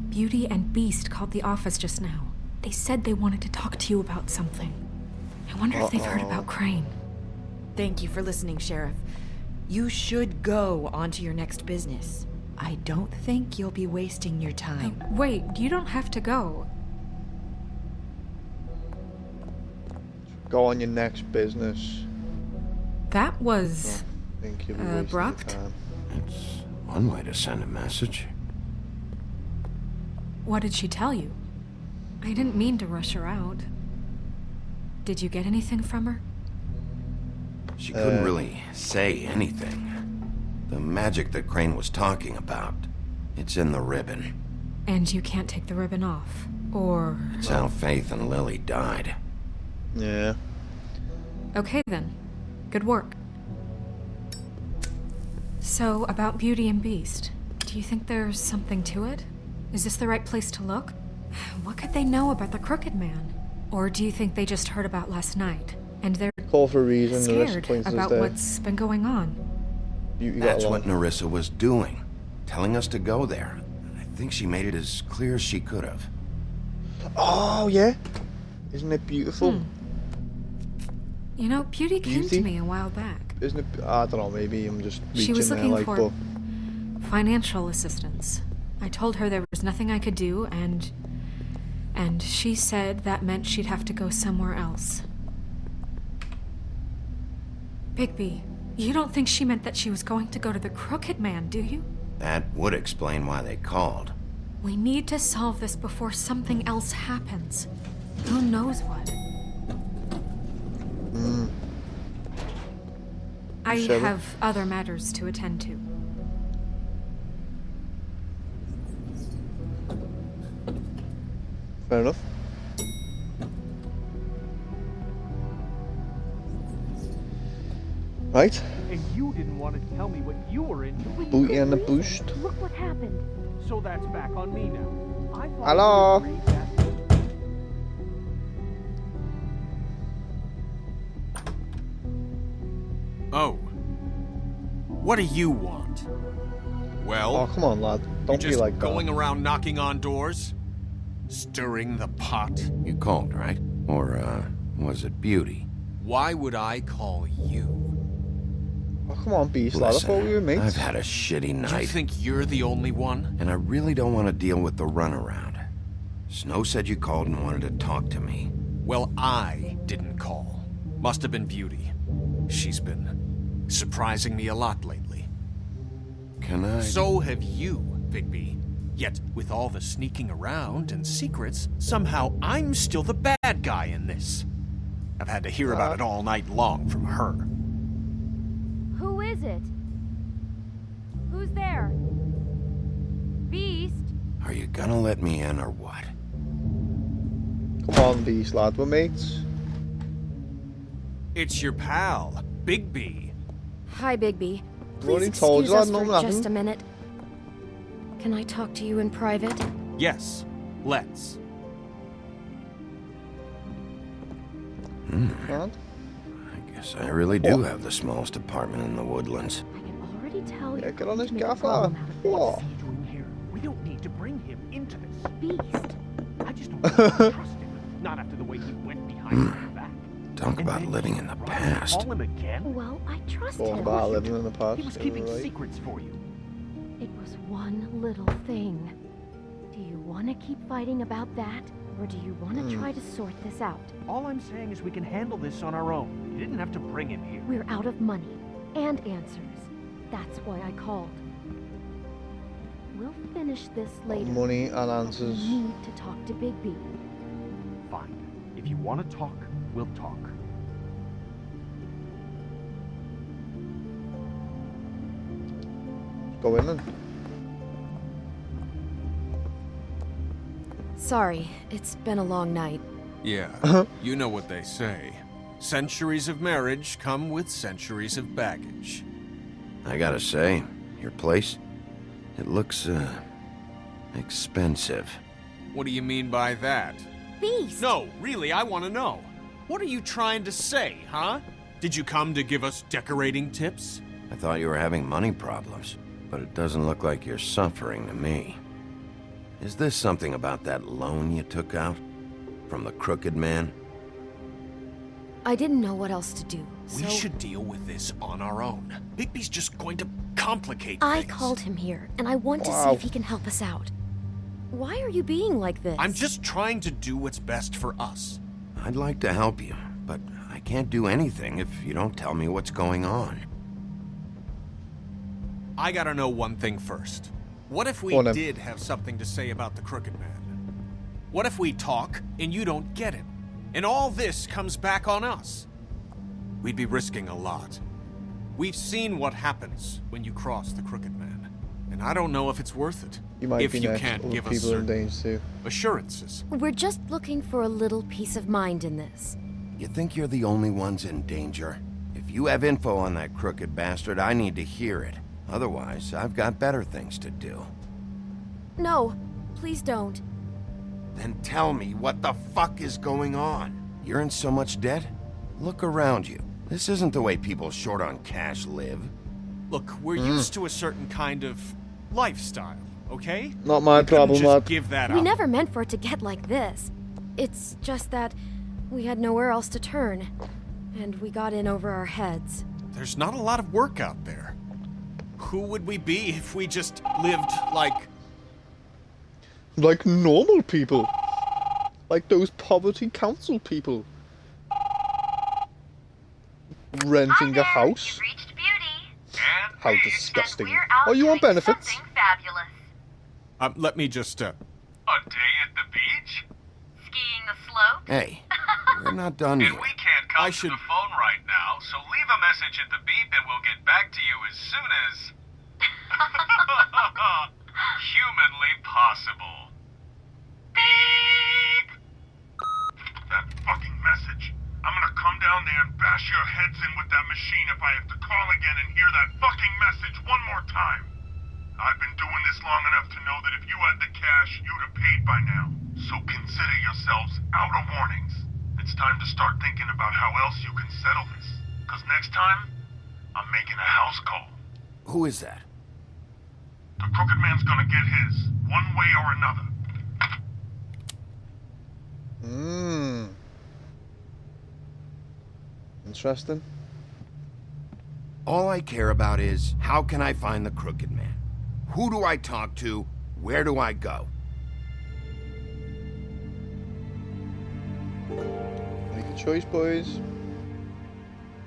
Beauty and Beast called the office just now. They said they wanted to talk to you about something. I wonder if they've heard about Crane. Thank you for listening, Sheriff. You should go on to your next business. I don't think you'll be wasting your time. Wait, you don't have to go. Go on your next business. That was... I think you'll be wasting your abrupt. time. It's one way to send a message. What did she tell you? I didn't mean to rush her out. Did you get anything from her? She couldn't really say anything. The magic that Crane was talking about, it's in the ribbon. And you can't take the ribbon off, or... It's how Faith and Lily died. Yeah. Okay then. Good work. So, about Beauty and Beast, do you think there's something to it? Is this the right place to look? What could they know about the Crooked Man? Or do you think they just heard about last night, and they're Call for a reason, the rest scared places about there. what's been going on? You got That's along. what Nerissa was doing. Telling us to go there. I think she made it as clear as she could have. Oh, yeah. Isn't it beautiful? You know, Beauty came to me a while back. Isn't it? I don't know, maybe I'm just reaching She was there, looking like, for but... financial assistance. I told her there was nothing I could do, and she said that meant she'd have to go somewhere else. Bigby, you don't think she meant that she was going to go to the Crooked Man, do you? That would explain why they called. We need to solve this before something else happens. Who knows what? I have other matters to attend to. Fair enough. Right. And you didn't want to tell me what you were into. Booty and the boost. Look what happened. So that's back on me now. I thought Hello. we agreed that... Oh. What do you want? Well... Oh, come on, lad. Don't you be just like that. going around knocking on doors? Stirring the pot? You called, right? Or, was it Beauty? Why would I call you? Oh, come on, Beast, lad. I thought we were mates. I've had a shitty night. You think you're the only one? And I really don't want to deal with the runaround. Snow said you called and wanted to talk to me. Well, I didn't call. Must have been Beauty. She's been surprising me a lot lately. Can I... So have you, Bigby. Yet, with all the sneaking around and secrets, somehow I'm still the bad guy in this. I've had to hear about it all night long from her. Who is it? Who's there? Beast? Are you gonna let me in or what? Come on, Beast, lad. We're mates. It's your pal, Bigby. Hi, Bigby. Already Please told excuse you us I'd for known just nothing. a minute. Can I talk to you in private? Yes, let's. Can't? I guess I really do have the smallest apartment in the Woodlands. I can already tell Yeah, you're get on going this to make a gaffer. problem out of this. What? What's he doing here? We don't need to bring him into this. Beast. I just don't trust him. Not after the way he went behind my back. Talk about living in the past. Call him again? Well, I trust Talk him. about living in the past. He was yeah, keeping right. secrets for you. It was one little thing. Do you want to keep fighting about that? Or do you want to try to sort this out? All I'm saying is we can handle this on our own. You didn't have to bring him here. We're out of money and answers. That's why I called. We'll finish this later. Money and but answers. We need to talk to Bigby. Fine. If you want to talk, we'll talk. Go in then. Sorry, it's been a long night. Yeah, you know what they say. Centuries of marriage come with centuries of baggage. I gotta say, your place, it looks, expensive. What do you mean by that? Beast! No, really, I want to know. What are you trying to say, huh? Did you come to give us decorating tips? I thought you were having money problems, but it doesn't look like you're suffering to me. Is this something about that loan you took out? From the Crooked Man? I didn't know what else to do, We so should deal with this on our own. Bigby's just going to complicate I things. called him here, and I want to see Wow. if he can help us out. Why are you being like this? I'm just trying to do what's best for us. I'd like to help you, but I can't do anything if you don't tell me what's going on. I gotta know one thing first. What if we Go on, then. did have something to say about the Crooked Man? What if we talk and you don't get him? And all this comes back on us? We'd be risking a lot. We've seen what happens when you cross the Crooked Man. And I don't know if it's worth it. You might if be you next. can't Other give us people are in certain danger too. assurances. We're just looking for a little peace of mind in this. You think you're the only ones in danger? If you have info on that crooked bastard, I need to hear it. Otherwise, I've got better things to do. No, please don't. Then tell me what the fuck is going on? You're in so much debt? Look around you. This isn't the way people short on cash live. Look, we're used to a certain kind of lifestyle, okay? Not my You couldn't problem, just lad. give that We up. never meant for it to get like this. It's just that we had nowhere else to turn, and we got in over our heads. There's not a lot of work out there. Who would we be if we just lived like... Like normal people. Like those poverty council people. Renting a house. How disgusting. Are you on benefits? Let me just, A day at the beach? Skiing the slopes? Hey, we're not done yet. We can't come to the phone right now, so leave a message at the beep and we'll get back to you as soon as... humanly possible. Beep! That fucking message. I'm gonna come down there and bash your heads in with that machine if I have to call again and hear that fucking message one more time. I've been doing this long enough to know that if you had the cash, you'd have paid by now. So consider yourselves out of warnings. It's time to start thinking about how else you can settle this. Because next time, I'm making a house call. Who is that? The Crooked Man's gonna get his, one way or another. Interesting. All I care about is, how can I find the Crooked Man? Who do I talk to? Where do I go? Make a choice, boys.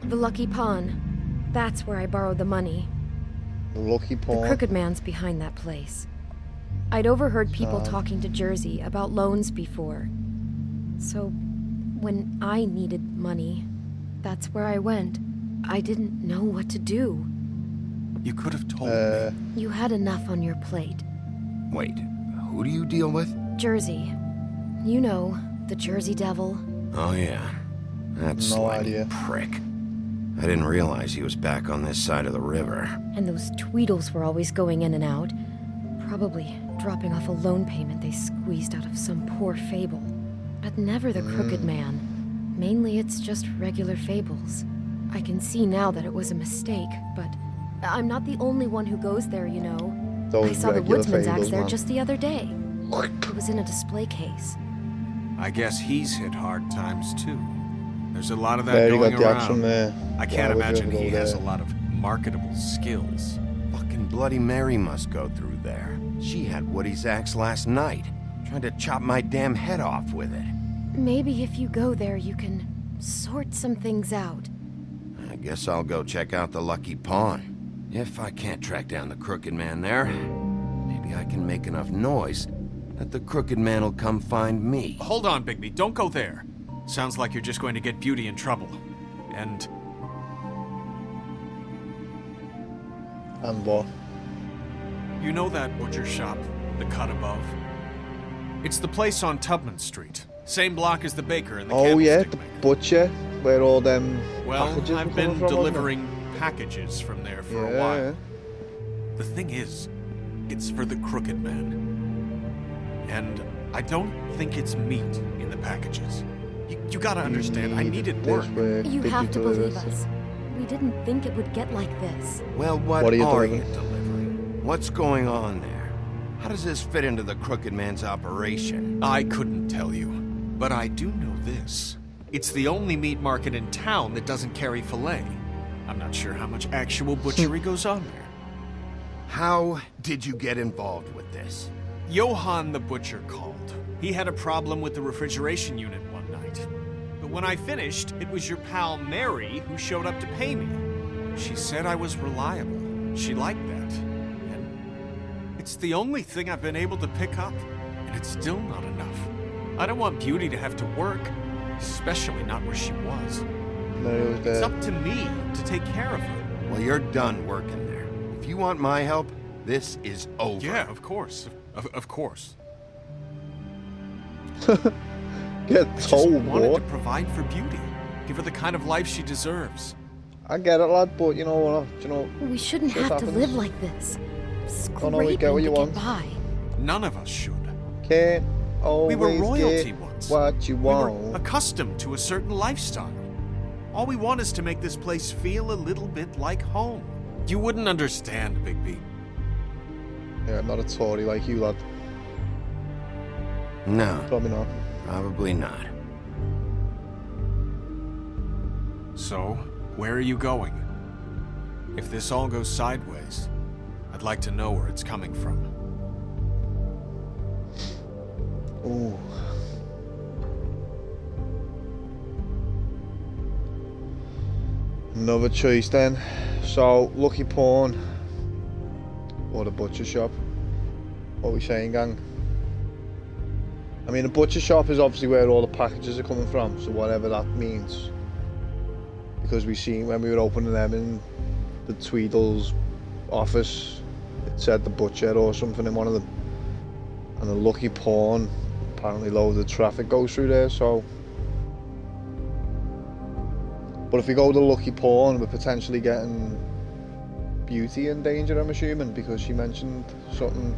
The Lucky Pawn. That's where I borrowed the money. The Lucky The Pawn. Crooked Man's behind that place. I'd overheard people Sad. talking to Jersey about loans before. So, when I needed money, that's where I went. I didn't know what to do. You could have told me. You had enough on your plate. Wait, who do you deal with? Jersey. You know, the Jersey Devil. Oh yeah, that slimy prick. I didn't realize he was back on this side of the river. And those Tweedles were always going in and out. Probably dropping off a loan payment they squeezed out of some poor fable. But never the Crooked Man. Mainly it's just regular fables. I can see now that it was a mistake, but I'm not the only one who goes there, you know. Those I saw the regular Woodsman's axe fables, there man. just the other day. It was in a display case. I guess he's hit hard times too. There's a lot of that There you going got the around. action there. I can't Why would you imagine ever he go has a there? lot of marketable skills. Fucking Bloody Mary must go through there. She had Woody's axe last night. Tried to chop my damn head off with it. Maybe if you go there, you can sort some things out. I guess I'll go check out the Lucky Pawn. If I can't track down the Crooked Man there, maybe I can make enough noise that the Crooked Man will come find me. Hold on, Bigby. Don't go there. Sounds like you're just going to get Beauty in trouble. And what? you know that butcher shop, the cut above? It's the place on Tubman Street. Same block as the baker and the Oh yeah, candlestick the maker. butcher, where all them Well, packages were I've coming been from, wasn't it? delivering packages from there for a Yeah. while. The thing is, it's for the Crooked Man. And I don't think it's meat in the packages. You gotta understand, I needed work. You have to believe us. We didn't think it would get like this. Well, what What are you are delivering? you delivering? What's going on there? How does this fit into the Crooked Man's operation? I couldn't tell you, but I do know this. It's the only meat market in town that doesn't carry filet. I'm not sure how much actual butchery goes on there. How did you get involved with this? Johann the butcher called. He had a problem with the refrigeration unit one night. But when I finished, it was your pal Mary who showed up to pay me. She said I was reliable. She liked that. And it's the only thing I've been able to pick up, and it's still not enough. I don't want Beauty to have to work, especially not where she was. It's up to me to take care of her. Well, you're done working there. If you want my help, this is over. Yeah, of course. Of course. Get I just told, wanted boy. to provide for Beauty. Give her the kind of life she deserves. I get it, lad, but you know what? You know, We shouldn't shit have to happens. live like this. Don't always Scraping get what to you get want. by. None of us should. Can't always We were royalty get once. what you We want. were accustomed to a certain lifestyle. All we want is to make this place feel a little bit like home. You wouldn't understand, Bigby. Yeah, I'm not a Tory like you, lad. No. Probably not. Probably not. So, where are you going? If this all goes sideways, I'd like to know where it's coming from. Ooh. Another choice then. So, Lucky Pawn or the butcher shop. What are we saying, gang? I mean, the butcher shop is obviously where all the packages are coming from, so whatever that means. Because we seen when we were opening them in the Tweedle's office, it said the butcher or something in one of them. And the Lucky Pawn, apparently loads of traffic goes through there, so... But if we go to Lucky Pawn, we're potentially getting Beauty in danger, I'm assuming, because she mentioned something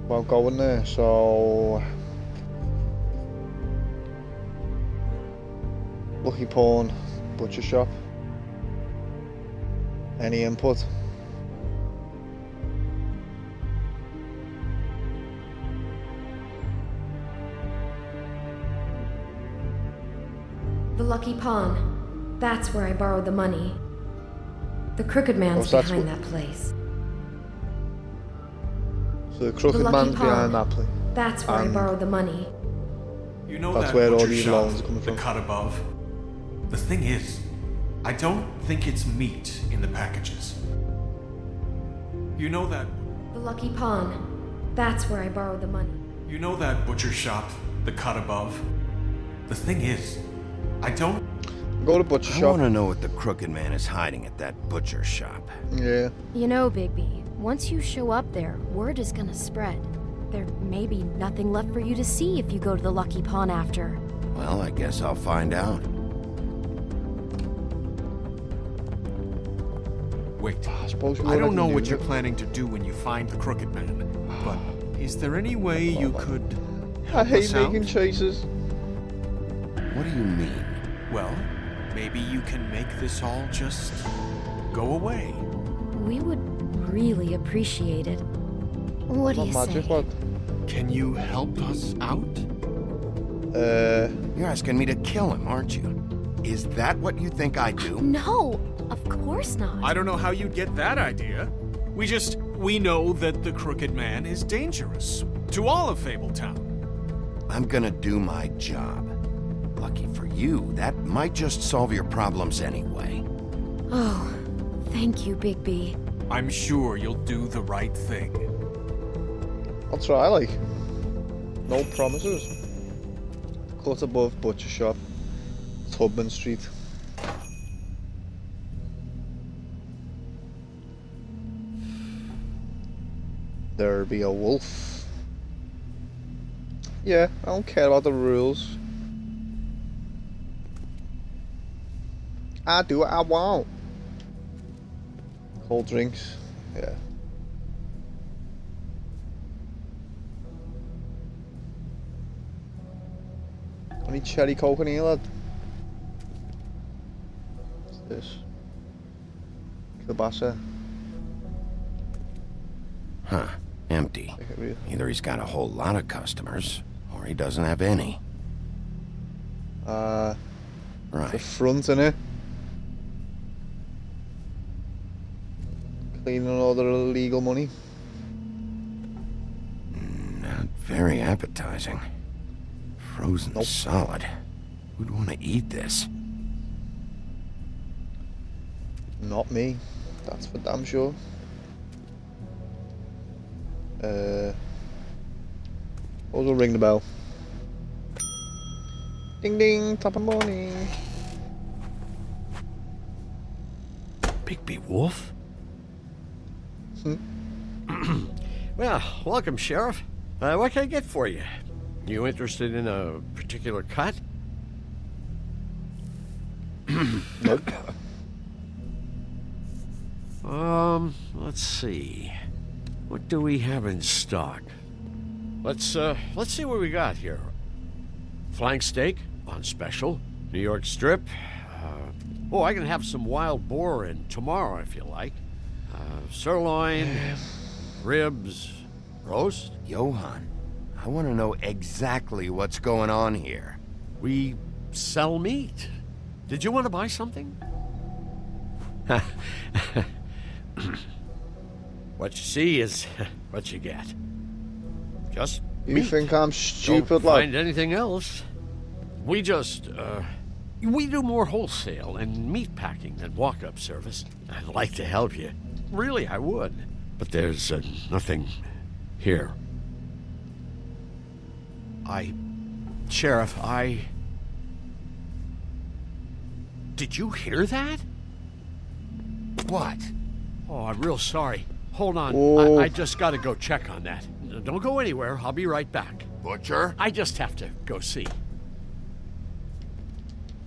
about going there, so... Lucky Pawn, butcher shop. Any input? The Lucky Pawn. That's where I borrowed the money. The Crooked Man's that's behind what- that place. So the Crooked Lucky Man's Pawn. behind that place. That's where I And borrowed the money. You know That's that where all butcher these shop, loans are coming the from. cut above? The thing is, I don't think it's meat in the packages. You know that... The Lucky Pawn. That's where I borrowed the money. You know that butcher shop, the cut above? The thing is, I don't... Go to butcher I shop. want to know what the Crooked Man is hiding at that butcher shop. Yeah. You know, Bigby, once you show up there, word is gonna spread. There may be nothing left for you to see if you go to the Lucky Pawn after. Well, I guess I'll find out. Wait, suppose we I don't wouldn't know do what you're it. planning to do when you find the Crooked Man, but is there any way you could I help hate us out? making choices. What do you mean? Well, maybe you can make this all just go away. We would really appreciate it. What do you Not magic, say? lad. Can you help us out? You're asking me to kill him, aren't you? Is that what you think I do? No, of course not. I don't know how you'd get that idea. We know that the Crooked Man is dangerous to all of Fabletown. I'm gonna do my job. Lucky for you, that might just solve your problems anyway. Oh, thank you, Bigby. I'm sure you'll do the right thing. I'll try, like. No promises. Cut above butcher shop. Tubman Street. There be a wolf. Yeah, I don't care about the rules. I do what I want. Cold drinks. Yeah. Any cherry coke in here, lad? What's this? Kielbasa. Huh. Empty. Either he's got a whole lot of customers, or he doesn't have any. The Right. front in it. Cleaning all the illegal money. Not very appetizing. Frozen solid. Who'd want to eat this? Not me. That's for damn sure. Also ring the bell. Ding ding, top of morning. Bigby Wolf? Well, welcome, Sheriff. What can I get for you? You interested in a particular cut? Nope. Let's see. What do we have in stock? Let's see what we got here. Flank steak on special. New York strip. I can have some wild boar in tomorrow if you like. Sirloin, ribs, roast. Johann, I want to know exactly what's going on here. We sell meat. Did you want to buy something? What you see is what you get. Just You meat. think I'm stupid, Don't lad? find anything else. We just, we do more wholesale and meat packing than walk-up service. I'd like to help you. Really, I would. But there's nothing here. Sheriff, Did you hear that? What? Oh, I'm real sorry. Hold on. Oh. I just gotta go check on that. Don't go anywhere. I'll be right back. Butcher? I just have to go see.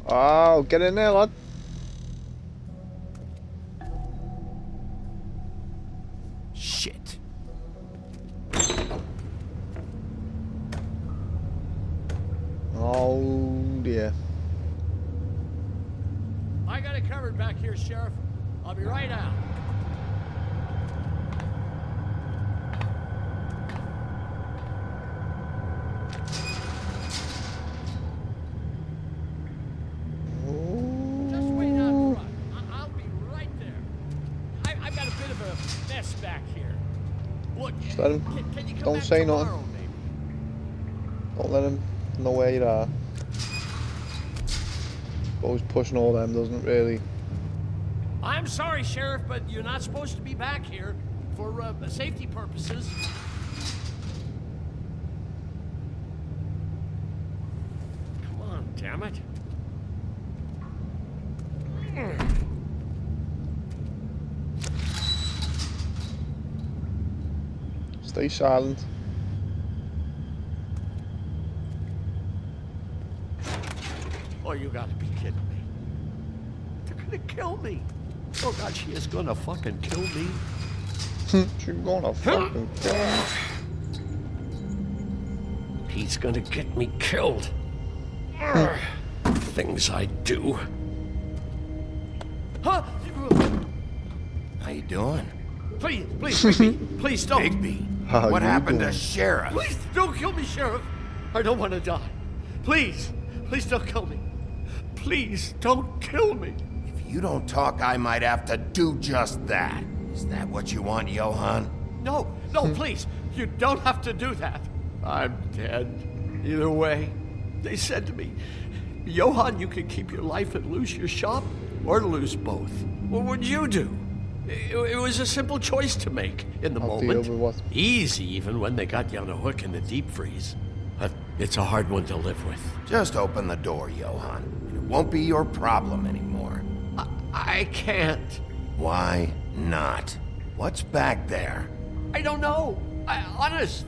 Oh, get in there, lad. Shit. Oh dear. I got it covered back here, Sheriff. I'll be right out. Just wait out front. I'll be right there. I've got a bit of a mess back here. Look, Just let him. can you come Don't back say tomorrow, nothing. maybe? Don't let him know where you are. Suppose pushing all them doesn't really. I'm sorry, Sheriff, but you're not supposed to be back here for safety purposes. Come on, damn it. Stay silent. Oh, you gotta be kidding me. They're gonna kill me. Oh, God, she is gonna fucking kill me. She's gonna fucking kill him. He's gonna get me killed. Things I do. Huh? How you doing? Please, Bigby, please don't. Bigby, How what you happened doing? to Sheriff? Please don't kill me, Sheriff. I don't want to die. Please don't kill me. Please don't kill me. If you don't talk, I might have to do just that. Is that what you want, Johann? No, please. You don't have to do that. I'm dead. Either way. They said to me, Johann, you can keep your life and lose your shop, or lose both. What would you do? It was a simple choice to make in the I'll deal moment. with what? Easy, even when they got you on a hook in the deep freeze. But it's a hard one to live with. Just open the door, Johann. It won't be your problem anymore. I can't. Why not? What's back there? I don't know. Honest.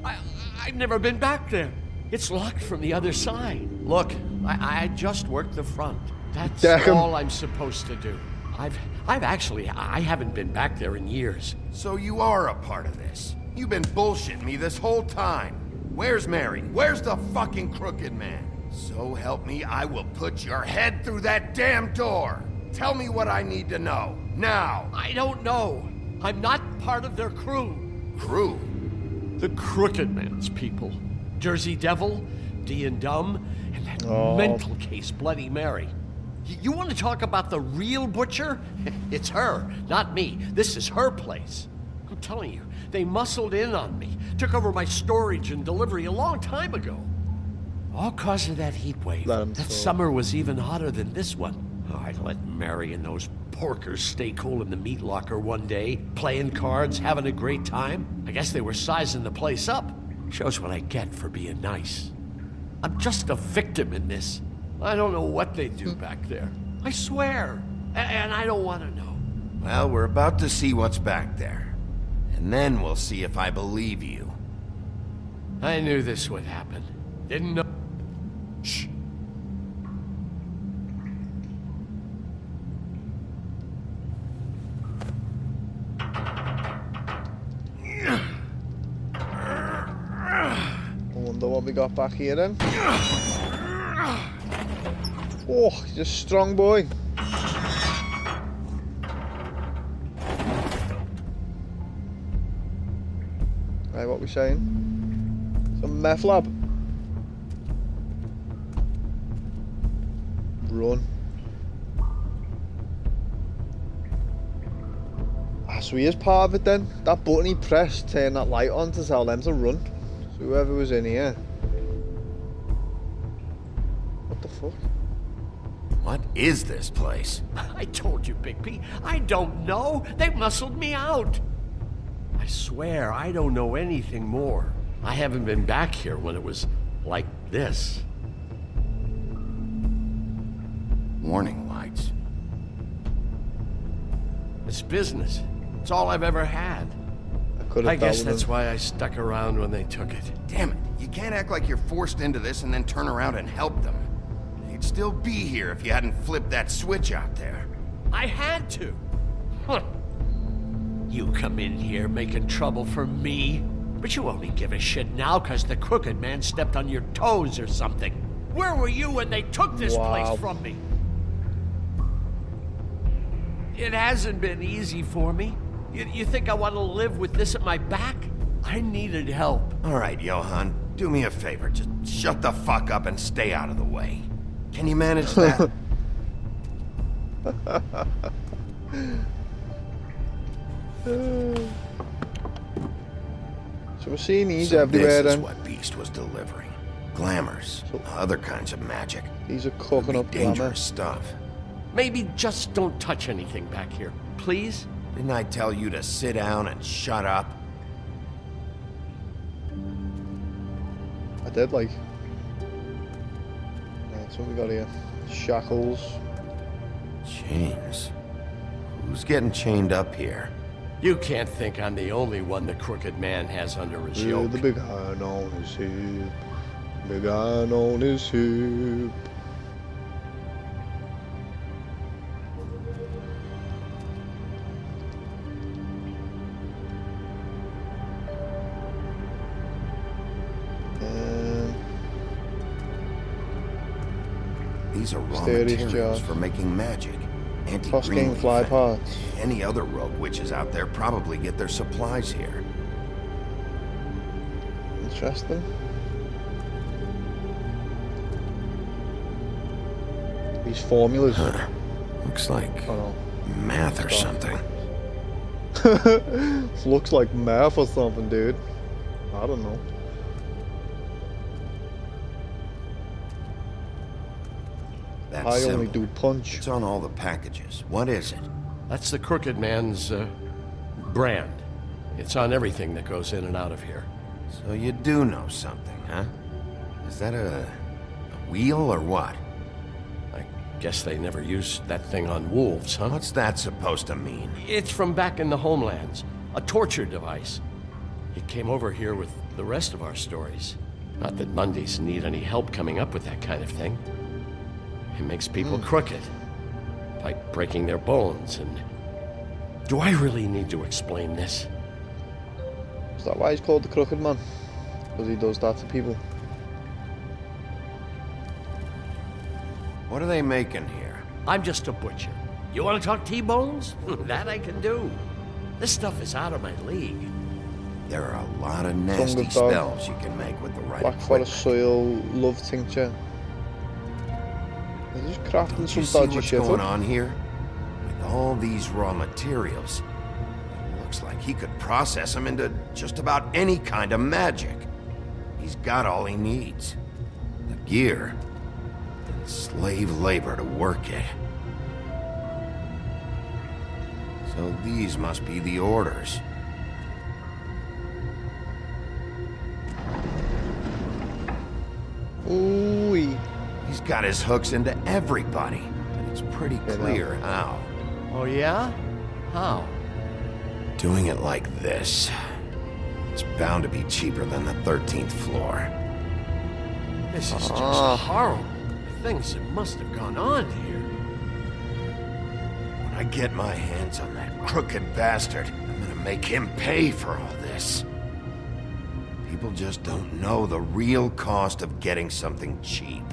I've never been back there. It's locked from the other side. Look, I just worked the front. That's Damn. all I'm supposed to do. I haven't been back there in years. So you are a part of this. You've been bullshitting me this whole time. Where's Mary? Where's the fucking crooked man? So help me, I will put your head through that damn door. Tell me what I need to know. Now. I don't know. I'm not part of their crew. Crew? The Crooked Man's people. Jersey Devil, D and Dumb, and that Oh. mental case, Bloody Mary. You want to talk about the real butcher? It's her, not me. This is her place. I'm telling you, they muscled in on me, took over my storage and delivery a long time ago. All cause of that heat wave. Let 'em That talk. summer was even hotter than this one. Oh, I let Mary and those porkers stay cool in the meat locker one day, playing cards, having a great time. I guess they were sizing the place up. Shows what I get for being nice. I'm just a victim in this. I don't know what they do back there. I swear. And I don't want to know. Well, we're about to see what's back there. And then we'll see if I believe you. I knew this would happen. Didn't know. Shh. I wonder what we got back here then. Oh, he's a strong boy. Right, what we saying? Some meth lab. Run. Ah, so he is part of it then. That button he pressed turned that light on to tell them to run. So whoever was in here. What the fuck? What is this place? I told you, Bigby. I don't know. They muscled me out. I swear, I don't know anything more. I haven't been back here when it was like this. Warning lights. It's business. It's all I've ever had. I guess that's why I stuck around when they took it. Damn it. You can't act like you're forced into this and then turn around and help them. You'd still be here if you hadn't flipped that switch out there. I had to. Huh. You come in here making trouble for me, but you only give a shit now because the Crooked Man stepped on your toes or something. Where were you when they took this place from me? It hasn't been easy for me. You think I want to live with this at my back? I needed help. All right, Johan, do me a favor. Just shut the fuck up and stay out of the way. Can you manage that? So we're seeing these So everywhere this is then. what Beast was delivering. Glamours, other kinds of magic. These are cooking up dangerous stuff. Maybe just don't touch anything back here, please? Didn't I tell you to sit down and shut up? I did like. That's what we got here. Shackles. Chains. Who's getting chained up here? You can't think I'm the only one the Crooked Man has under his yoke. The big iron on his hip. Big iron on his hip. These are raw Mysterious materials jar. for making magic. Fosking fly parts. Any other rogue witches out there probably get their supplies here. Interesting. These formulas. Looks like math or something. Looks like math or something, dude. I don't know. That I only symbol. do punch. It's on all the packages. What is it? That's the Crooked Man's brand. It's on everything that goes in and out of here. So you do know something, huh? Is that a wheel or what? I guess they never used that thing on wolves, huh? What's that supposed to mean? It's from back in the homelands. A torture device. It came over here with the rest of our stories. Not that Mundies need any help coming up with that kind of thing. It makes people crooked. By breaking their bones and... Do I really need to explain this? Is that why he's called the Crooked Man? Because he does that to people. What are they making here? I'm just a butcher. You want to talk T-bones? That I can do. This stuff is out of my league. There are a lot of nasty Tongue of dog. spells you can make with the right Black equipment. Forest soil, love tincture. They're just crafting Don't some you see dodgy what's shit going up. on here? With all these raw materials, it looks like he could process them into just about any kind of magic. He's got all he needs. The gear, and slave labor to work it. So these must be the orders. Ooh-wee. He's got his hooks into everybody, and it's pretty clear how. Oh yeah? How? Doing it like this. It's bound to be cheaper than the 13th floor. This is just horrible. The things that must have gone on here. When I get my hands on that crooked bastard, I'm gonna make him pay for all this. People just don't know the real cost of getting something cheap.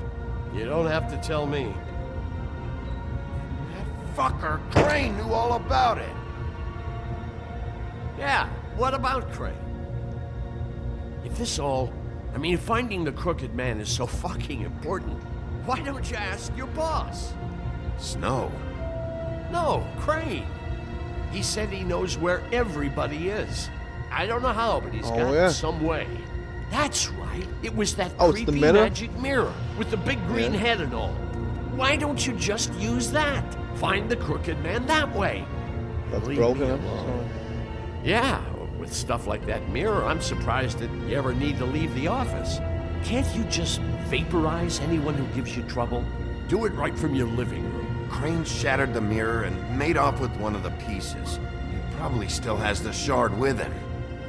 You don't have to tell me. That fucker Crane knew all about it. Yeah, what about Crane? If this all... I mean, if finding the crooked man is so fucking important, why don't you ask your boss? Snow? No, Crane. He said he knows where everybody is. I don't know how, but he's got some way. That's right. It was that creepy magic mirror with the big green head and all. Why don't you just use that? Find the crooked man that way. That's broken. Yeah, with stuff like that mirror, I'm surprised that you ever need to leave the office. Can't you just vaporize anyone who gives you trouble? Do it right from your living room. Crane shattered the mirror and made off with one of the pieces. He probably still has the shard with him.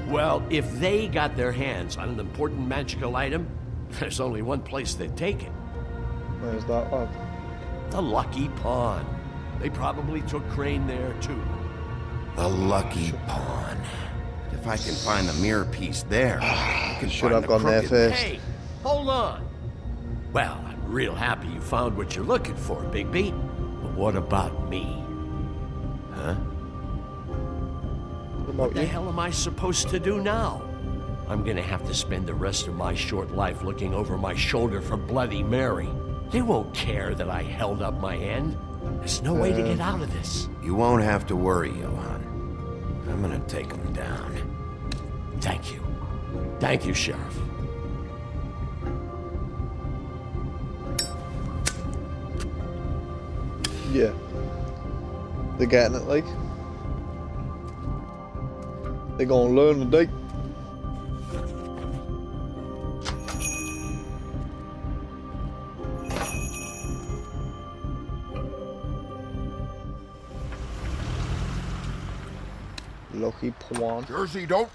Well, if they got their hands on an important magical item, there's only one place they'd take it. Where's that, lad? The Lucky Pawn. They probably took Crane there, too. The Lucky Pawn. If I can find the mirror piece there, I can find the crooked... Hey, hold on. Well, I'm real happy you found what you're looking for, Bigby. But what about me? Huh? What the hell am I supposed to do now? I'm gonna have to spend the rest of my short life looking over my shoulder for Bloody Mary. They won't care that I held up my end. There's no way to get out of this. You won't have to worry, Johan. I'm gonna take him down. Thank you. Thank you, Sheriff. Yeah. They're getting it, like. They're gonna learn today. Lucky Pawn. Jersey, don't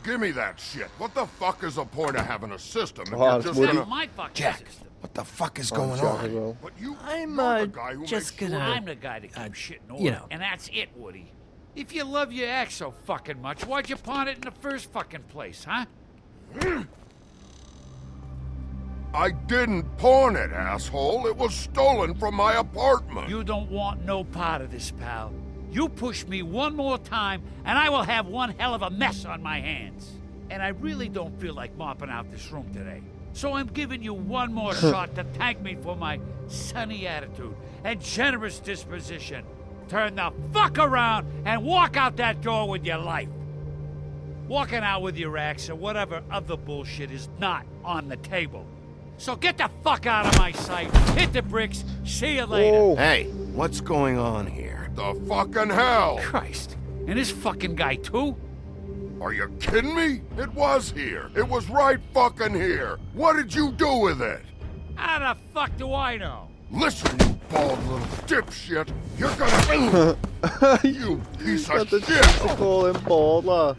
give me that shit. What the fuck is the point of having a system if Oh, you're just gonna... My fucking Jack, system. what the fuck is going on? But you, I'm you're the guy who just makes gonna. sure- I'm the guy that keeps shit in order, you know. and that's it, Woody. If you love your ex so fucking much, why'd you pawn it in the first fucking place, huh? I didn't pawn it, asshole. It was stolen from my apartment. You don't want no part of this, pal. You push me one more time, and I will have one hell of a mess on my hands. And I really don't feel like mopping out this room today. So I'm giving you one more shot to thank me for my sunny attitude and generous disposition. Turn the fuck around and walk out that door with your life. Walking out with your ex or whatever other bullshit is not on the table. So get the fuck out of my sight. Hit the bricks. See you later. Hey, what's going on here? The fucking hell! Christ. And this fucking guy too? Are you kidding me? It was here. It was right fucking here. What did you do with it? How the fuck do I know? Listen, you bald little dipshit. You're gonna... you piece of shit! They call him bald, lad.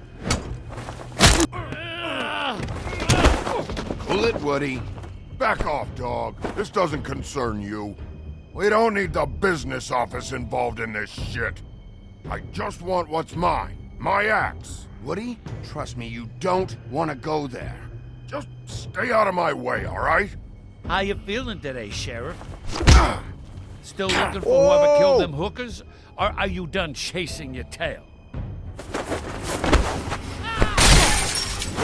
Pull it, Woody. Back off, dog. This doesn't concern you. We don't need the business office involved in this shit. I just want what's mine. My axe. Woody, trust me, you don't want to go there. Just stay out of my way, all right? How you feeling today, Sheriff? Still looking for whoever killed them hookers? Or are you done chasing your tail?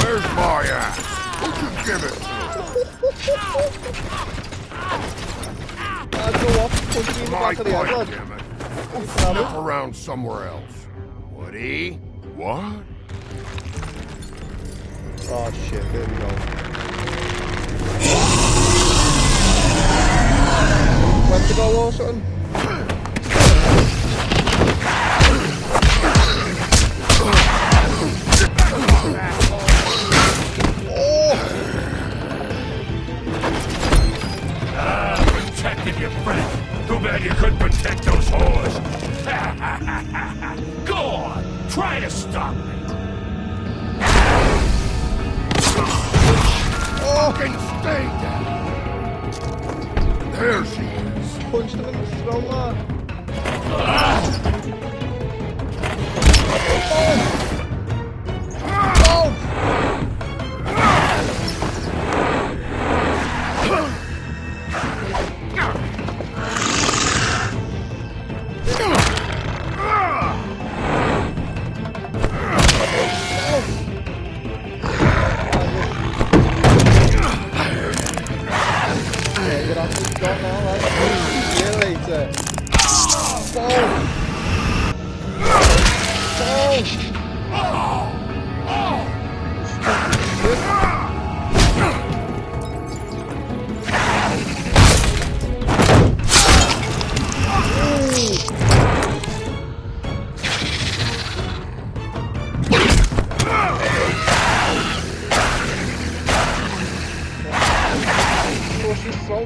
Where's my axe? Who'd you give it to? My fight, damn it. Go sniff around somewhere else. Woody? What? Oh shit, there we go. When to go or something? Protecting your friend. Too bad you couldn't protect those whores. Go on, try to stop me. Fucking stay down. There she is. Punched him in the throat, lad.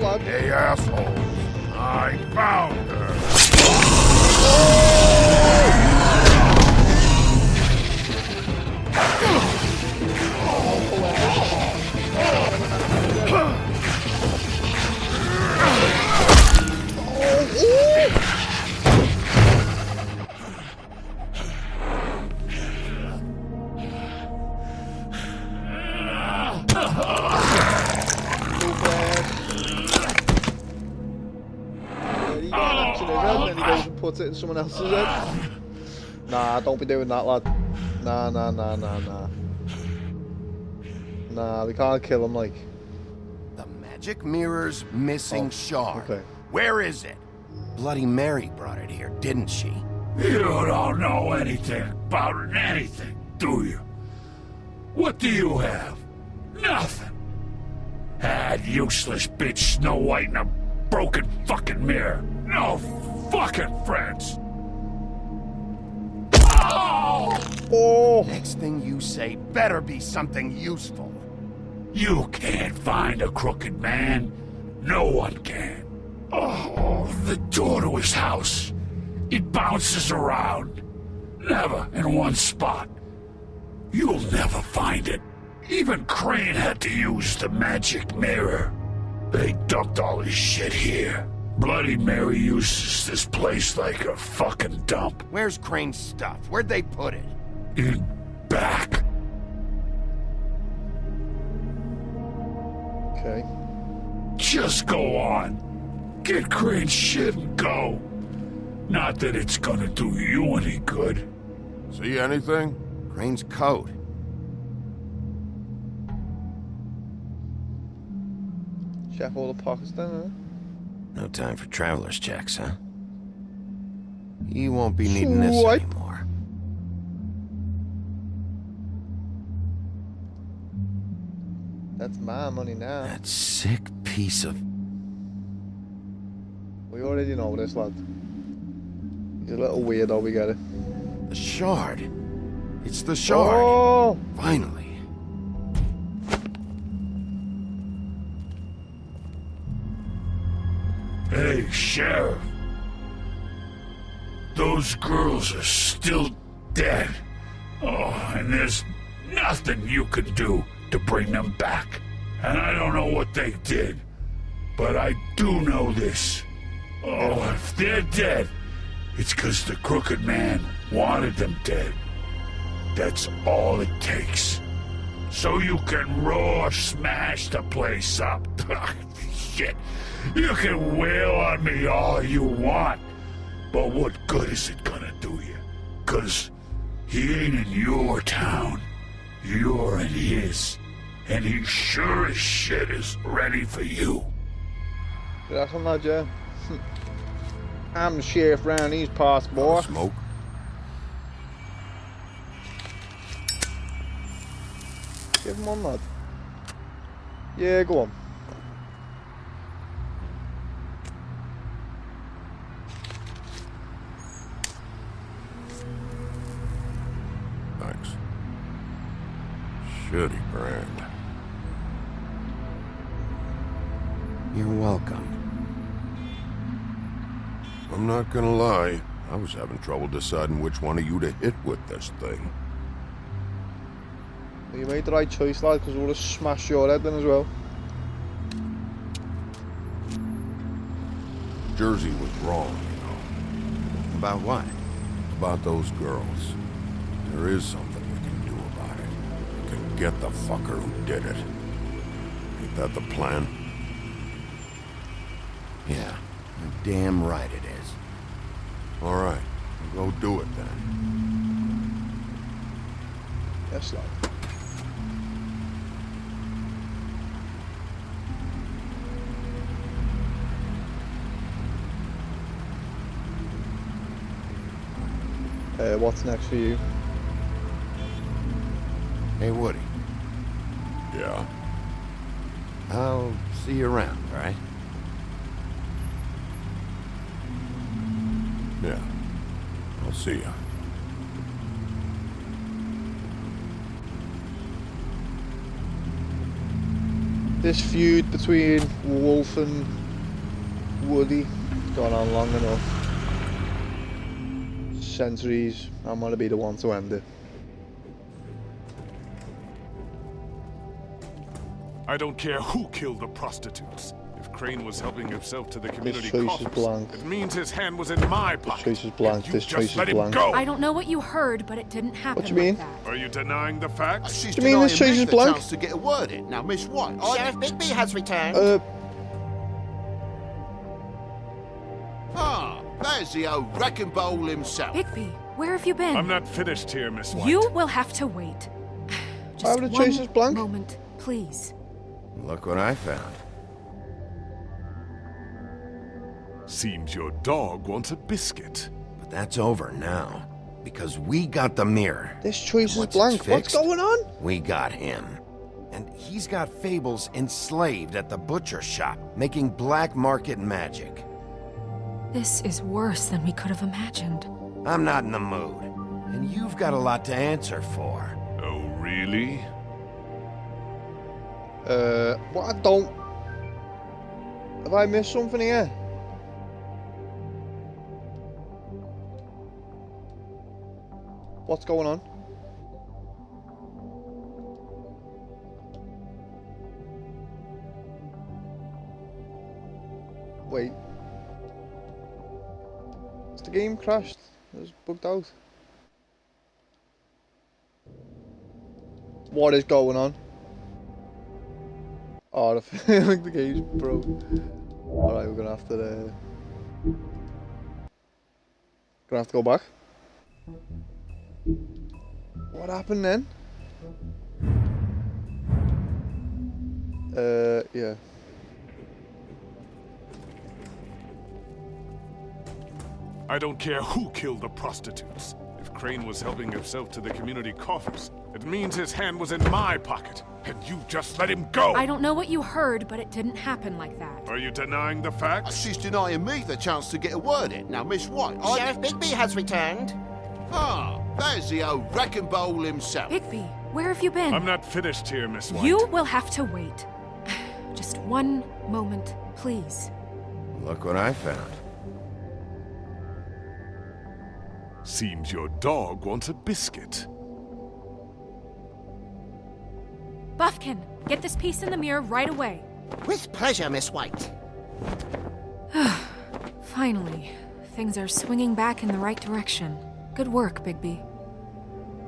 lad. Hey, asshole. I found her. Puts it in someone else's head. Nah, don't be doing that, lad. Nah. Nah, we can't kill him, like. The magic mirror's missing shard. Okay. Where is it? Bloody Mary brought it here, didn't she? You don't know anything about anything, do you? What do you have? Nothing. That useless bitch Snow White and a broken fucking mirror. No fucking friends. Oh! Next thing you say better be something useful. You can't find a crooked man. No one can. Oh, the door to his house. It bounces around. Never in one spot. You'll never find it. Even Crane had to use the magic mirror. They dumped all his shit here. Bloody Mary uses this place like a fucking dump. Where's Crane's stuff? Where'd they put it? In back. Okay. Just go on. Get Crane's shit and go. Not that it's gonna do you any good. See anything? Crane's coat. Check all the pockets down, huh? No time for traveler's checks, huh? You won't be needing this anymore. That's my money now. That sick piece of... We already know this, lad. He's a little weirdo, we get it. The shard. It's the shard. Oh! Finally. Hey, Sheriff. Those girls are still dead. Oh, and there's nothing you can do to bring them back. And I don't know what they did, but I do know this. Oh, if they're dead, it's 'cause the Crooked Man wanted them dead. That's all it takes. So you can raw smash the place up. Shit. You can wail on me all you want, but what good is it gonna do you? 'Cause he ain't in your town. You're in his. And he sure as shit is ready for you. That's what lad, yeah. I'm the sheriff round these parts, boy. Smoke? Give him one, lad. Yeah, go on. Thanks. Shitty brand. You're welcome. I'm not gonna lie. I was having trouble deciding which one of you to hit with this thing. You made the right choice, lad, because we'll just smash your head in as well. Jersey was wrong, you know. About what? About those girls. There is something we can do about it. We can get the fucker who did it. Ain't that the plan? Yeah, you're damn right it is. All right, go do it then. Yes, lad. What's next for you? Hey, Woody. Yeah? I'll see you around, all right? Yeah. I'll see ya. This feud between Wolf and Woody. Gone on long enough. Centuries. I'm gonna be the one to end it. I don't care who killed the prostitutes. If Crane was helping himself to the community choice is coffers, blank. it means his hand was in my pocket. This choice is blank. You This just choice is let him blank. go. I don't know what you heard, but it didn't happen. What do you mean? Like that. Are you denying the facts? What do you mean this choice is blank? To get a word in. Now, Miss White, Sheriff Bigby has returned. Ah, there's the old wrecking bowl himself. Bigby, where have you been? I'm not finished here, Miss White. You will have to wait. Just the choice is blank? moment, please. Look what I found. Seems your dog wants a biscuit. But that's over now. Because we got the mirror. This choice is Once blank. it's What's fixed, going on? We got him. And he's got Fables enslaved at the butcher shop, making black market magic. This is worse than we could have imagined. I'm not in the mood. And you've got a lot to answer for. Oh, really? What I don't... Have I missed something here? What's going on? Wait. Has the game crashed? It's bugged out. What is going on? Oh, I feel like the game's broke. Alright, we're gonna have to go back. What happened then? Yeah. I don't care who killed the prostitutes. If Crane was helping himself to the community coffers, it means his hand was in my pocket. And you just let him go! I don't know what you heard, but it didn't happen like that. Are you denying the facts? She's denying me the chance to get a word in. Now, Miss White, Sheriff Bigby has returned. Ah, there's the old wrecking bowl himself. Bigby, where have you been? I'm not finished here, Miss White. You will have to wait. Just one moment, please. Look what I found. Seems your dog wants a biscuit. Buffkin, get this piece in the mirror right away. With pleasure, Miss White. Finally, things are swinging back in the right direction. Good work, Bigby.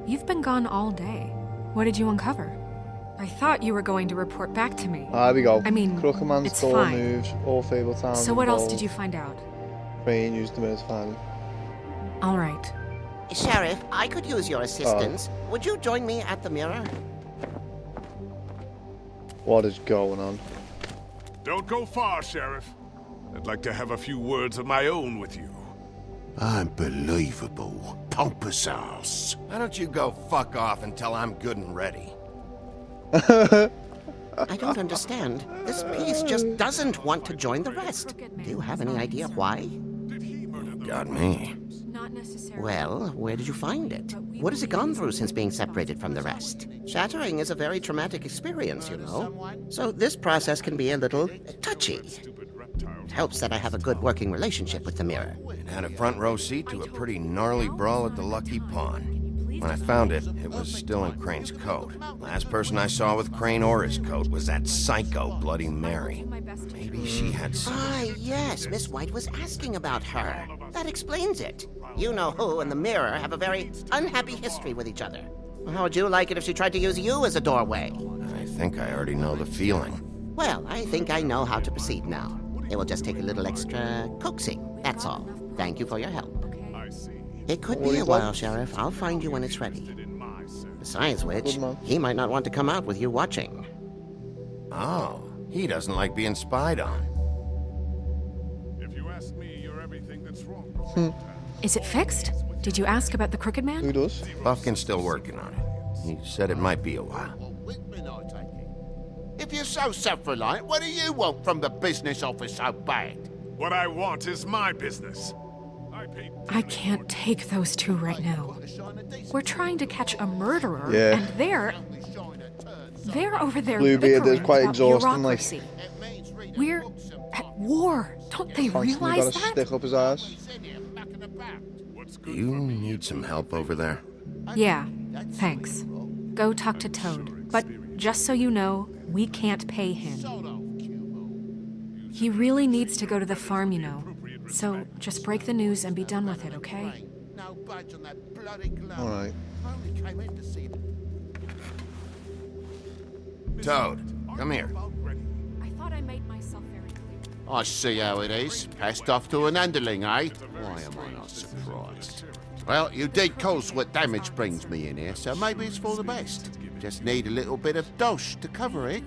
You've been gone all day. What did you uncover? I thought you were going to report back to me. There we go. I mean, Crooked Man's it's door fine. moves, all Fable Towns So what else involved. did you find out? Crane used the mirror to find him. All right. Sheriff, I could use your assistance. Would you join me at the mirror? What is going on? Don't go far, Sheriff. I'd like to have a few words of my own with you. Unbelievable. Pompous ass. Why don't you go fuck off until I'm good and ready? I don't understand. This piece just doesn't want to join the rest. Do you have any idea why? Got me. Not necessarily. Well, where did you find it? What has it gone through since being separated from the rest? Shattering is a very traumatic experience, you know. So this process can be a little touchy. It helps that I have a good working relationship with the mirror. It had a front row seat to a pretty gnarly brawl at the Lucky Pawn. When I found it, it was still in Crane's coat. Last person I saw with Crane or his coat was that psycho Bloody Mary. Maybe she had some... Ah, yes, Miss White was asking about her. That explains it. You know who and the mirror have a very unhappy history with each other. How would you like it if she tried to use you as a doorway? I think I already know the feeling. Well, I think I know how to proceed now. It will just take a little extra coaxing, that's all. Thank you for your help. It could be a while, Sheriff. I'll find you when it's ready. Besides which, he might not want to come out with you watching. Oh, he doesn't like being spied on. If you ask me, you're everything that's wrong. Is it fixed? Did you ask about the Crooked Man? Who does? Buffkin's still working on it. He said it might be a while. If you're so self-reliant, what do you want from the business office so bad? What I want is my business. I can't take those two right now. We're trying to catch a murderer, Yeah. and they're over there Bluebeard is bickering quite about exhausting, like... bureaucracy. War. Don't they Constantly realize got a that? stick up his ass. Do you need some help over there? Yeah, thanks. Go talk to Toad. But just so you know, we can't pay him. He really needs to go to the farm, you know. So just break the news and be done with it, okay? Alright. Toad, come here. I thought I made myself very clear. I see how it is. Passed off to an underling, eh? Why am I not surprised? Well, you did cause what damage brings me in here, so maybe it's for the best. Just need a little bit of dosh to cover it.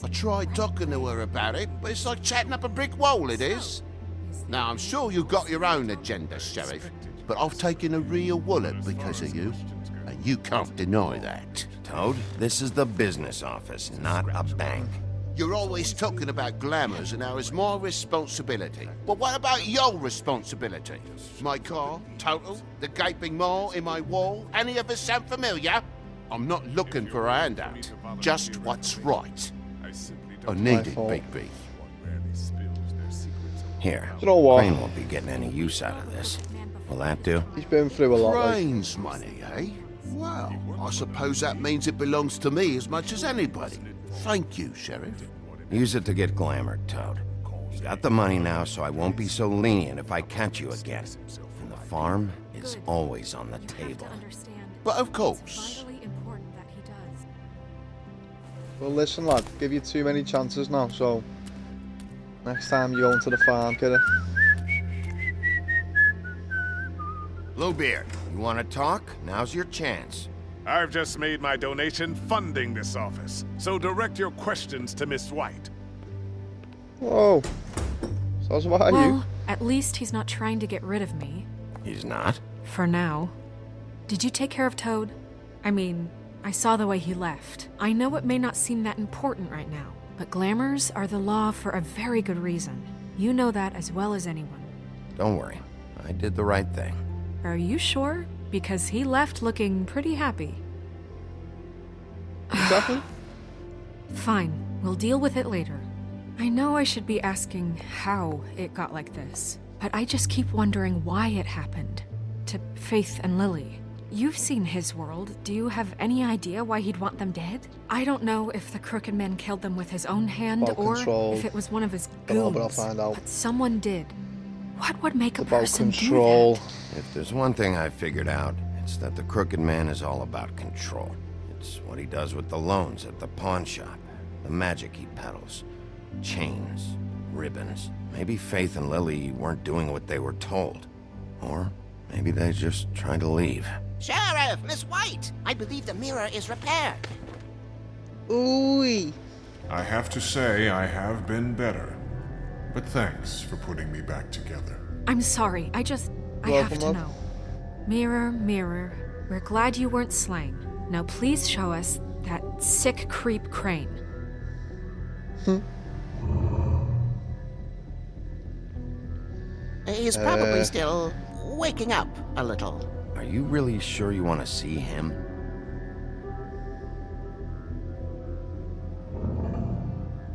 I tried talking to her about it, but it's like chatting up a brick wall, it is. Now, I'm sure you've got your own agenda, Sheriff, but I've taken a real wallet because of you, and you can't deny that. Toad, this is the business office, not a bank. You're always talking about glamours and how it's my responsibility. But what about your responsibility? My car, total, the gaping maw in my wall, any of us sound familiar? I'm not looking for a handout, just what's right. I need it, Bigby. Here, You know what? Crane won't be getting any use out of this. Will that do? He's been through a lot. Like. Crane's money, eh? Well, I suppose that means it belongs to me as much as anybody. Thank you, Sheriff. Use it to get glamored, Toad. You got the money now, so I won't be so lenient if I catch you again. And the farm is always on the table. But of course. Well, listen, lad. Give you too many chances now, so next time you go into the farm, kiddo. Bluebeard, you want to talk? Now's your chance. I've just made my donation funding this office, so direct your questions to Miss White. Whoa. So why are you? Well, at least he's not trying to get rid of me. He's not? For now. Did you take care of Toad? I mean, I saw the way he left. I know it may not seem that important right now, but glamours are the law for a very good reason. You know that as well as anyone. Don't worry. I did the right thing. Are you sure? Because he left looking pretty happy. Exactly. Fine, we'll deal with it later. I know I should be asking how it got like this, but I just keep wondering why it happened. To Faith and Lily. You've seen his world. Do you have any idea why he'd want them dead? I don't know if the Crooked Man killed them with his own hand About or control. if it was one of his Don't know, goons. but I'll find out. But someone did. What would make a About person control. do that? If there's one thing I figured out, it's that the Crooked Man is all about control. It's what he does with the loans at the pawn shop, the magic he peddles, chains, ribbons. Maybe Faith and Lily weren't doing what they were told. Or maybe they just tried to leave. Sheriff, Miss White, I believe the mirror is repaired. Ooh. I have to say I have been better. But thanks for putting me back together. I'm sorry, I have Welcome to up. know. Mirror, mirror, we're glad you weren't slain. Now please show us that sick creep Crane. He's probably still waking up a little. Are you really sure you want to see him?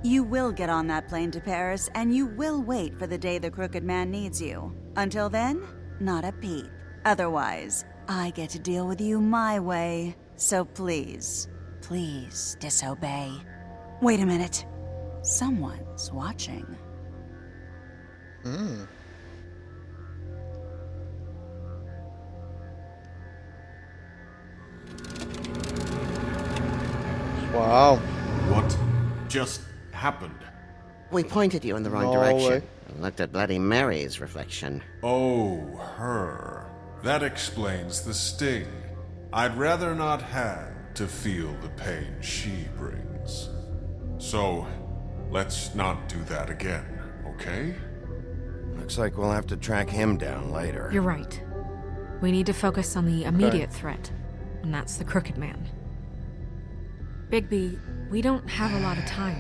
You will get on that plane to Paris, and you will wait for the day the Crooked Man needs you. Until then, not a peep. Otherwise, I get to deal with you my way. So please, please disobey. Wait a minute. Someone's watching. Wow. What just happened? We pointed you in the wrong No direction. way. And looked at Bloody Mary's reflection. Oh, her. That explains the sting. I'd rather not have to feel the pain she brings. So, let's not do that again, okay? Looks like we'll have to track him down later. You're right. We need to focus on the immediate threat, and that's the Crooked Man. Bigby, we don't have a lot of time.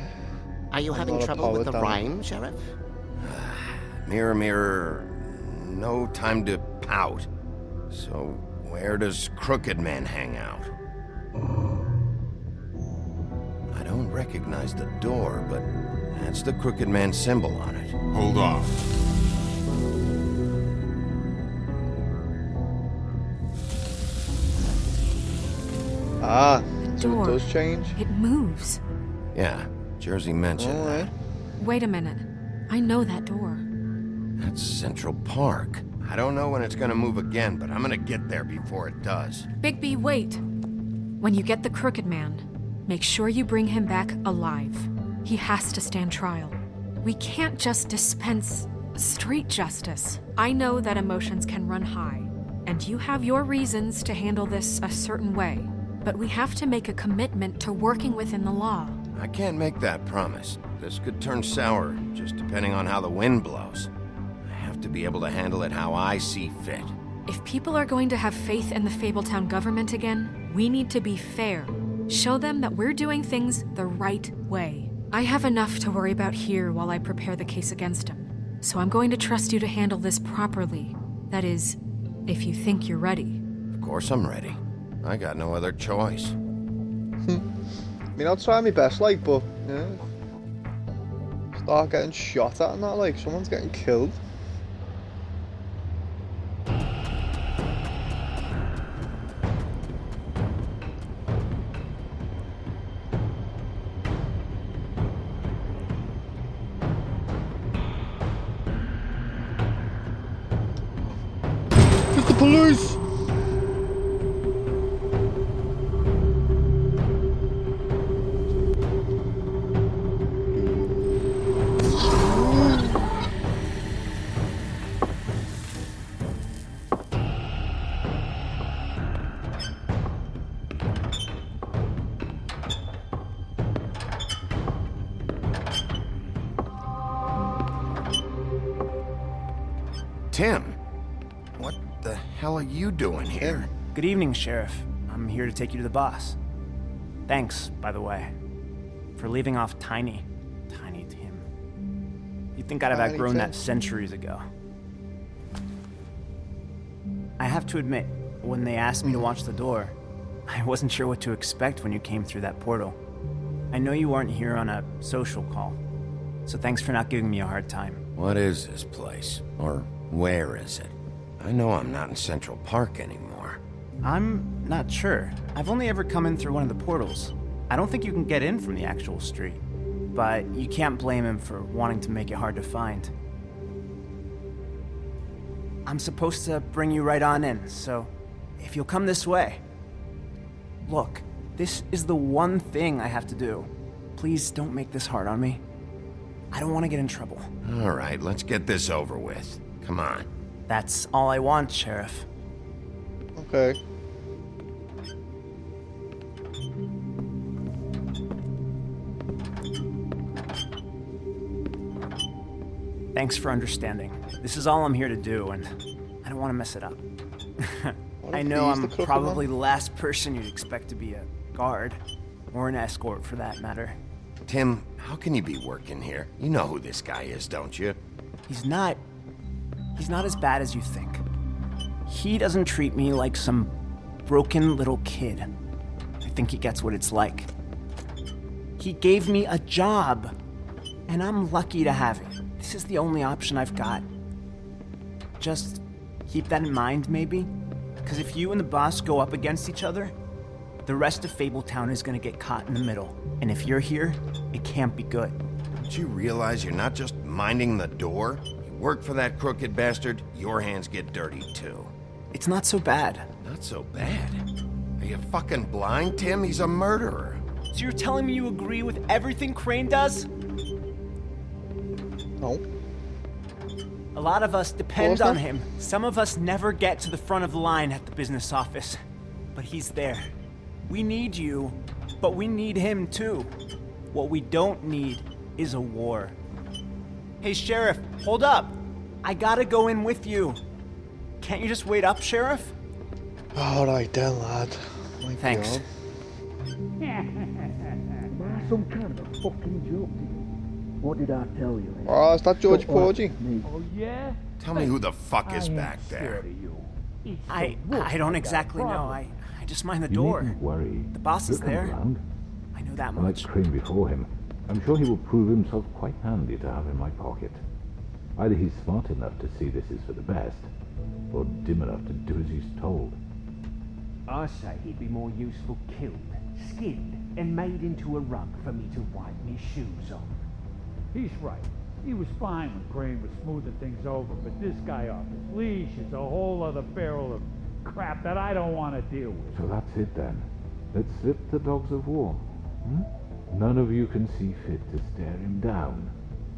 Are you having trouble with the rhyme, Sheriff? Mirror, mirror, no time to pout. So, where does Crooked Man hang out? I don't recognize the door, but that's the Crooked Man symbol on it. Hold on. Ah, The so door. it does change. It moves. Yeah, Jersey mentioned that. Wait a minute. I know that door. That's Central Park. I don't know when it's gonna move again, but I'm gonna get there before it does. Bigby, wait. When you get the Crooked Man, make sure you bring him back alive. He has to stand trial. We can't just dispense street justice. I know that emotions can run high, and you have your reasons to handle this a certain way, but we have to make a commitment to working within the law. I can't make that promise. This could turn sour, just depending on how the wind blows. I have to be able to handle it how I see fit. If people are going to have faith in the Fabletown government again, we need to be fair. Show them that we're doing things the right way. I have enough to worry about here while I prepare the case against him. So I'm going to trust you to handle this properly. That is, if you think you're ready. Of course I'm ready. I got no other choice. I mean, I'll try my best, like, but, yeah. Start getting shot at and that, like, someone's getting killed. It's the police! Tim, what the hell are you doing here? Good evening, Sheriff. I'm here to take you to the boss. Thanks, by the way, for leaving off Tiny Tim. You'd think I'd have Tiny outgrown Tim. that centuries ago. I have to admit, when they asked me to watch the door, I wasn't sure what to expect when you came through that portal. I know you weren't here on a social call, so thanks for not giving me a hard time. What is this place? Or where is it? I know I'm not in Central Park anymore. I'm not sure. I've only ever come in through one of the portals. I don't think you can get in from the actual street, but you can't blame him for wanting to make it hard to find. I'm supposed to bring you right on in, so if you'll come this way. Look, this is the one thing I have to do. Please don't make this hard on me. I don't want to get in trouble. All right, let's get this over with. Come on. That's all I want, Sheriff. Okay. Thanks for understanding. This is all I'm here to do, and I don't want to mess it up. I know I'm probably the last person you'd expect to be a guard, or an escort for that matter. Tim, how can you be working here? You know who this guy is, don't you? He's not as bad as you think. He doesn't treat me like some broken little kid. I think he gets what it's like. He gave me a job, and I'm lucky to have it. This is the only option I've got. Just keep that in mind, maybe? Because if you and the boss go up against each other, the rest of Fabletown is gonna get caught in the middle. And if you're here, it can't be good. Don't you realize you're not just minding the door? You work for that crooked bastard, your hands get dirty too. It's not so bad. Not so bad? Are you fucking blind, Tim? He's a murderer. So you're telling me you agree with everything Crane does? No. A lot of us depend on him. Some of us never get to the front of the line at the business office. But he's there. We need you, but we need him too. What we don't need is a war. Hey, Sheriff, hold up. I gotta go in with you. Can't you just wait up, Sheriff? Alright then, lad. My Thanks. God. Some kind of a fucking joke to you. What did I tell you? Oh, is that George Don't laugh Porgy? at me. Oh, yeah? Tell me who the fuck is back there. I don't exactly know. I just mind the door. Worry. The boss is there. I know that Like much. Crane before him, I'm sure he will prove himself quite handy to have in my pocket. Either he's smart enough to see this is for the best, or dim enough to do as he's told. I say he'd be more useful killed, skinned, and made into a rug for me to wipe me shoes on. He's right. He was fine when Crane was smoothing things over, but this guy off his leash is a whole other barrel of crap that I don't want to deal with. So that's it then. Let's slip the dogs of war. None of you can see fit to stare him down.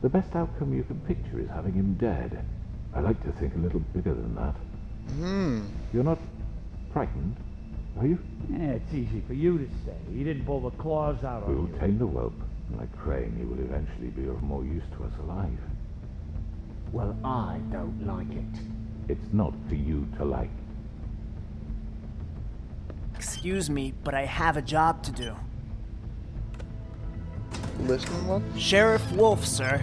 The best outcome you can picture is having him dead. I like to think a little bigger than that. You're not frightened, are you? It's easy for you to say. He didn't pull the claws out on We'll you. tame the whelp. Like Crane, he will eventually be of more use to us alive. Well, I don't like it. It's not for you to like. Excuse me, but I have a job to do. Listening one? Sheriff Wolf, sir.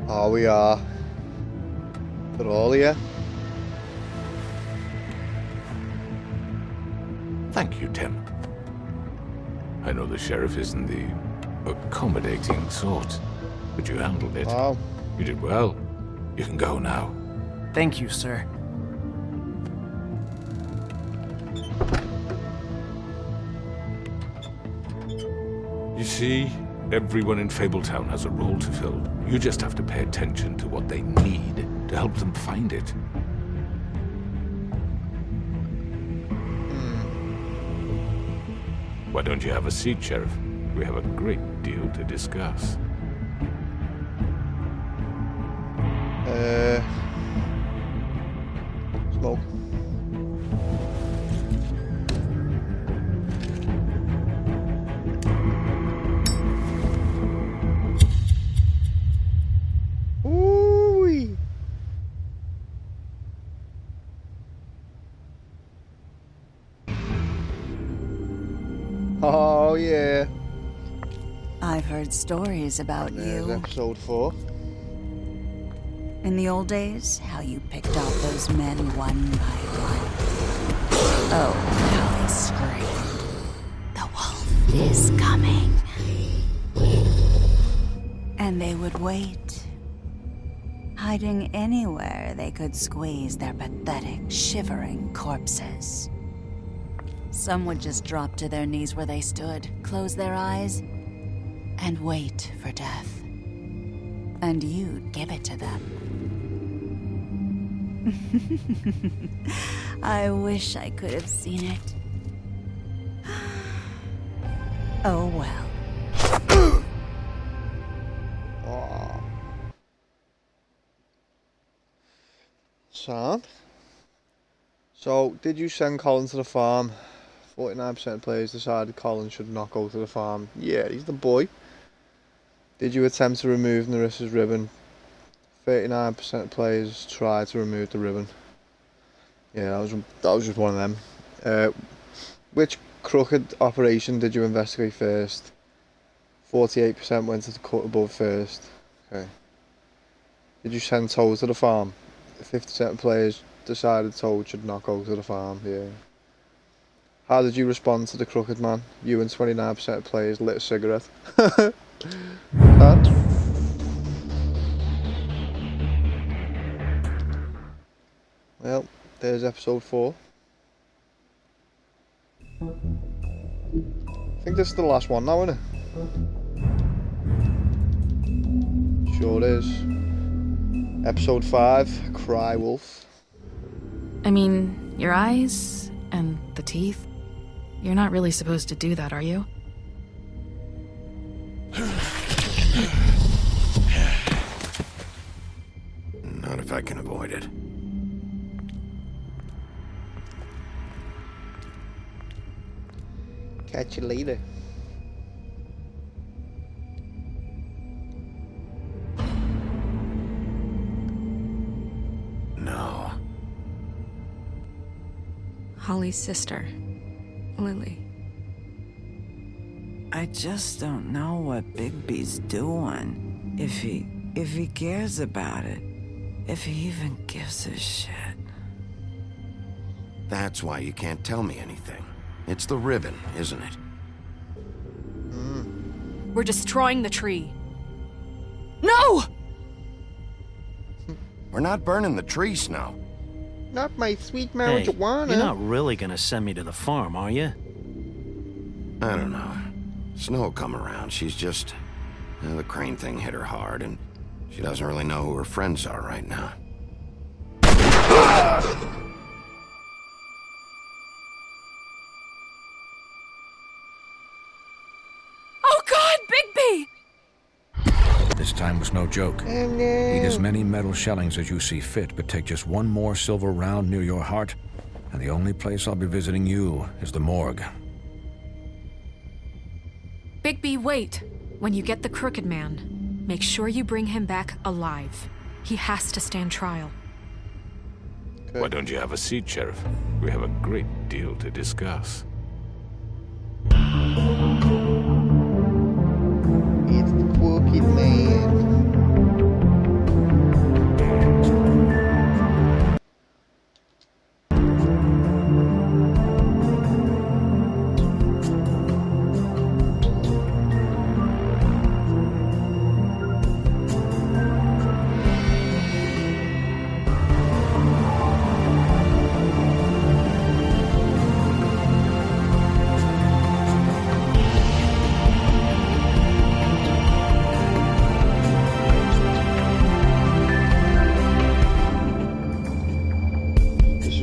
Oh, we are. But all here. Thank you, Tim. I know the sheriff isn't the accommodating sort, but you handled it. Wow. You did well. You can go now. Thank you, sir. You see, everyone in Fabletown has a role to fill. You just have to pay attention to what they need to help them find it. Why don't you have a seat, Sheriff? We have a great deal to discuss. Smoke. Ooh-wee. Oh yeah. I've heard stories about There's you. episode 4. In the old days, how you picked off those men one by one. Oh, how they screamed. The wolf is coming. And they would wait, hiding anywhere they could squeeze their pathetic, shivering corpses. Some would just drop to their knees where they stood, close their eyes, and wait for death. And you'd give it to them. I wish I could have seen it. Oh well. Oh. Sam? So, did you send Colin to the farm? 49% of players decided Colin should not go to the farm. Yeah, he's the boy. Did you attempt to remove Nerissa's ribbon? 39% of players tried to remove the ribbon. Yeah, that was just one of them. Which crooked operation did you investigate first? 48% went to the cut above first. Okay. Did you send Toad to the farm? 50% of players decided Toad should not go to the farm. Yeah. How did you respond to the crooked man? You and 29% of players lit a cigarette. That. Well, there's episode 4. I think this is the last one now, isn't it? Sure is. Episode 5, Cry Wolf. I mean, your eyes and the teeth. You're not really supposed to do that, are you? Not if I can avoid it. Catch you later. No. Holly's sister, Lily. I just don't know what Bigby's doing. If he cares about it. If he even gives a shit. That's why you can't tell me anything. It's the ribbon, isn't it? We're destroying the tree. No! We're not burning the tree, Snow. Not my sweet Hey, marijuana. you're not really gonna send me to the farm, are you? I don't know. Snow will come around. She's just... the Crane thing hit her hard, and she doesn't really know who her friends are right now. Oh God, Bigby! This time was no joke. Eat as many metal shellings as you see fit, but take just one more silver round near your heart, and the only place I'll be visiting you is the morgue. Bigby, wait. When you get the Crooked Man, make sure you bring him back alive. He has to stand trial. Why don't you have a seat, Sheriff? We have a great deal to discuss. It's the Crooked Man.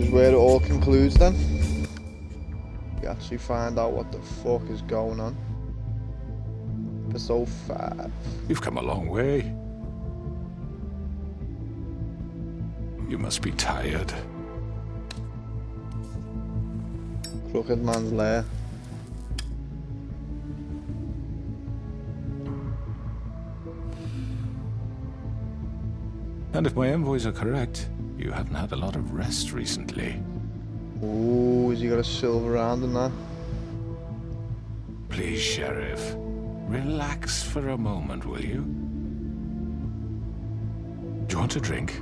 Where it all concludes then. You actually find out what the fuck is going on. Episode 5. You've come a long way. You must be tired. Crooked Man's lair. And if my envoys are correct, you haven't had a lot of rest recently. Ooh, has he got a silver round in that? Please, Sheriff, relax for a moment, will you? Do you want a drink?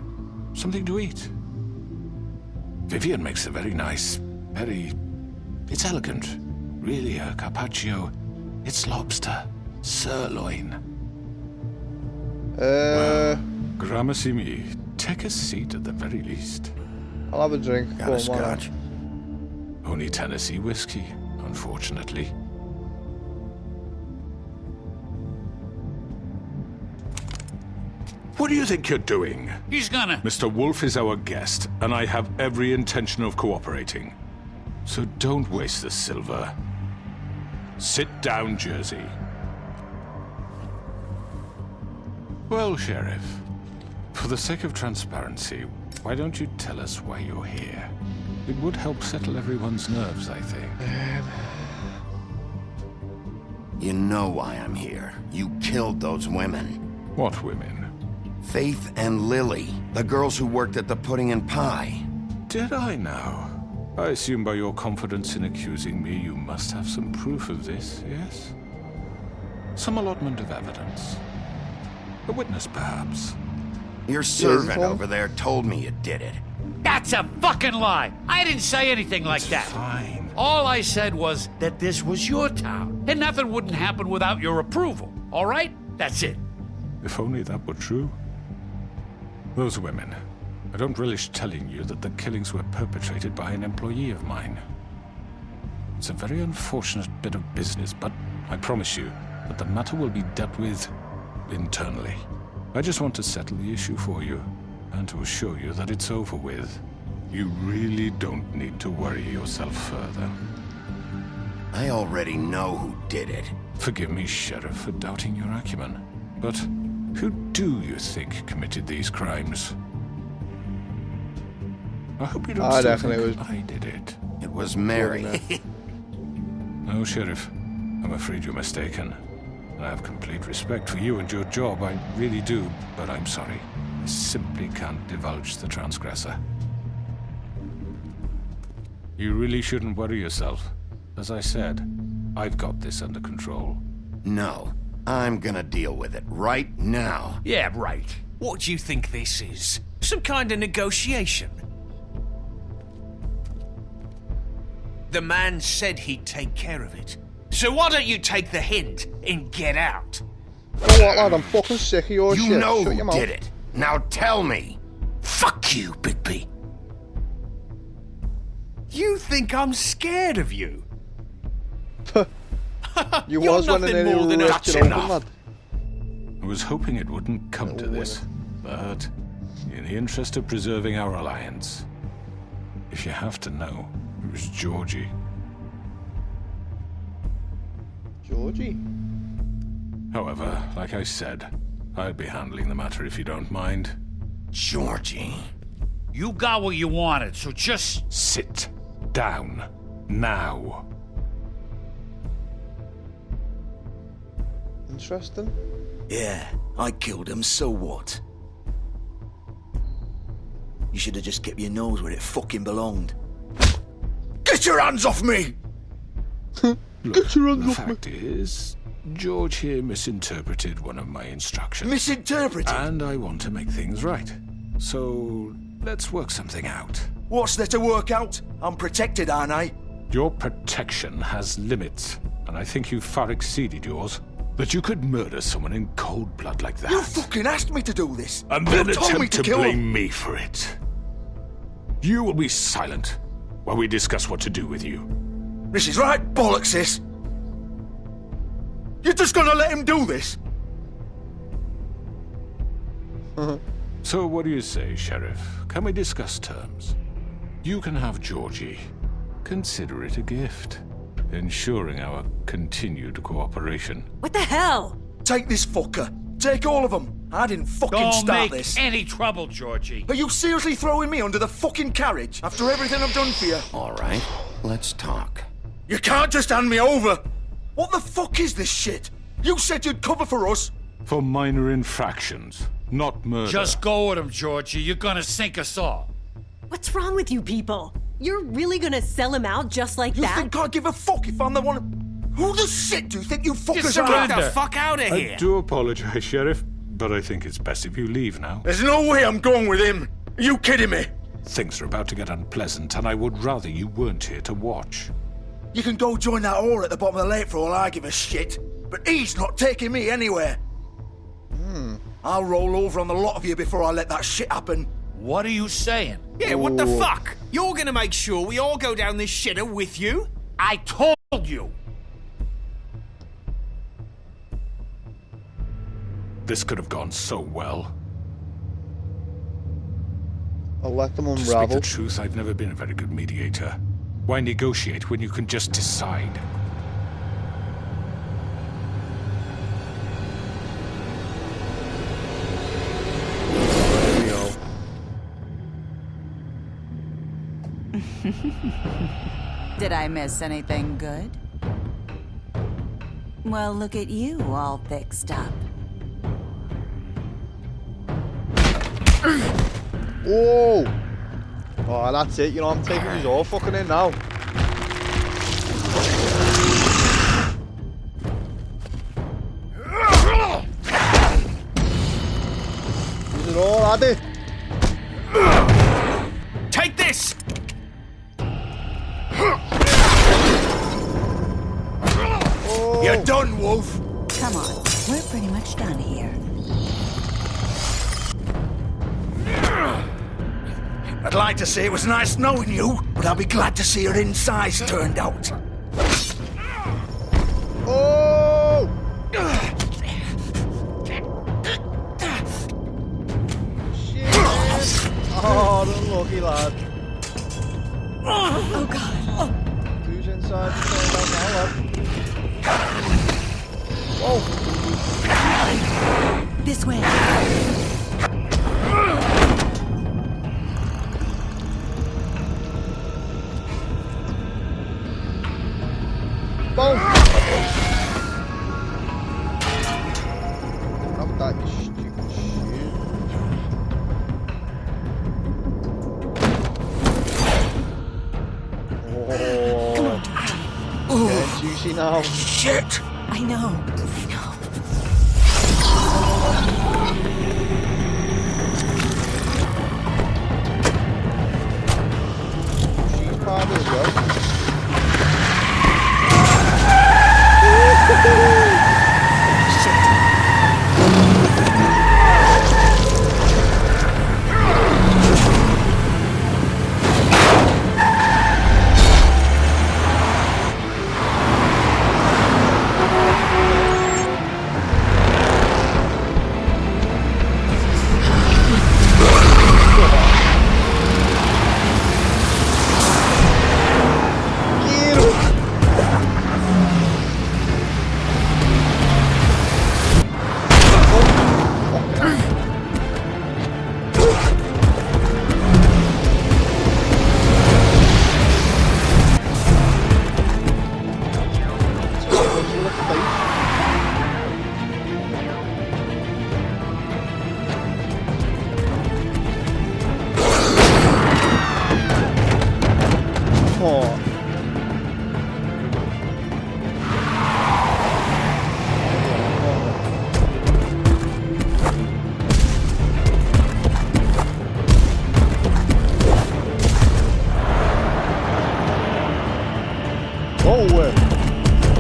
Something to eat? Vivian makes a very nice, it's elegant. Really a carpaccio. It's lobster. Sirloin. Well, gramercy me. Take a seat at the very least. I'll have a drink. Got a scotch? Only Tennessee whiskey, unfortunately. What do you think you're doing? He's gonna... Mr. Wolf is our guest, and I have every intention of cooperating. So don't waste the silver. Sit down, Jersey. Well, Sheriff, for the sake of transparency, why don't you tell us why you're here? It would help settle everyone's nerves, I think. You know why I'm here. You killed those women. What women? Faith and Lily, the girls who worked at the Pudding and Pie. Did I now? I assume by your confidence in accusing me, you must have some proof of this, yes? Some allotment of evidence. A witness, perhaps. Your servant over there told me you did it. That's a fucking lie! I didn't say anything like that. Fine. All I said was that this was your town, and nothing wouldn't happen without your approval, all right? That's it. If only that were true. Those women. I don't relish telling you that the killings were perpetrated by an employee of mine. It's a very unfortunate bit of business, but I promise you that the matter will be dealt with internally. I just want to settle the issue for you, and to assure you that it's over with. You really don't need to worry yourself further. I already know who did it. Forgive me, Sheriff, for doubting your acumen, but who do you think committed these crimes? I hope you don't I still definitely think I did it. It was Mary. No, Sheriff. I'm afraid you're mistaken. I have complete respect for you and your job, I really do, but I'm sorry. I simply can't divulge the transgressor. You really shouldn't worry yourself. As I said, I've got this under control. No, I'm gonna deal with it right now. Yeah, right. What do you think this is? Some kind of negotiation? The man said he'd take care of it. So why don't you take the hint and get out? You know what, lad? I'm fucking sick of your shit. You know Shut your who mouth. did it. Now tell me. Fuck you, Bigby. You think I'm scared of you? You You're was when nothing an more than a ripped it open, enough. lad. I was hoping it wouldn't come to this, but in the interest of preserving our alliance, if you have to know, it was Georgie. Georgie? However, like I said, I'll be handling the matter if you don't mind. Georgie. You got what you wanted, so just sit down now. Interesting. Yeah, I killed him, so what? You should have just kept your nose where it fucking belonged. Get your hands off me! Look, the fact is, George here misinterpreted one of my instructions. Misinterpreted? And I want to make things right. So, let's work something out. What's there to work out? I'm protected, aren't I? Your protection has limits, and I think you've far exceeded yours. That you could murder someone in cold blood like that. You fucking asked me to do this! And then You told me attempt to kill blame him. me for it. You will be silent while we discuss what to do with you. This is right bollocks, this! You're just gonna let him do this? So what do you say, Sheriff? Can we discuss terms? You can have Georgie. Consider it a gift, ensuring our continued cooperation. What the hell? Take this fucker. Take all of them. I didn't fucking don't start make this. any trouble, Georgie. Are you seriously throwing me under the fucking carriage after everything I've done for you? All right, let's talk. You can't just hand me over! What the fuck is this shit? You said you'd cover for us! For minor infractions, not murder. Just go with him, Georgie. You're gonna sink us all. What's wrong with you people? You're really gonna sell him out just like You that? think I give a fuck if I'm the one? Who the shit do you think you fuckers are? Get the fuck out of here! I do apologize, Sheriff, but I think it's best if you leave now. There's no way I'm going with him. Are you kidding me? Things are about to get unpleasant, and I would rather you weren't here to watch. You can go join that whore at the bottom of the lake for all I give a shit. But he's not taking me anywhere. I'll roll over on the lot of you before I let that shit happen. What are you saying? Yeah, what the fuck? You're gonna make sure we all go down this shitter with you? I told you! This could have gone so well. I'll let them To speak unravel. the truth, I've never been a very good mediator. Why negotiate when you can just decide? There we go. Did I miss anything good? Well, look at you all fixed up. Whoa! Oh, that's it. You know, I'm taking these all fucking in now. Is it all, Addy? Take this! Oh. You're done, Wolf. Come on, we're pretty much done here. I'd like to say it was nice knowing you, but I'll be glad to see your insides turned out. Oh! Shit! Oh, the lucky lad. Oh god. Who's inside the turned out now, lad? Whoa! This way. Boom! Grab that, you stupid shit. Oh, getting juicy now. Shit! I know. She's part of it as well.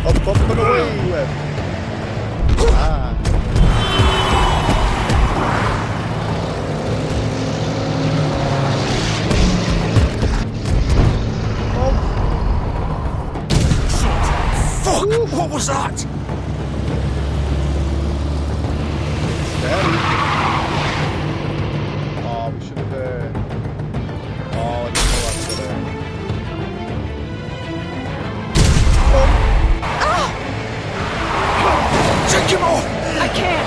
I'm bumping away with. Ah. Fuck! What was that? Oh, we should have. Oh, I didn't know that's there. Take him off! I can't.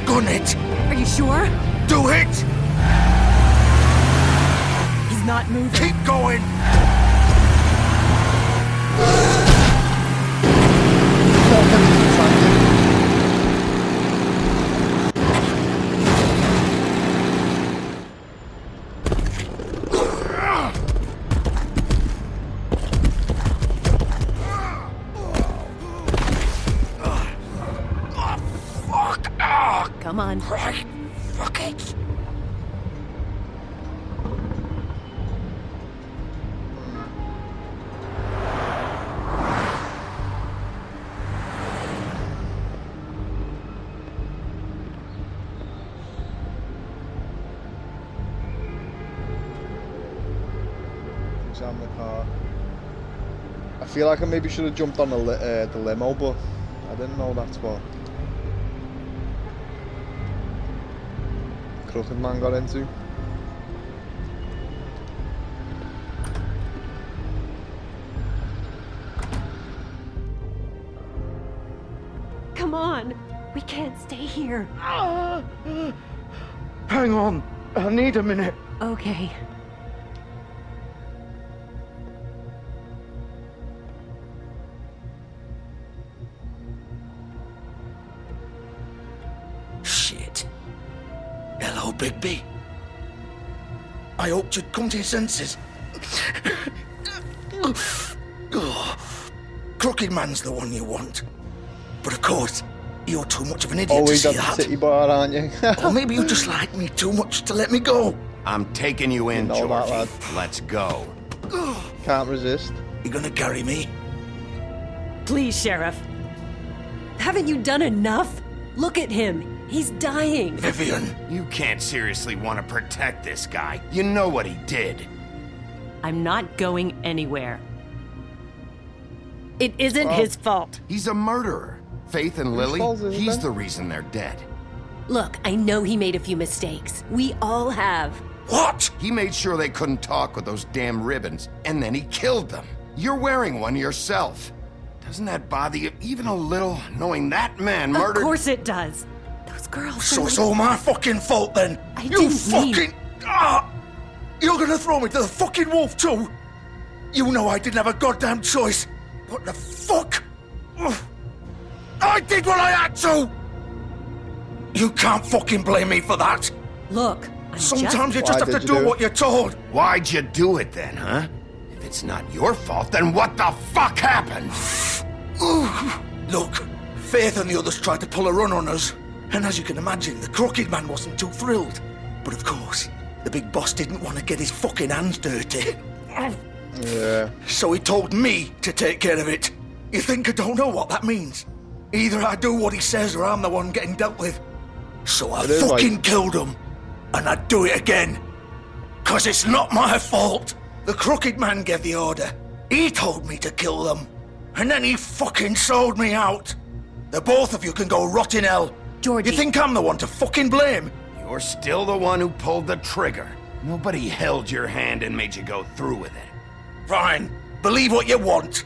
Gun it! Are you sure? Do it! He's not moving. Keep going! Come on. Right. Fuck it. Examine the car. I feel like I maybe should have jumped on the limo, but I didn't know that's what Crooked Man got into. Come on. We can't stay here. Hang on. I need a minute. Okay. Shit. Hello, Bigby. I hoped you'd come to your senses. Crooked Man's the one you want. But of course, you're too much of an idiot to Always see at the that. city bar, aren't you? Or maybe you just like me too much to let me go. I'm taking you in, know that, Georgie. lad. Let's go. Can't resist. You gonna carry me? Please, Sheriff. Haven't you done enough? Look at him. He's dying. Vivian. You can't seriously want to protect this guy. You know what he did. I'm not going anywhere. It isn't his fault. He's a murderer. Faith and Lily, he's the reason they're dead. Look, I know he made a few mistakes. We all have. What? He made sure they couldn't talk with those damn ribbons, and then he killed them. You're wearing one yourself. Doesn't that bother you even a little, knowing that man murdered... Of course it does. Those girls So are it's like... all my fucking fault then? I You didn't fucking... mean- You're gonna throw me to the fucking wolf too? You know I didn't have a goddamn choice. What the fuck? Ugh. I did what I had to! You can't fucking blame me for that. Look, Sometimes you just have to do what you're told. Why'd you do it then, huh? If it's not your fault, then what the fuck happened? Look, Faith and the others tried to pull a run on us. And as you can imagine, the Crooked Man wasn't too thrilled. But of course, the big boss didn't want to get his fucking hands dirty. Yeah. So he told me to take care of it. You think I don't know what that means? Either I do what he says or I'm the one getting dealt with. So I fucking killed him. And I'd do it again. 'Cause it's not my fault. The Crooked Man gave the order. He told me to kill them. And then he fucking sold me out. The both of you can go rot in hell. Georgie. You think I'm the one to fucking blame? You're still the one who pulled the trigger. Nobody held your hand and made you go through with it. Fine. Believe what you want.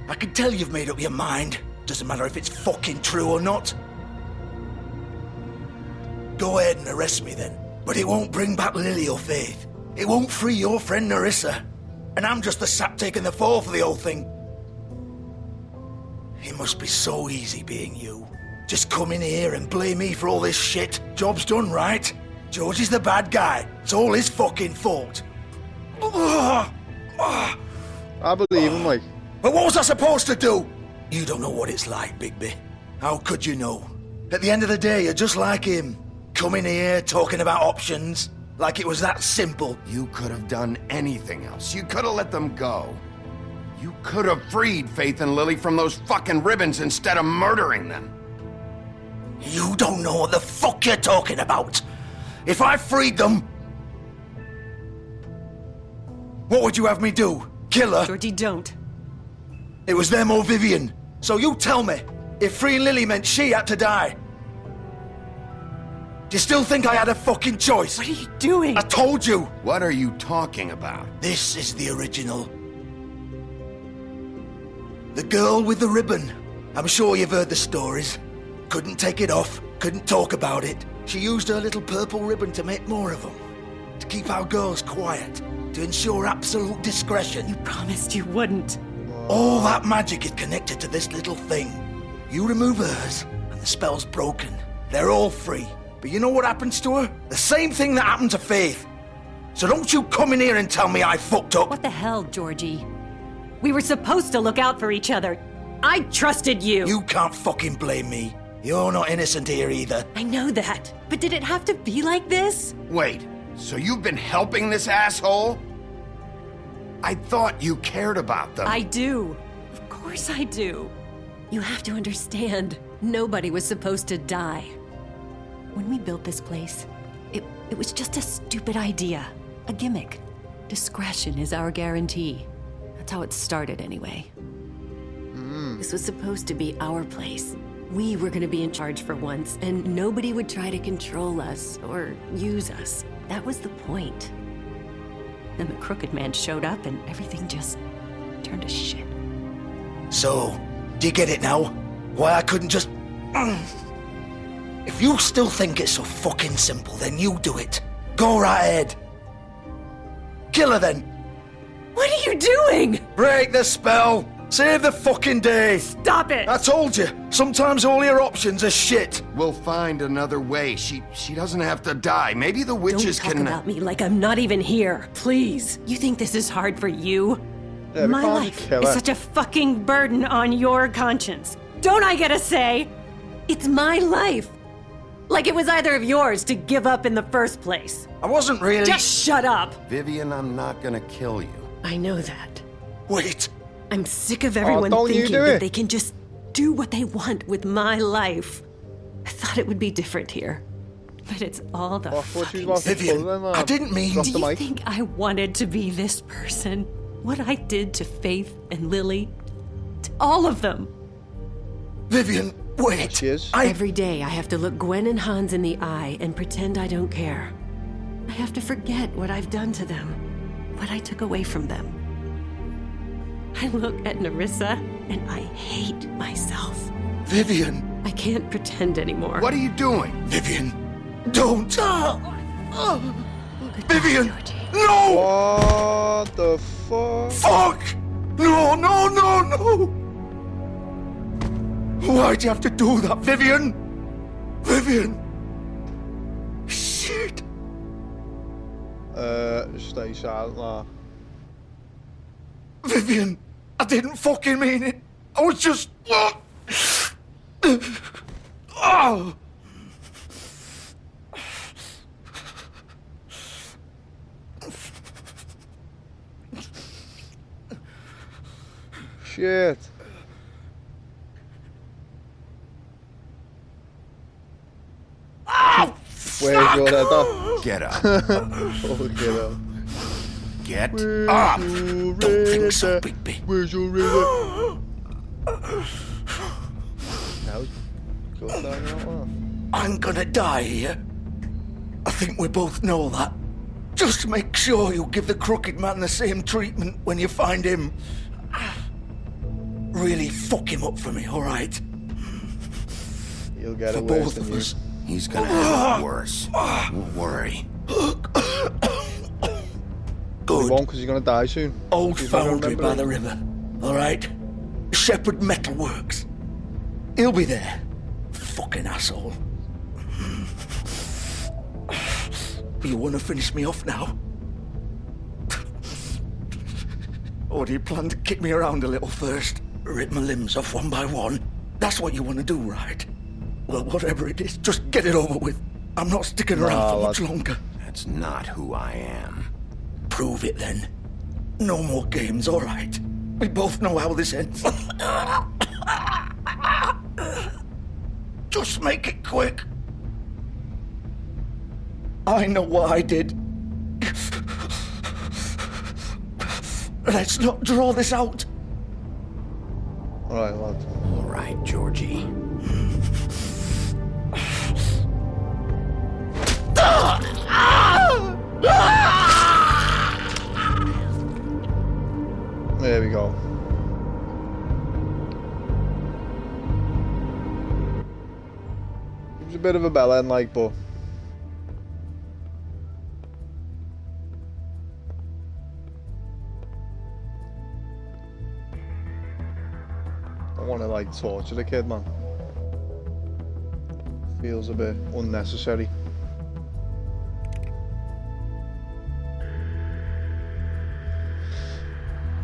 I can tell you've made up your mind. Doesn't matter if it's fucking true or not. Go ahead and arrest me then. But it won't bring back Lily or Faith. It won't free your friend Nerissa. And I'm just the sap taking the fall for the whole thing. It must be so easy being you. Just come in here and blame me for all this shit. Job's done, right? George is the bad guy. It's all his fucking fault. I believe him, like. But what was I supposed to do? You don't know what it's like, Bigby. How could you know? At the end of the day, you're just like him. Coming here, talking about options. Like it was that simple. You could have done anything else. You could have let them go. You could have freed Faith and Lily from those fucking ribbons instead of murdering them. You don't know what the fuck you're talking about. If I freed them... What would you have me do? Kill her? Georgie, don't. It was them or Vivian. So you tell me, if freeing Lily meant she had to die, do you still think I had a fucking choice? What are you doing? I told you. What are you talking about? This is the original. The girl with the ribbon. I'm sure you've heard the stories. Couldn't take it off, couldn't talk about it. She used her little purple ribbon to make more of them. To keep our girls quiet. To ensure absolute discretion. You promised you wouldn't. All that magic is connected to this little thing. You remove hers, and the spell's broken. They're all free. But you know what happens to her? The same thing that happened to Faith. So don't you come in here and tell me I fucked up. What the hell, Georgie? We were supposed to look out for each other. I trusted you. You can't fucking blame me. You're not innocent here either. I know that. But did it have to be like this? Wait, so you've been helping this asshole? I thought you cared about them. I do. Of course I do. You have to understand, nobody was supposed to die. When we built this place, it was just a stupid idea. A gimmick. Discretion is our guarantee. That's how it started anyway. This was supposed to be our place. We were gonna be in charge for once, and nobody would try to control us or use us. That was the point. Then the Crooked Man showed up and everything just turned to shit. So, do you get it now? Why I couldn't just... If you still think it's so fucking simple, then you do it. Go right ahead. Kill her then. What are you doing? Break the spell. Save the fucking day. Stop it. I told you. Sometimes all your options are shit. We'll find another way. She doesn't have to die. Maybe the witches Don't talk can... about me like I'm not even here. Please. You think this is hard for you? Yeah, My life is such a fucking burden on your conscience. Don't I get a say? It's my life. Like it was either of yours to give up in the first place. I wasn't really... Just shut up. Vivian, I'm not gonna kill you. I know that. Wait. I'm sick of everyone thinking that they can just do what they want with my life. I thought it would be different here. But it's all the fucking... Vivian, I didn't mean... Do you think I wanted to be this person? What I did to Faith and Lily? To all of them? Vivian, wait. Every day I have to look Gwen and Hans in the eye and pretend I don't care. I have to forget what I've done to them. What I took away from them. I look at Nerissa and I hate myself. Vivian. I can't pretend anymore. What are you doing? Vivian, don't. Vivian, no! What the fuck? Fuck! No, no, no, no! Why'd you have to do that, Vivian? Vivian! Shit! Stay silent, man. Vivian, I didn't fucking mean it. I was just... Oh! Shit. Oh, where's your letter? Get up. Oh, get up. Get Where's up. Your Don't think so, Bigby. Where's your razor? Now, go down that one. I'm gonna die here. I think we both know that. Just make sure you give the Crooked Man the same treatment when you find him. Really fuck him up for me, alright? You'll get For it worse both than of you. us. He's gonna have it worse. Don't worry. You won't, because you're gonna die soon. Old You're gonna Foundry remember by the river, alright? Shepherd Metalworks. He'll be there. Fucking asshole. You want to finish me off now? Or do you plan to kick me around a little first? Rip my limbs off one by one? That's what you want to do, right? Well, whatever it is, just get it over with. I'm not sticking around for much longer. That's not who I am. Prove it then. No more games, all right? We both know how this ends. Just make it quick. I know what I did. Let's not draw this out. All right, lad. All right, Georgie. There we go. It was a bit of a bell end, like, but don't want to like torture the kid, man. Feels a bit unnecessary.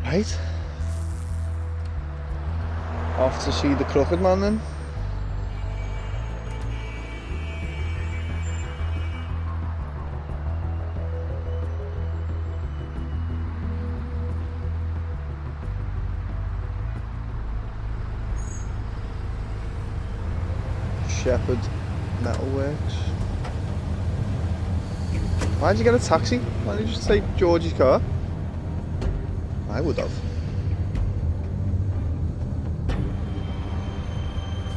Right. Off to see the Crooked Man then. Shepherd Metalworks. Why'd you get a taxi? Why didn't you just take Georgie's car? I would have.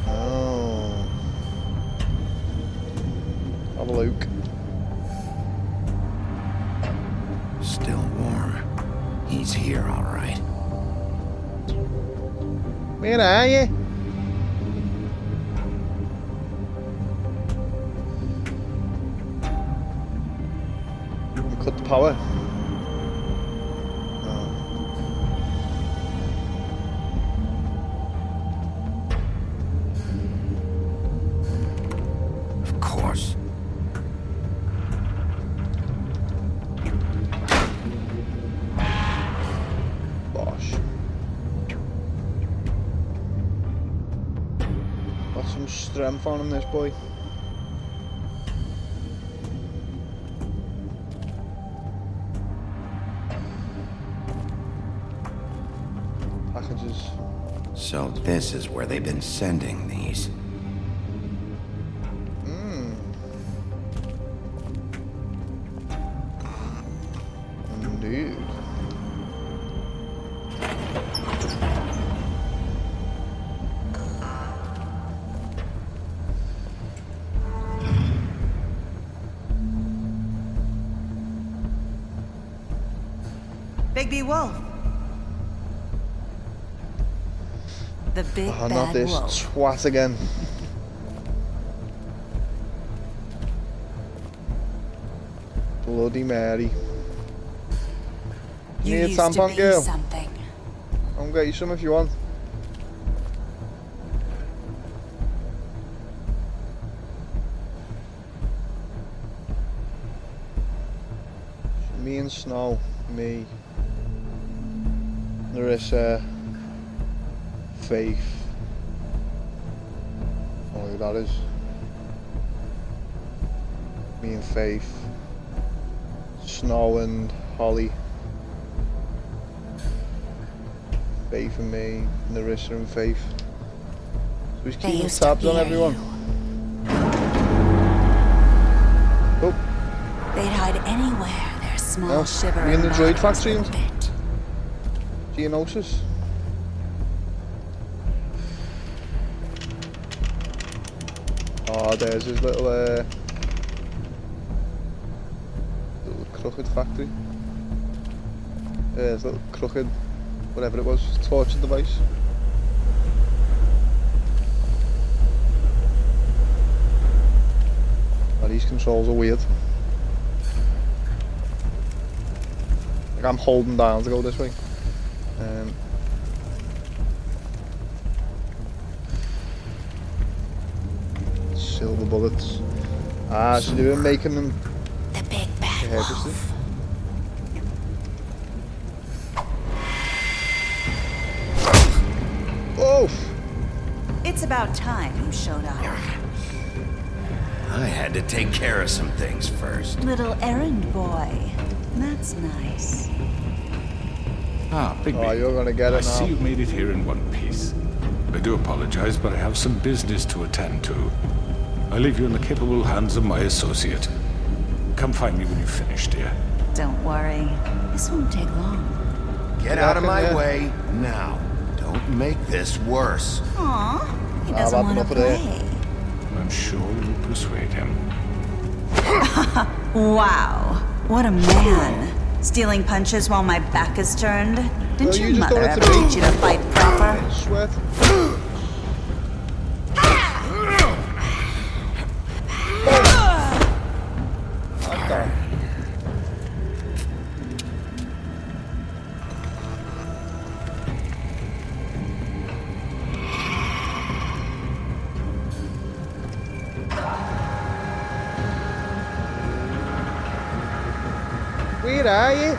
Oh. Have a look. Still warm. He's here, all right. Where are you? We cut the power. Strength on him, this boy. Packages. So this is where they've been sending these. Indeed. Bigby Wolf. The big Oh, bad not this wolf. twat again. Bloody Mary. You Need a used to tampon, be girl? something. I'll get you some if you want. Me and Snow. Me. Nerissa. Faith. Oh, who that is. Me and Faith. Snow and Holly. Faith and me. Nerissa and Faith. So he's They keeping used to tabs on fear everyone. Oh. They'd hide anywhere their small No, shiver we in the droid factory. bit. Geonosis. Oh, there's his little crooked factory. Yeah, his little crooked, whatever it was, torture device. Oh, these controls are weird. Like I'm holding down to go this way. Silver bullets. Ah, so they were making them. The big Oh! It's about time you showed up. I had to take care of some things first. Little errand boy. That's nice. Ah, Bigby. Oh, you're gonna get it I see now. you made it here in one piece. I do apologize, but I have some business to attend to. I leave you in the capable hands of my associate. Come find me when you've finished, dear. Don't worry. This won't take long. Get out of my way now. Don't make this worse. Aw, he doesn't want to play. I'm sure you'll persuade him. Wow, what a man. Stealing punches while my back is turned? Didn't your mother ever teach you to fight proper? Sweat. Where are you?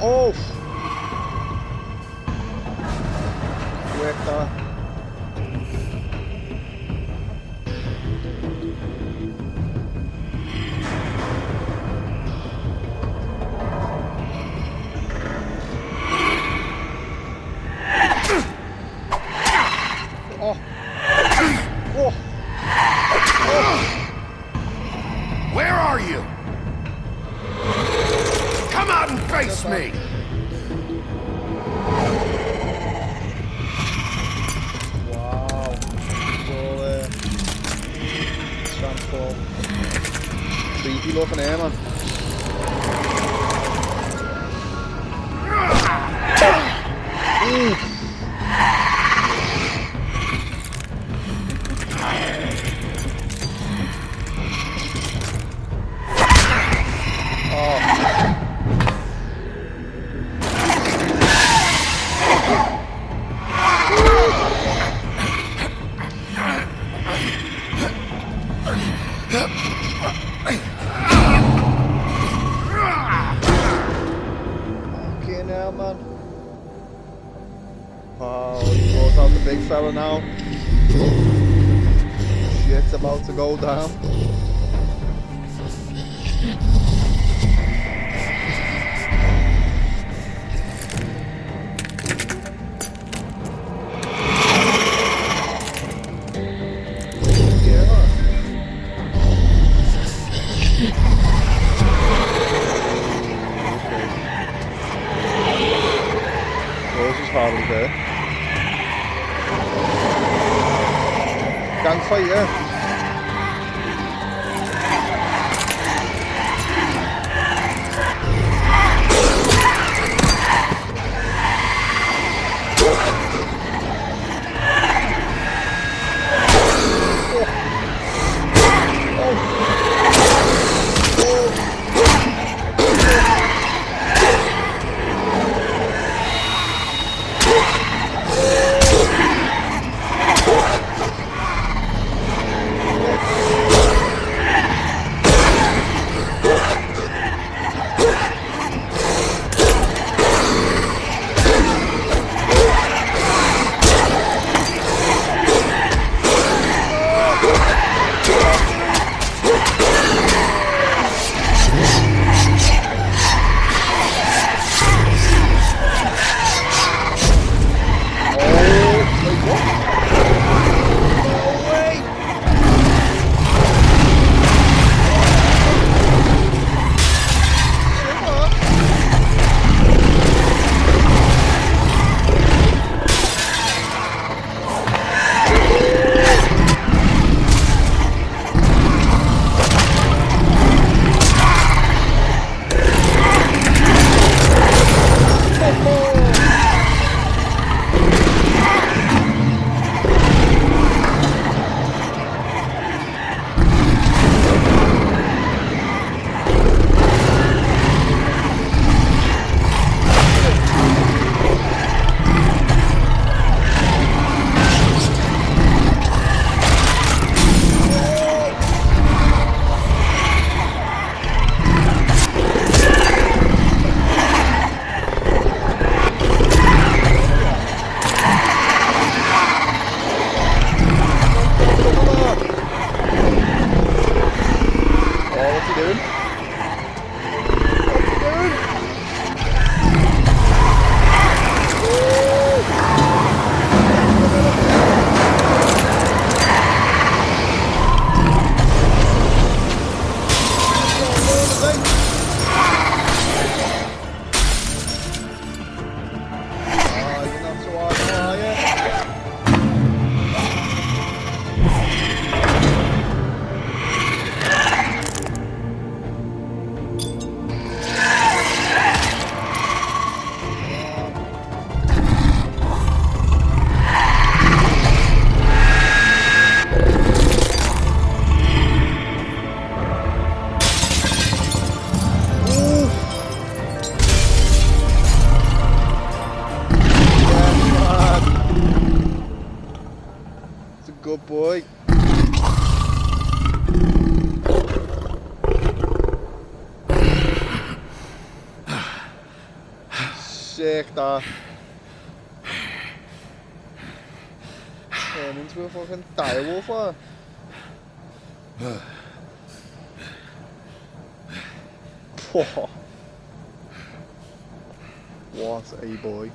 Oh! Puerta. Oh! Oh! Where are you? Come out and face me! Wow. Cool transform. Creepy looking air, man. Ooh. Okay now, man. Wow, he goes out the big fella now. Shit's about to go down. Harley there. Gunfight, yeah. doing? Good boy. Sick, that. Turn into a fucking direwolf, huh? What a boy.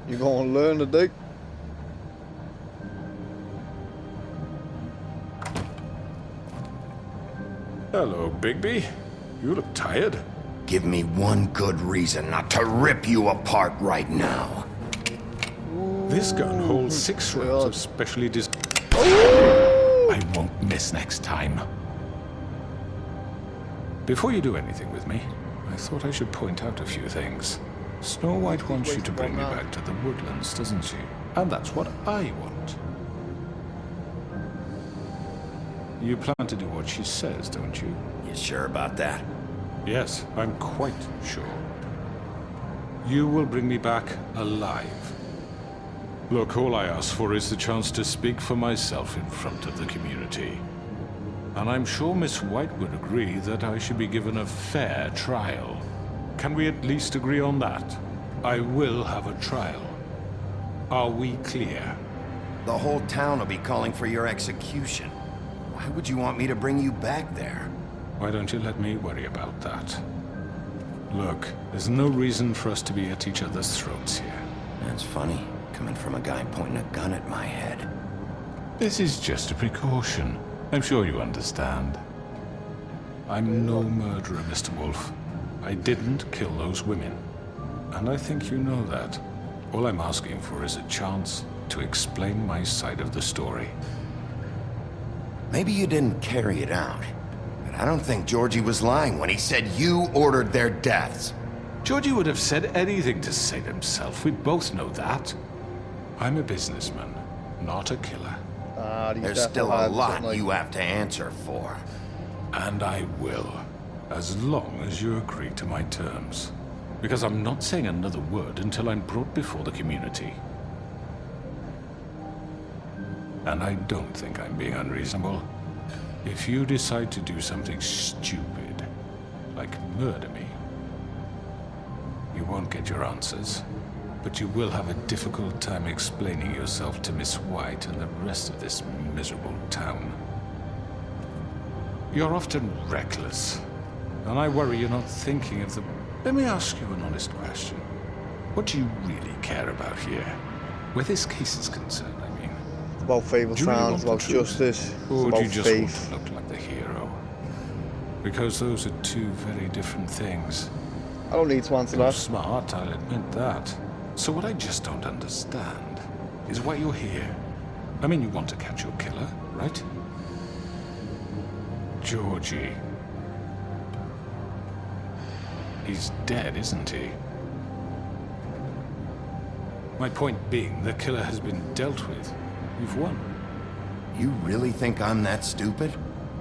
You gonna learn today? Hello, Bigby. You look tired. Give me one good reason not to rip you apart right now. This gun holds 6 rounds of specially I won't miss next time. Before you do anything with me, I thought I should point out a few things. Snow White wants you to bring me back to the woodlands, doesn't she? And that's what I want. You plan to do what she says, don't you? You sure about that? Yes, I'm quite sure. You will bring me back alive. Look, all I ask for is the chance to speak for myself in front of the community. And I'm sure Miss White would agree that I should be given a fair trial. Can we at least agree on that? I will have a trial. Are we clear? The whole town will be calling for your execution. Why would you want me to bring you back there? Why don't you let me worry about that? Look, there's no reason for us to be at each other's throats here. That's funny, coming from a guy pointing a gun at my head. This is just a precaution. I'm sure you understand. I'm no murderer, Mr. Wolf. I didn't kill those women. And I think you know that. All I'm asking for is a chance to explain my side of the story. Maybe you didn't carry it out, but I don't think Georgie was lying when he said you ordered their deaths. Georgie would have said anything to save himself. We both know that. I'm a businessman, not a killer. There's still a lot you have to answer for. And I will, as long as you agree to my terms. Because I'm not saying another word until I'm brought before the community. And I don't think I'm being unreasonable. If you decide to do something stupid, like murder me, you won't get your answers. But you will have a difficult time explaining yourself to Miss White and the rest of this miserable town. You're often reckless, and I worry you're not thinking of the... Let me ask you an honest question. What do you really care about here? Where this case is concerned, I mean. It's about fable sounds, it's about justice, or it's do you about just faith. want to look like the hero? Because those are two very different things. I don't need to answer You're that. smart, I'll admit that. So what I just don't understand is why you're here. I mean, you want to catch your killer, right? Georgie. He's dead, isn't he? My point being, the killer has been dealt with. You've won. You really think I'm that stupid?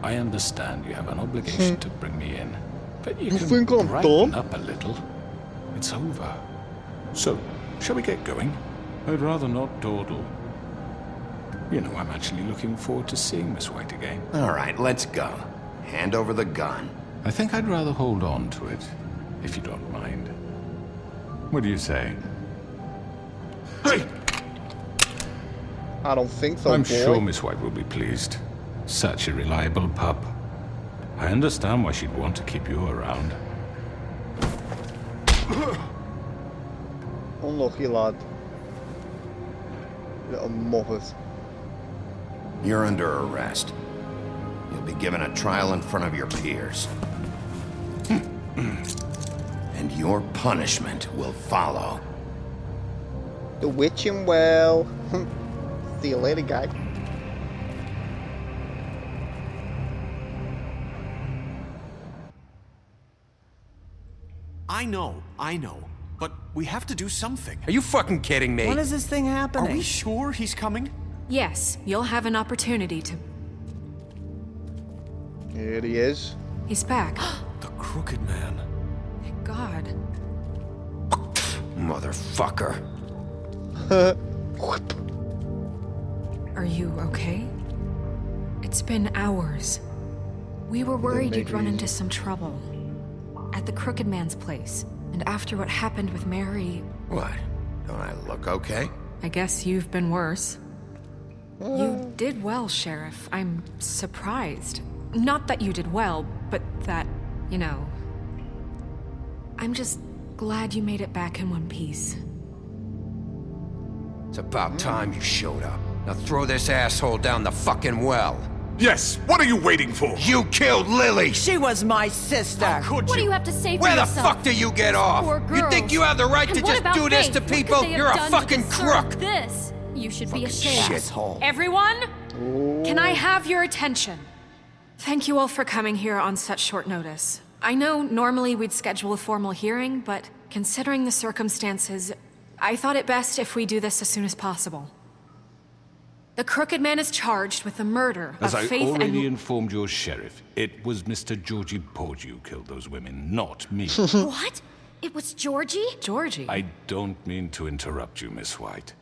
I understand you have an obligation to bring me in. But you You can think I'm brighten dumb? up a little. It's over. So, shall we get going? I'd rather not dawdle. You know, I'm actually looking forward to seeing Miss White again. All right, let's go. Hand over the gun. I think I'd rather hold on to it, if you don't mind. What do you say? Hey! I don't think so, I'm boy. sure Miss White will be pleased. Such a reliable pup. I understand why she'd want to keep you around. Unlucky lad. Little muppet. You're under arrest. You'll be given a trial in front of your peers. And your punishment will follow. The witching well. See you later, guy. I know. But we have to do something. Are you fucking kidding me? When is this thing happening? Are we sure he's coming? Yes, you'll have an opportunity to. Here he is. He's back. The Crooked Man. Thank God. Motherfucker. Are you okay? It's been hours. We were worried you'd run into some trouble. At the Crooked Man's place. And after what happened with Mary... What? Don't I look okay? I guess you've been worse. You did well, Sheriff. I'm surprised. Not that you did well, but that, you know... I'm just glad you made it back in one piece. It's about time you showed up. Now throw this asshole down the fucking well. Yes, what are you waiting for? You killed Lily! She was my sister. How could What do you? you have to say for Where the yourself? fuck do you get off? Poor You think girls. you have the right And to what just about do this Faith? to What could people? they have You're a done to fucking deserve crook! This. You should be ashamed. Shithole. Everyone? Can I have your attention? Thank you all for coming here on such short notice. I know normally we'd schedule a formal hearing, but considering the circumstances, I thought it best if we do this as soon as possible. The Crooked Man is charged with the murder As of I Faith already and... informed your sheriff, it was Mr. Georgie Porgy who killed those women, not me. What? It was Georgie? Georgie? I don't mean to interrupt you, Miss White,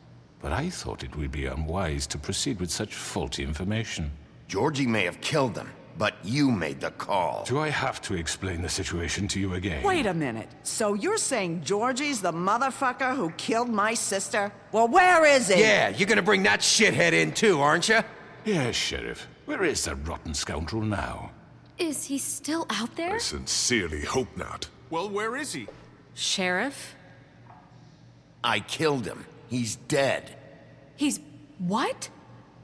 but I thought it would be unwise to proceed with such faulty information. Georgie may have killed them, but you made the call. Do I have to explain the situation to you again? Wait a minute. So you're saying Georgie's the motherfucker who killed my sister? Well, where is he? Yeah, you're gonna bring that shithead in too, aren't you? Yes, Sheriff. Where is that rotten scoundrel now? Is he still out there? I sincerely hope not. Well, where is he? Sheriff? I killed him. He's dead. He's... what?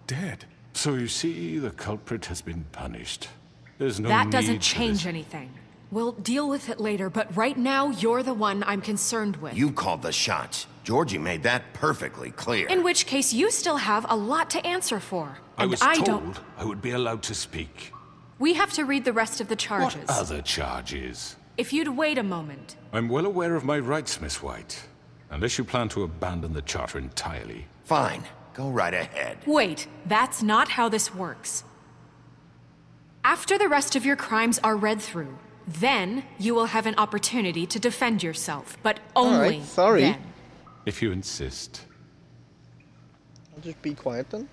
Dead. So you see, the culprit has been punished. There's no That need doesn't for change this. anything. We'll deal with it later, but right now, you're the one I'm concerned with. You called the shots. Georgie made that perfectly clear. In which case, you still have a lot to answer for. I And was I told don't... I would be allowed to speak. We have to read the rest of the charges. What other charges? If you'd wait a moment. I'm well aware of my rights, Miss White. Unless you plan to abandon the charter entirely. Fine. Go right ahead. Wait, that's not how this works. After the rest of your crimes are read through, then you will have an opportunity to defend yourself, but only sorry. then. If you insist. I'll just be quiet then.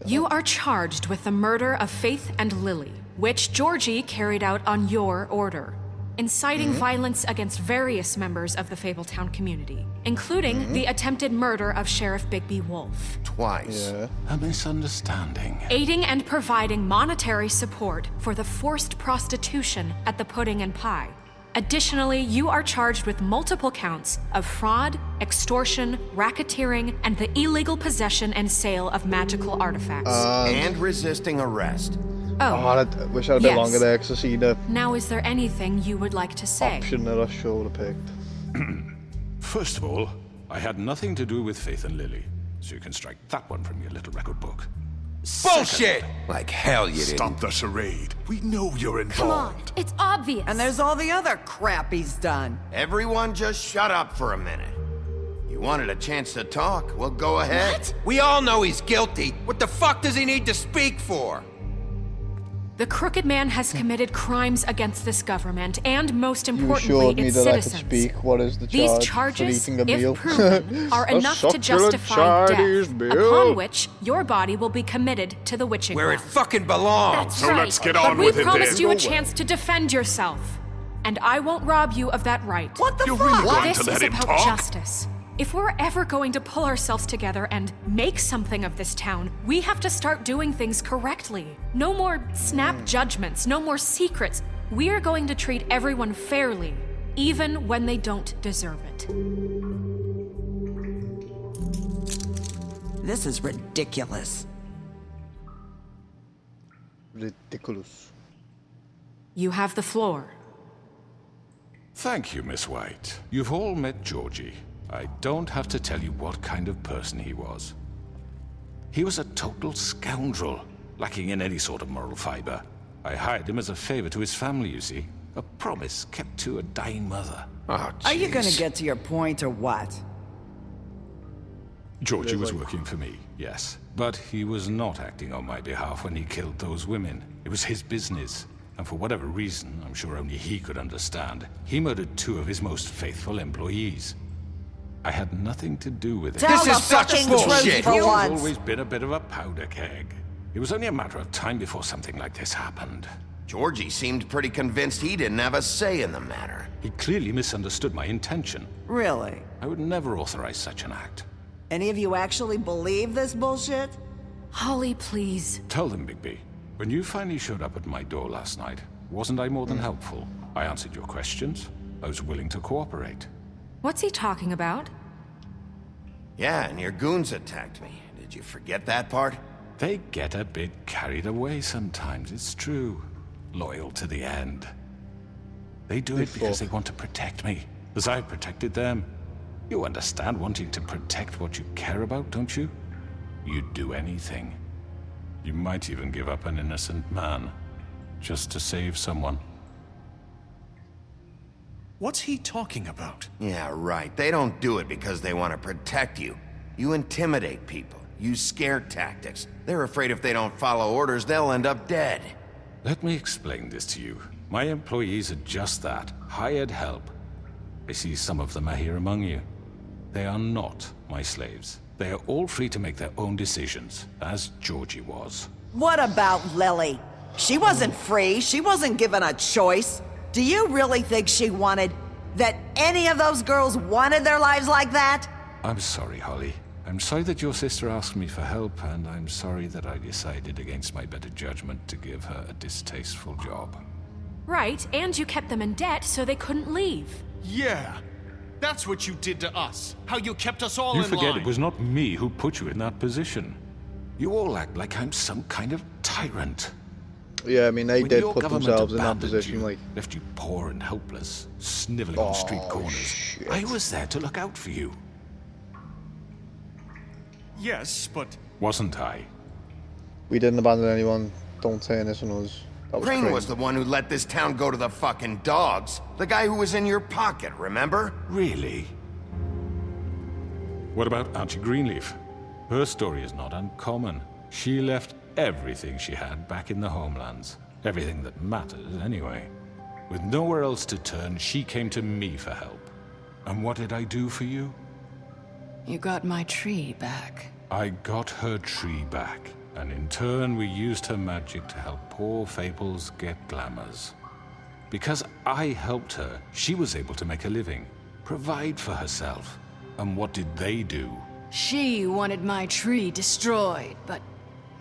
You are charged with the murder of Faith and Lily, which Georgie carried out on your order, inciting violence against various members of the Fabletown community, including the attempted murder of Sheriff Bigby Wolf. Twice. Yeah. A misunderstanding. Aiding and providing monetary support for the forced prostitution at the Pudding and Pie. Additionally, you are charged with multiple counts of fraud, extortion, racketeering, and the illegal possession and sale of magical artifacts. And resisting arrest. Oh, I wish I had a bit yes. longer there because I see the Now, is there anything you would like to say? option that I should have picked. First of all, I had nothing to do with Faith and Lily, so you can strike that one from your little record book. Bullshit! Like hell you didn't. Stop the charade. We know you're Come on, involved. it's obvious. And there's all the other crap he's done. Everyone just shut up for a minute. You wanted a chance to talk? Well, go ahead. What? We all know he's guilty. What the fuck does he need to speak for? The Crooked Man has committed crimes against this government and, most You importantly, assured me its that citizens. I could speak. What is the These charge charges, for eating a if meal? proven, are A enough to succulent justify Chinese death, meal. upon which your body will be committed to the witching Where well. it fucking belongs. That's So right. let's get But on we with it promised then. you a chance to defend yourself, and I won't rob you of that right. What the You're fuck? really going This to is let him about talk? justice. If we're ever going to pull ourselves together and make something of this town, we have to start doing things correctly. No more snap judgments, no more secrets. We are going to treat everyone fairly, even when they don't deserve it. This is ridiculous. Ridiculous. You have the floor. Thank you, Miss White. You've all met Georgie. I don't have to tell you what kind of person he was. He was a total scoundrel, lacking in any sort of moral fiber. I hired him as a favor to his family, you see. A promise kept to a dying mother. Oh, Are you gonna get to your point or what? Georgie was working for me, yes. But he was not acting on my behalf when he killed those women. It was his business. And for whatever reason, I'm sure only he could understand, he murdered 2 of his most faithful employees. I had nothing to do with it. This is such bullshit! I've always been a bit of a powder keg. It was only a matter of time before something like this happened. Georgie seemed pretty convinced he didn't have a say in the matter. He clearly misunderstood my intention. Really? I would never authorize such an act. Any of you actually believe this bullshit? Holly, please. Tell them, Bigby. When you finally showed up at my door last night, wasn't I more than helpful? I answered your questions. I was willing to cooperate. What's he talking about? Yeah, and your goons attacked me. Did you forget that part? They get a bit carried away sometimes, it's true. Loyal to the end. They do it because they want to protect me, as I've protected them. You understand wanting to protect what you care about, don't you? You'd do anything. You might even give up an innocent man, just to save someone. What's he talking about? Yeah, right. They don't do it because they want to protect you. You intimidate people, use scare tactics. They're afraid if they don't follow orders, they'll end up dead. Let me explain this to you. My employees are just that, hired help. I see some of them are here among you. They are not my slaves. They are all free to make their own decisions, as Georgie was. What about Lily? She wasn't free. She wasn't given a choice. Do you really think she wanted... that any of those girls wanted their lives like that? I'm sorry, Holly. I'm sorry that your sister asked me for help, and I'm sorry that I decided against my better judgment to give her a distasteful job. Right, and you kept them in debt so they couldn't leave. Yeah, that's what you did to us. How you kept us all in line. You forget it was not me who put you in that position. You all act like I'm some kind of tyrant. Yeah, I mean, they When did your put government themselves in that abandoned position, you, like... left you poor and helpless, sniveling on street corners. Shit. I was there to look out for you. Yes, but... Wasn't I? We didn't abandon anyone. Don't say this on us. That was Crane Crane. was the one who let this town go to the fucking dogs. The guy who was in your pocket, remember? Really? What about Auntie Greenleaf? Her story is not uncommon. She left everything she had back in the homelands. Everything that mattered, anyway. With nowhere else to turn, she came to me for help. And what did I do for you? You got my tree back. I got her tree back, and in turn we used her magic to help poor Fables get glamours. Because I helped her, she was able to make a living, provide for herself. And what did they do? She wanted my tree destroyed, but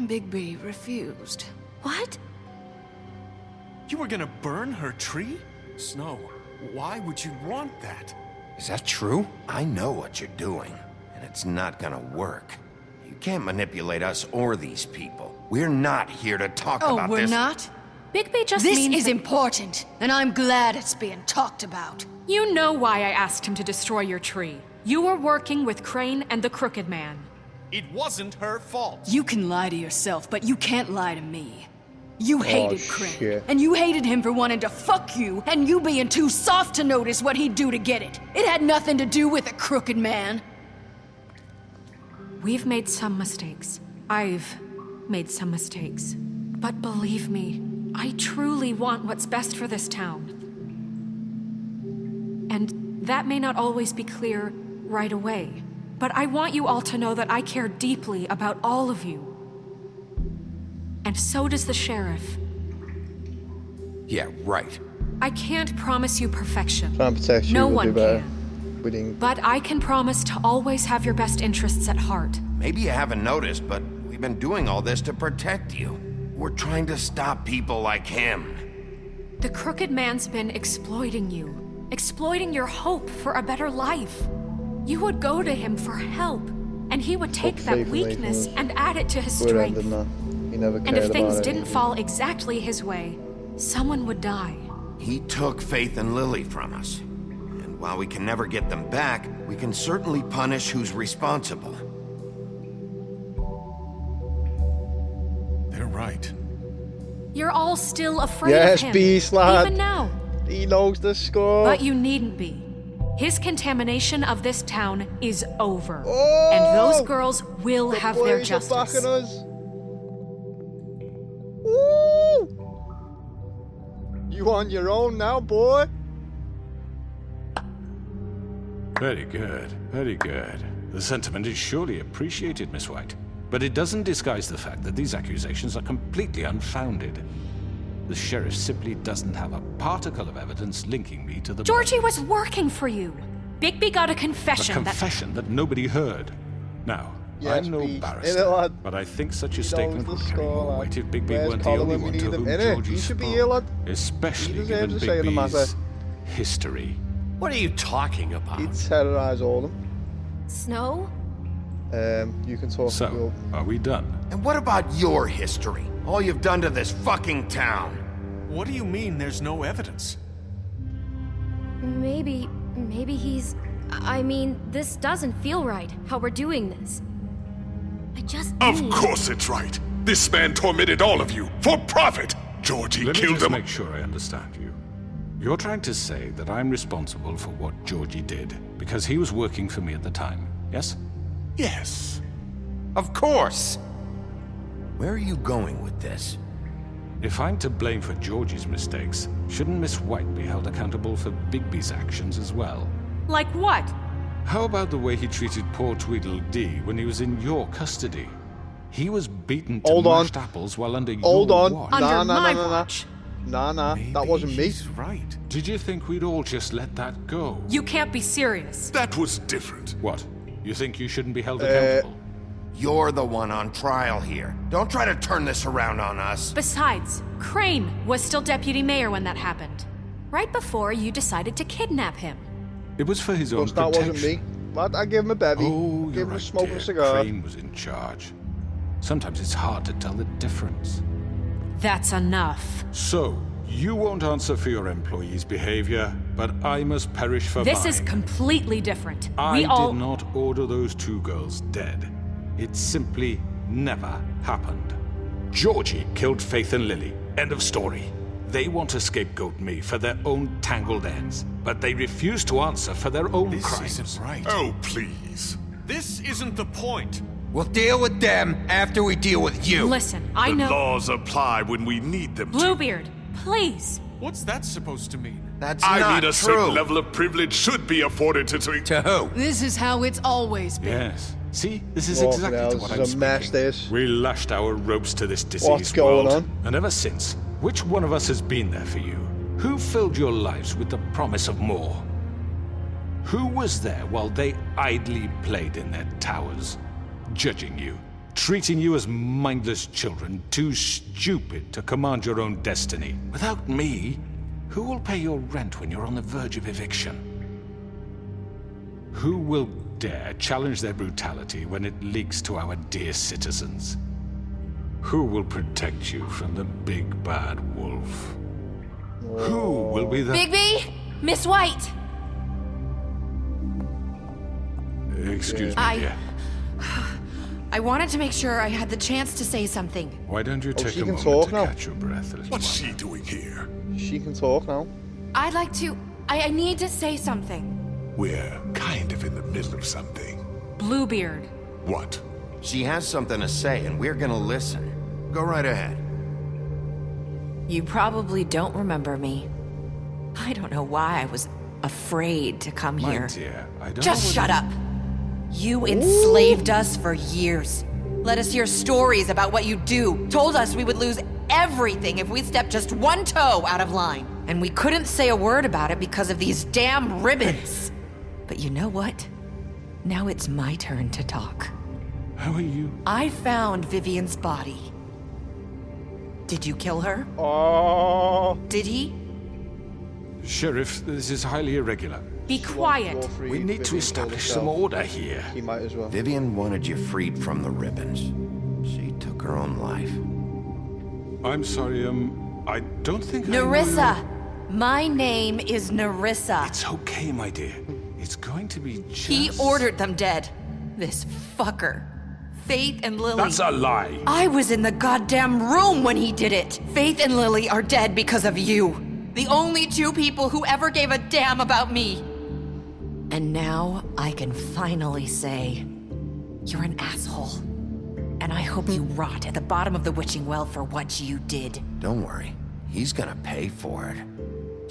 Bigby refused. What? You were gonna burn her tree? Snow, why would you want that? Is that true? I know what you're doing, and it's not gonna work. You can't manipulate us or these people. We're not here to talk about Oh, this. we're not? Bigby just This means is that- important, and I'm glad it's being talked about. You know why I asked him to destroy your tree. You were working with Crane and the Crooked Man. It wasn't her fault. You can lie to yourself, but you can't lie to me. You hated Crane, shit. and you hated him for wanting to fuck you, and you being too soft to notice what he'd do to get it. It had nothing to do with the Crooked Man. We've made some mistakes. I've made some mistakes. But believe me, I truly want what's best for this town. And that may not always be clear right away, but I want you all to know that I care deeply about all of you. And so does the sheriff. Yeah, right. I can't promise you perfection. Trying to protect you No would one be better. can. But I can promise to always have your best interests at heart. Maybe you haven't noticed, but we've been doing all this to protect you. We're trying to stop people like him. The Crooked Man's been exploiting you. Exploiting your hope for a better life. You would go to him for help, and he would take that weakness and add it to his strength. He never cared And if about things it. didn't fall exactly his way, someone would die. He took Faith and Lily from us. And while we can never get them back, we can certainly punish who's responsible. They're right. You're all still afraid Yes, of him. Beast lad. Even now. He knows the score. But you needn't be. His contamination of this town is over. Oh, and those girls will the have their boys are justice. backing us. Woo! You on your own now, boy? Very good, very good. The sentiment is surely appreciated, Miss White. But it doesn't disguise the fact that these accusations are completely unfounded. The sheriff simply doesn't have a particle of evidence linking me to the Georgie was working for you. Bigby got a confession. A confession that nobody heard. Now, Yes, I'm no Beast. barrister, Innit, lad? but I think such a He statement knows would the carry score, more lad. weight if Bigby Where's weren't the Colin only when we one need to him? whom Innit? Georgie He should be spoke. here, lad. Especially He deserves given a say in the Bigby's matter. history. What are you talking about? He'd terrorize all of them. Snow? You can talk. So, are we done? And what about your history? All you've done to this fucking town? What do you mean there's no evidence? Maybe he's... I mean, this doesn't feel right, how we're doing this. I just Of need... course it's right. This man tormented all of you for profit. Georgie Let me killed just him. make sure I understand you. You're trying to say that I'm responsible for what Georgie did because he was working for me at the time, yes? Yes. Of course. Where are you going with this? If I'm to blame for Georgie's mistakes, shouldn't Miss White be held accountable for Bigby's actions as well? Like what? How about the way he treated poor Tweedledee when he was in your custody? He was beaten to Hold on. mashed apples while under Hold your on. watch. Nah, Under nah, my nah, nah, nah. watch. Nah, that wasn't me. He's right. Did you think we'd all just let that go? You can't be serious. That was different. What? You think you shouldn't be held accountable? You're the one on trial here. Don't try to turn this around on us. Besides, Crane was still deputy mayor when that happened. Right before you decided to kidnap him. It was for his own Because that protection. wasn't me. But I gave him a bevy. Oh, Gave you're him a right, smoke and dear. a cigar. Crane was in charge. Sometimes it's hard to tell the difference. That's enough. So, you won't answer for your employees' behavior, but I must perish for This mine. is completely different. I We all... did not order those two girls dead. It simply never happened. Georgie killed Faith and Lily. End of story. They want to scapegoat me for their own tangled ends, but they refuse to answer for their own This crimes. isn't right. Oh, please. This isn't the point. We'll deal with them after we deal with you. Listen, I the know... laws apply when we need them to. Bluebeard, please. What's that supposed to mean? That's I not mean, a true. certain level of privilege should be afforded to... To who? This is how it's always been. Yes. See, this is Oh, exactly yeah, to this what is I'm a mess, speaking. this. We lashed our ropes to this diseased What's going world, on? and ever since, which one of us has been there for you? Who filled your lives with the promise of more? Who was there while they idly played in their towers, judging you, treating you as mindless children, too stupid to command your own destiny? Without me, who will pay your rent when you're on the verge of eviction? Who will dare challenge their brutality when it leaks to our dear citizens? Who will protect you from the big bad wolf? Who will be the... Bigby? Miss White! Excuse me, dear. I wanted to make sure I had the chance to say something. Why don't you take she a can moment talk to now. catch your breath a little What's while? she doing here? She can talk now. I'd like to... I need to say something. We're kind of in the middle of something. Bluebeard. What? She has something to say, and we're gonna listen. Go right ahead. You probably don't remember me. I don't know why I was afraid to come My here. dear, I don't Just know shut what- up. You enslaved us for years. Let us hear stories about what you do. Told us we would lose everything if we stepped just one toe out of line. And we couldn't say a word about it because of these damn ribbons. But you know what? Now it's my turn to talk. How are you? I found Vivian's body. Did you kill her? Oh. Did he? Sheriff, this is highly irregular. Be quiet. We need to establish some order here. He might as well. Vivian wanted you freed from the ribbons. She took her own life. I'm sorry, I don't think Nerissa! My name is Nerissa. It's okay, my dear. It's going to be just... He ordered them dead. This fucker. Faith and Lily... That's a lie. I was in the goddamn room when he did it. Faith and Lily are dead because of you. The only two people who ever gave a damn about me. And now I can finally say, you're an asshole. And I hope you rot at the bottom of the witching well for what you did. Don't worry. He's gonna pay for it.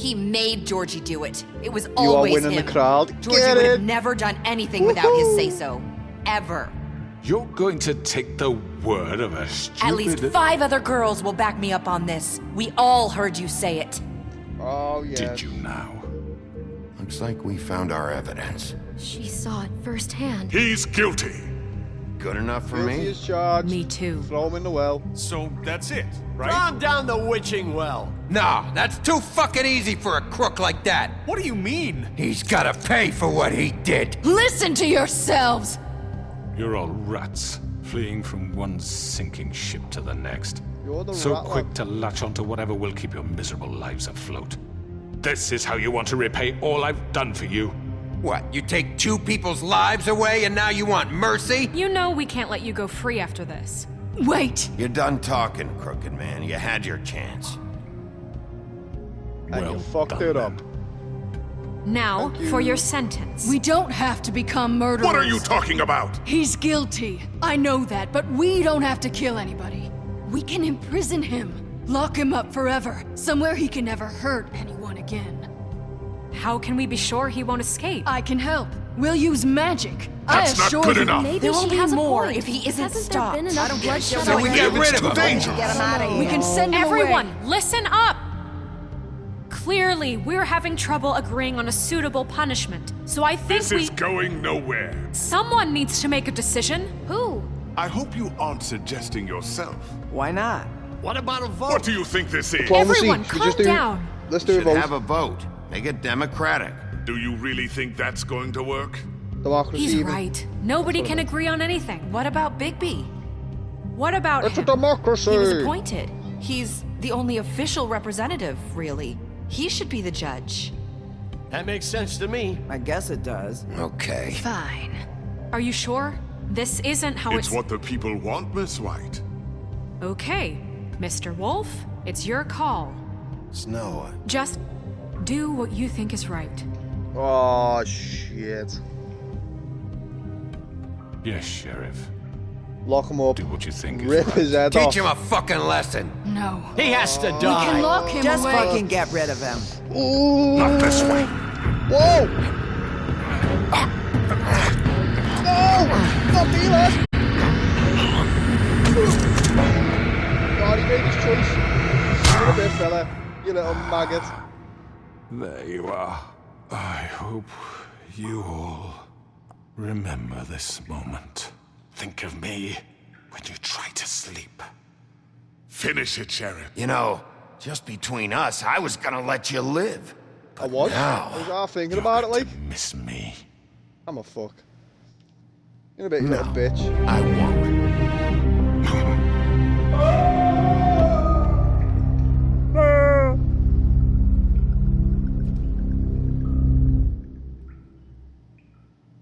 He made Georgie do it. It was You always are winning him. the crowd. Georgie Get would it? have never done anything without his say-so. Ever. You're going to take the word of a stupid... At least 5 other girls will back me up on this. We all heard you say it. Oh, yeah. Did you now? Looks like we found our evidence. She saw it firsthand. He's guilty. Good enough for Guilty me? as charged. Me too. Throw him in the well. So that's it, right? Calm down the witching well. Nah, that's too fucking easy for a crook like that. What do you mean? He's gotta pay for what he did. Listen to yourselves! You're all rats, fleeing from one sinking ship to the next. You're the So rat quick lad. to latch onto whatever will keep your miserable lives afloat. This is how you want to repay all I've done for you? What, you take 2 people's lives away and now you want mercy? You know we can't let you go free after this. Wait! You're done talking, crooked man. You had your chance. And you fucked it up. Now, for your sentence. We don't have to become murderers. What are you talking about? He's guilty. I know that, but we don't have to kill anybody. We can imprison him. Lock him up forever. Somewhere he can never hurt anyone again. How can we be sure he won't escape? I can help. We'll use magic. That's not good enough. Maybe There will she be has a more point. if he isn't Hasn't stopped. there been enough bloodshed So we already? get rid It's of too him. dangerous. Get him out of We can send him Everyone, away. listen up! Clearly, we're having trouble agreeing on a suitable punishment. So I think This is going nowhere. someone needs to make a decision. Who? I hope you aren't suggesting yourself. Why not? What about a vote? What do you think this is? Diplomacy. Everyone, Should we calm just do- down. Let's do a Should vote. have a vote. Make it democratic. Do you really think that's going to work? Democracy. He's even. right. Nobody can agree on anything. What about Bigby? What about It's a him? democracy. He was appointed. He's the only official representative, really. He should be the judge. That makes sense to me. I guess it does. Okay. Fine. Are you sure? This isn't how It's what the people want, Miss White. Okay, Mr. Wolf, it's your call. Snow. Just do what you think is right. Oh, shit. Yes, Sheriff. Lock him up. Do what you think is Rip right. his head off. Teach him a fucking lesson. No. He has to We die. can lock him Just away. fucking get rid of him. Ooh. Not this way. Whoa! No! Not me, lad! God, he made his choice. See you in a bit, fella. You little maggot. There you are. I hope you all remember this moment. Think of me when you try to sleep. Finish it, Sheriff. You know, just between us, I was gonna let you live. I was? now, I was half thinking about it, like. Miss me. I'm a fuck. In a bit, you little bitch. I won't.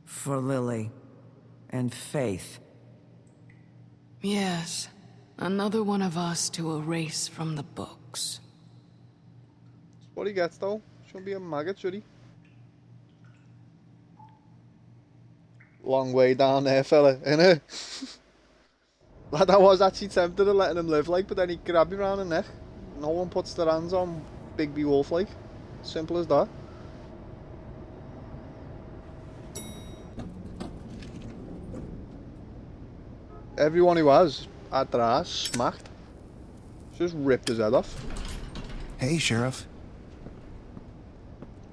For Lily. And Faith. Yes. Another one of us to erase from the books. That's what he gets, though. Shouldn't be a maggot, should he? Long way down there, fella, innit? Lad, I was actually tempted of letting him live, like, but then he grabbed me round the neck. No one puts their hands on Bigby Wolf, like. Simple as that. Everyone who has had their ass smacked. Just ripped his head off. Hey, Sheriff.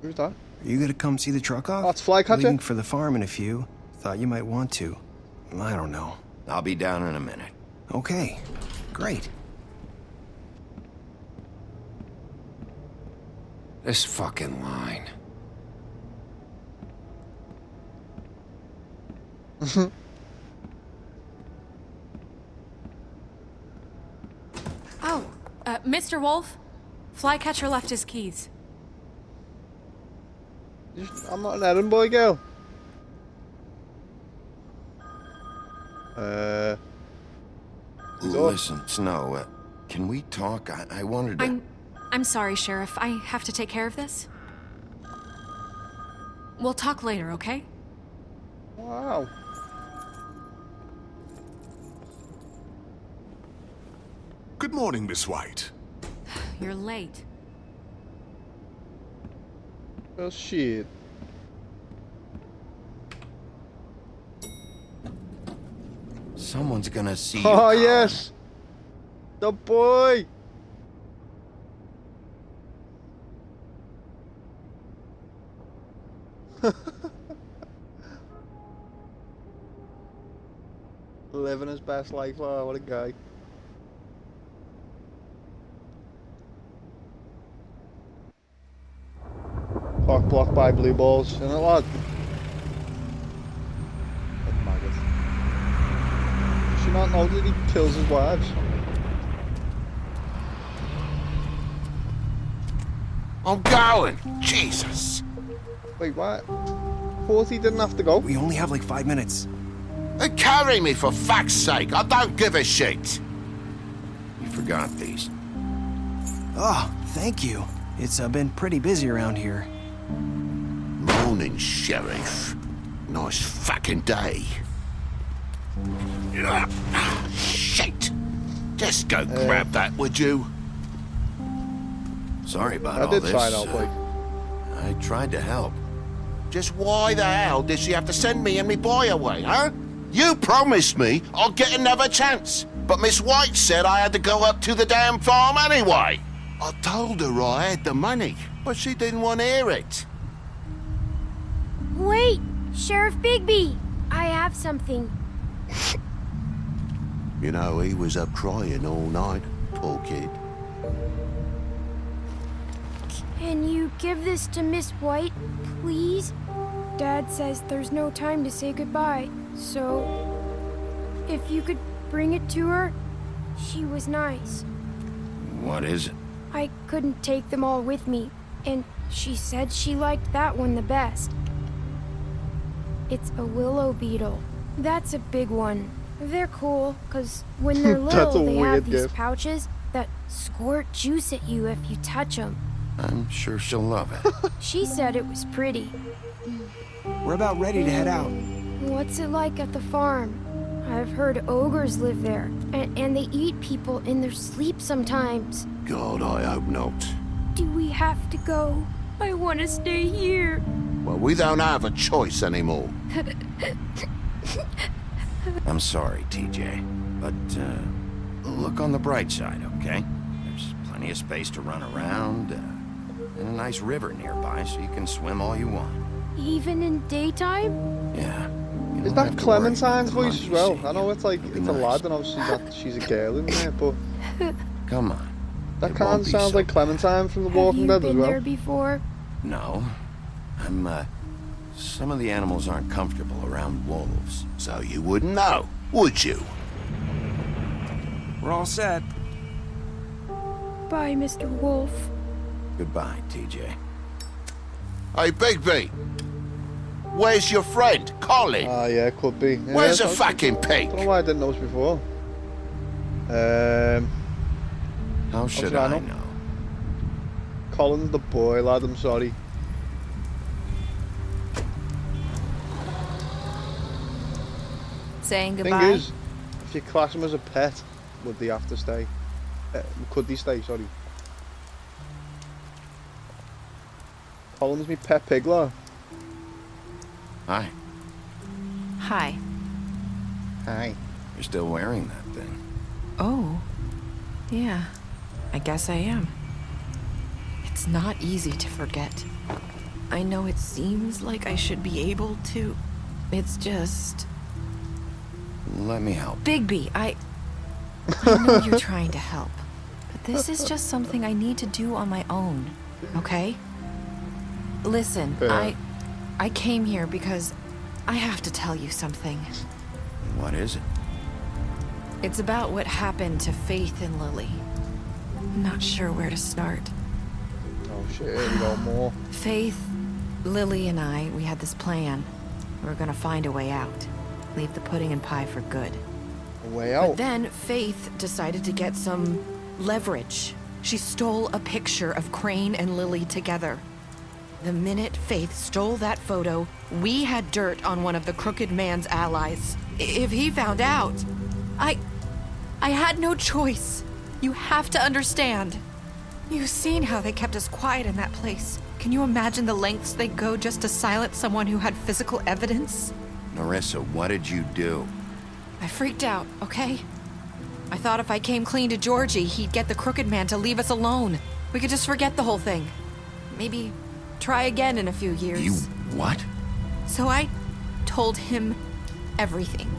Who's that? You gonna come see the truck off? That's Flycatcher. Leaving for the farm in a few. Thought you might want to. I don't know. I'll be down in a minute. Okay, great. This fucking line. Oh, Mr. Wolf? Flycatcher left his keys. I'm not an errand boy, girl. Listen, Snow, can we talk? I wanted to... I'm sorry, Sheriff. I have to take care of this. We'll talk later, okay? Wow. Good morning, Miss White. You're late. Oh, shit. Someone's gonna see you. Oh, yes! The boy! Living his best life. Oh, what a guy. Cock blocked by blue balls, isn't it, lad? That maggot. Does she not know that he kills his wives? I'm going! Jesus! Wait, what? Thought he didn't have to go. We only have like 5 minutes. Carry me, for fuck's sake! I don't give a shit! You forgot these. Oh, thank you. It's been pretty busy around here. Morning, Sheriff. Nice fucking day. Shit! Just go grab that, would you? Sorry about all this. I did try to help, like. I tried to help. Just why the hell did she have to send me and me boy away, huh? You promised me I'd get another chance, but Miss White said I had to go up to the damn farm anyway. I told her I had the money, but she didn't want to hear it. Wait, Sheriff Bigby, I have something. You know, he was up crying all night, poor kid. Can you give this to Miss White, please? Dad says there's no time to say goodbye, so if you could bring it to her, she was nice. What is it? I couldn't take them all with me, and she said she liked that one the best. It's a willow beetle. That's a big one. They're cool, because when they're little, they have these pouches that squirt juice at you if you touch them. I'm sure she'll love it. She said it was pretty. We're about ready to head out. What's it like at the farm? I've heard ogres live there, and they eat people in their sleep sometimes. God, I hope not. Do we have to go? I want to stay here. Well, we don't have a choice anymore. I'm sorry, TJ, but look on the bright side, okay? There's plenty of space to run around, and a nice river nearby, so you can swim all you want. Even in daytime? Yeah. Is that Clementine's voice as well? I know it's like, it's a lad and obviously that she's a girl in there, but... Come on. That kind of sounds like Clementine from The Walking Dead as well. Have you been there before? No. Some of the animals aren't comfortable around wolves, so you wouldn't know, would you? We're all set. Bye, Mr. Wolf. Goodbye, TJ. Hey, Bigby! Where's your friend, Colin? Ah, yeah, could be. Yeah, Where's the fucking pig? I don't know why I didn't notice before. How should I know? Colin's the boy, lad, I'm sorry. Saying goodbye? Thing is, if you class him as a pet, would they have to stay? Could they stay, sorry. Colin's me pet pig, lad. Hi. Hi. Hi. You're still wearing that thing. Oh. Yeah. I guess I am. It's not easy to forget. I know it seems like I should be able to. It's just... Let me help. Bigby, I know you're trying to help. But this is just something I need to do on my own, okay? Listen, I came here because I have to tell you something. What is it? It's about what happened to Faith and Lily. I'm not sure where to start. Oh shit, here we go, more. Faith, Lily, and I, we had this plan. We were gonna find a way out. Leave the pudding and pie for good. A way out? But then Faith decided to get some leverage. She stole a picture of Crane and Lily together. The minute Faith stole that photo, we had dirt on one of the Crooked Man's allies. If he found out, I had no choice. You have to understand. You've seen how they kept us quiet in that place. Can you imagine the lengths they go just to silence someone who had physical evidence? Nerissa, what did you do? I freaked out, okay? I thought if I came clean to Georgie, he'd get the Crooked Man to leave us alone. We could just forget the whole thing. Maybe try again in a few years. You what? So I told him everything.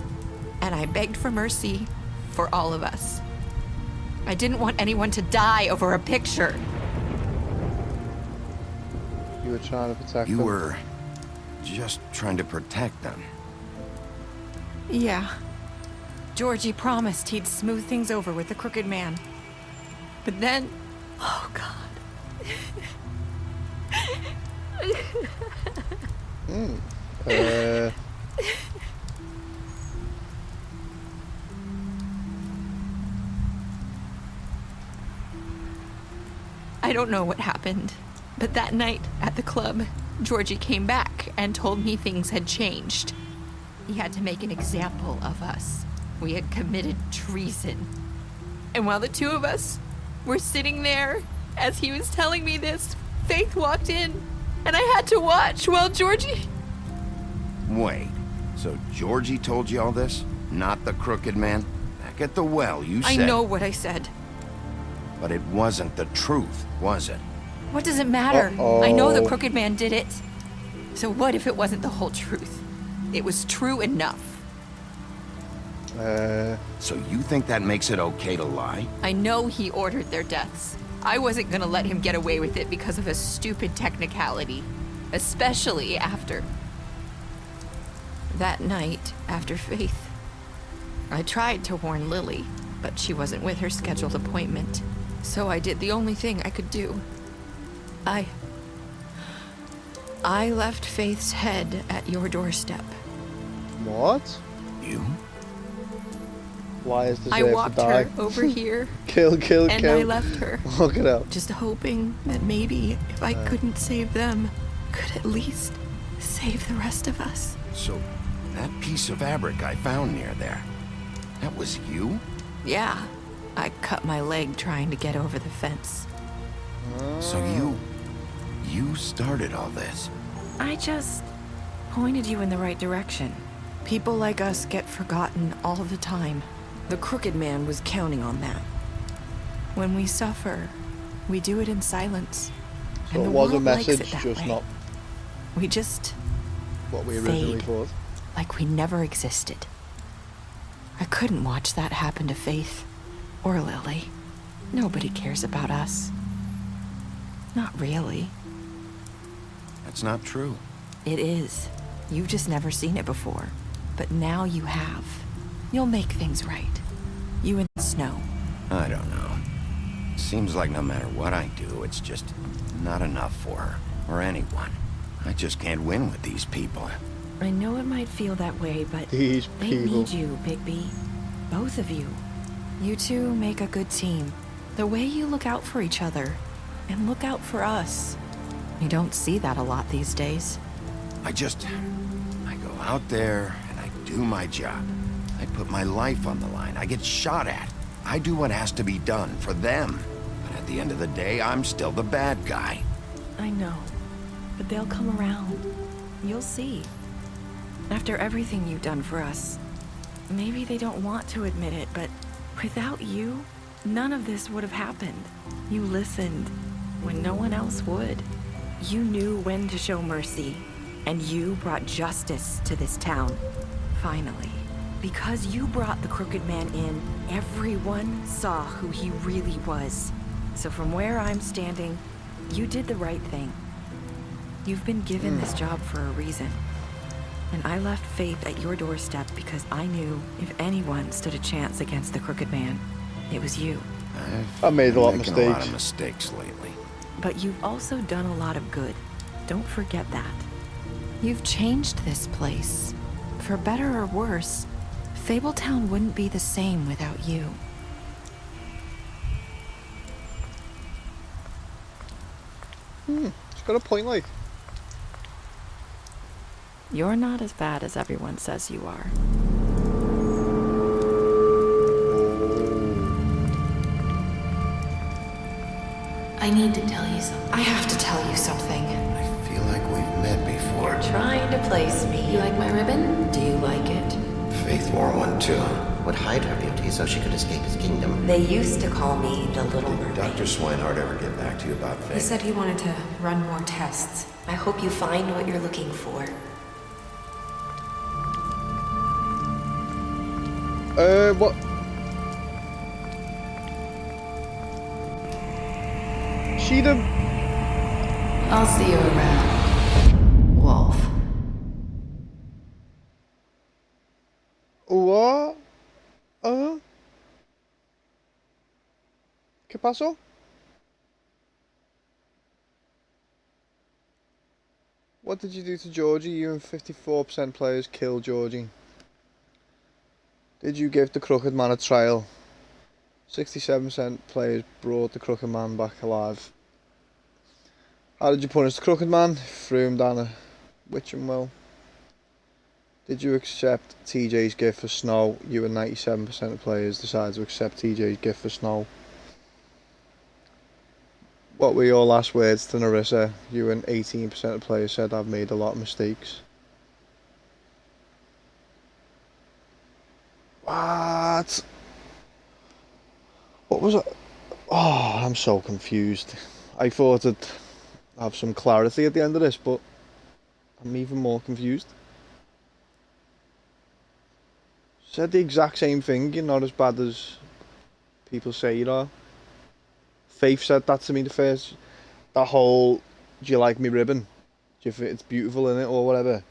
And I begged for mercy for all of us. I didn't want anyone to die over a picture. You were trying to protect them. You were just trying to protect them. Yeah. Georgie promised he'd smooth things over with the Crooked Man. But then... Oh, God. I don't know what happened, but that night at the club, Georgie came back and told me things had changed. He had to make an example of us. We had committed treason. And while the two of us were sitting there, as he was telling me this, Faith walked in, and I had to watch while Georgie... Wait, so Georgie told you all this? Not the Crooked Man? Back at the well, you said... I know what I said. But it wasn't the truth, was it? What does it matter? I know the Crooked Man did it. So what if it wasn't the whole truth? It was true enough. So you think that makes it okay to lie? I know he ordered their deaths. I wasn't gonna let him get away with it because of a stupid technicality. Especially after... that night, after Faith. I tried to warn Lily, but she wasn't with her scheduled appointment. So I did the only thing I could do. I left Faith's head at your doorstep. What? You? Why is this I walked her over here. Kill. And I left her. Look it up. Just hoping that maybe if I couldn't save them, could at least save the rest of us. So, that piece of fabric I found near there, that was you? Yeah. I cut my leg trying to get over the fence. So you started all this? I just pointed you in the right direction. People like us get forgotten all the time. The Crooked Man was counting on that. When we suffer, we do it in silence. So and the it was a world likes message, it that just way. not We just what we originally fade, thought. like we never existed. I couldn't watch that happen to Faith or Lily. Nobody cares about us. Not really. That's not true. It is. You've just never seen it before. But now you have. You'll make things right. You and Snow. I don't know. Seems like no matter what I do, it's just not enough for her, or anyone. I just can't win with these people. I know it might feel that way, but These they people. need you, Bigby. Both of you. You two make a good team. The way you look out for each other, and look out for us. You don't see that a lot these days. I go out there and I do my job. I put my life on the line. I get shot at. I do what has to be done for them. But at the end of the day, I'm still the bad guy. I know, but they'll come around. You'll see. After everything you've done for us, maybe they don't want to admit it, but without you, none of this would have happened. You listened when no one else would. You knew when to show mercy, and you brought justice to this town. Finally. Because you brought the Crooked Man in, everyone saw who he really was. So from where I'm standing, you did the right thing. You've been given this job for a reason. And I left Faith at your doorstep because I knew if anyone stood a chance against the Crooked Man, it was you. I made a lot of Making mistakes. a lot of mistakes lately. But you've also done a lot of good. Don't forget that. You've changed this place. For better or worse, Fabletown wouldn't be the same without you. It's got a point, like. You're not as bad as everyone says you are. I need to tell you something. I have to tell you something. I feel like we've met before. You're trying to place me. You like my ribbon? Do you like it? Faith wore one too. Would hide her beauty so she could escape his kingdom. They used to call me the Little Mermaid. Dr. Swinehart ever get back to you about He Faith? said he wanted to run more tests. I hope you find what you're looking for. What? She the... I'll see you around, Wolf. What? ¿Qué pasó? What did you do to Georgie? You and 54% players killed Georgie. Did you give the Crooked Man a trial? 67% players brought the Crooked Man back alive. How did you punish the Crooked Man? Threw him down a witching well. Did you accept TJ's gift for Snow? You and 97% of players decided to accept TJ's gift for Snow. What were your last words to Narissa? You and 18% of players said I've made a lot of mistakes. What? What was it? Oh, I'm so confused. I thought I'd have some clarity at the end of this, but I'm even more confused. Said the exact same thing, you're not as bad as people say you are. Faith said that to me the first, that whole, do you like me ribbon? Do you think it's beautiful in it or whatever?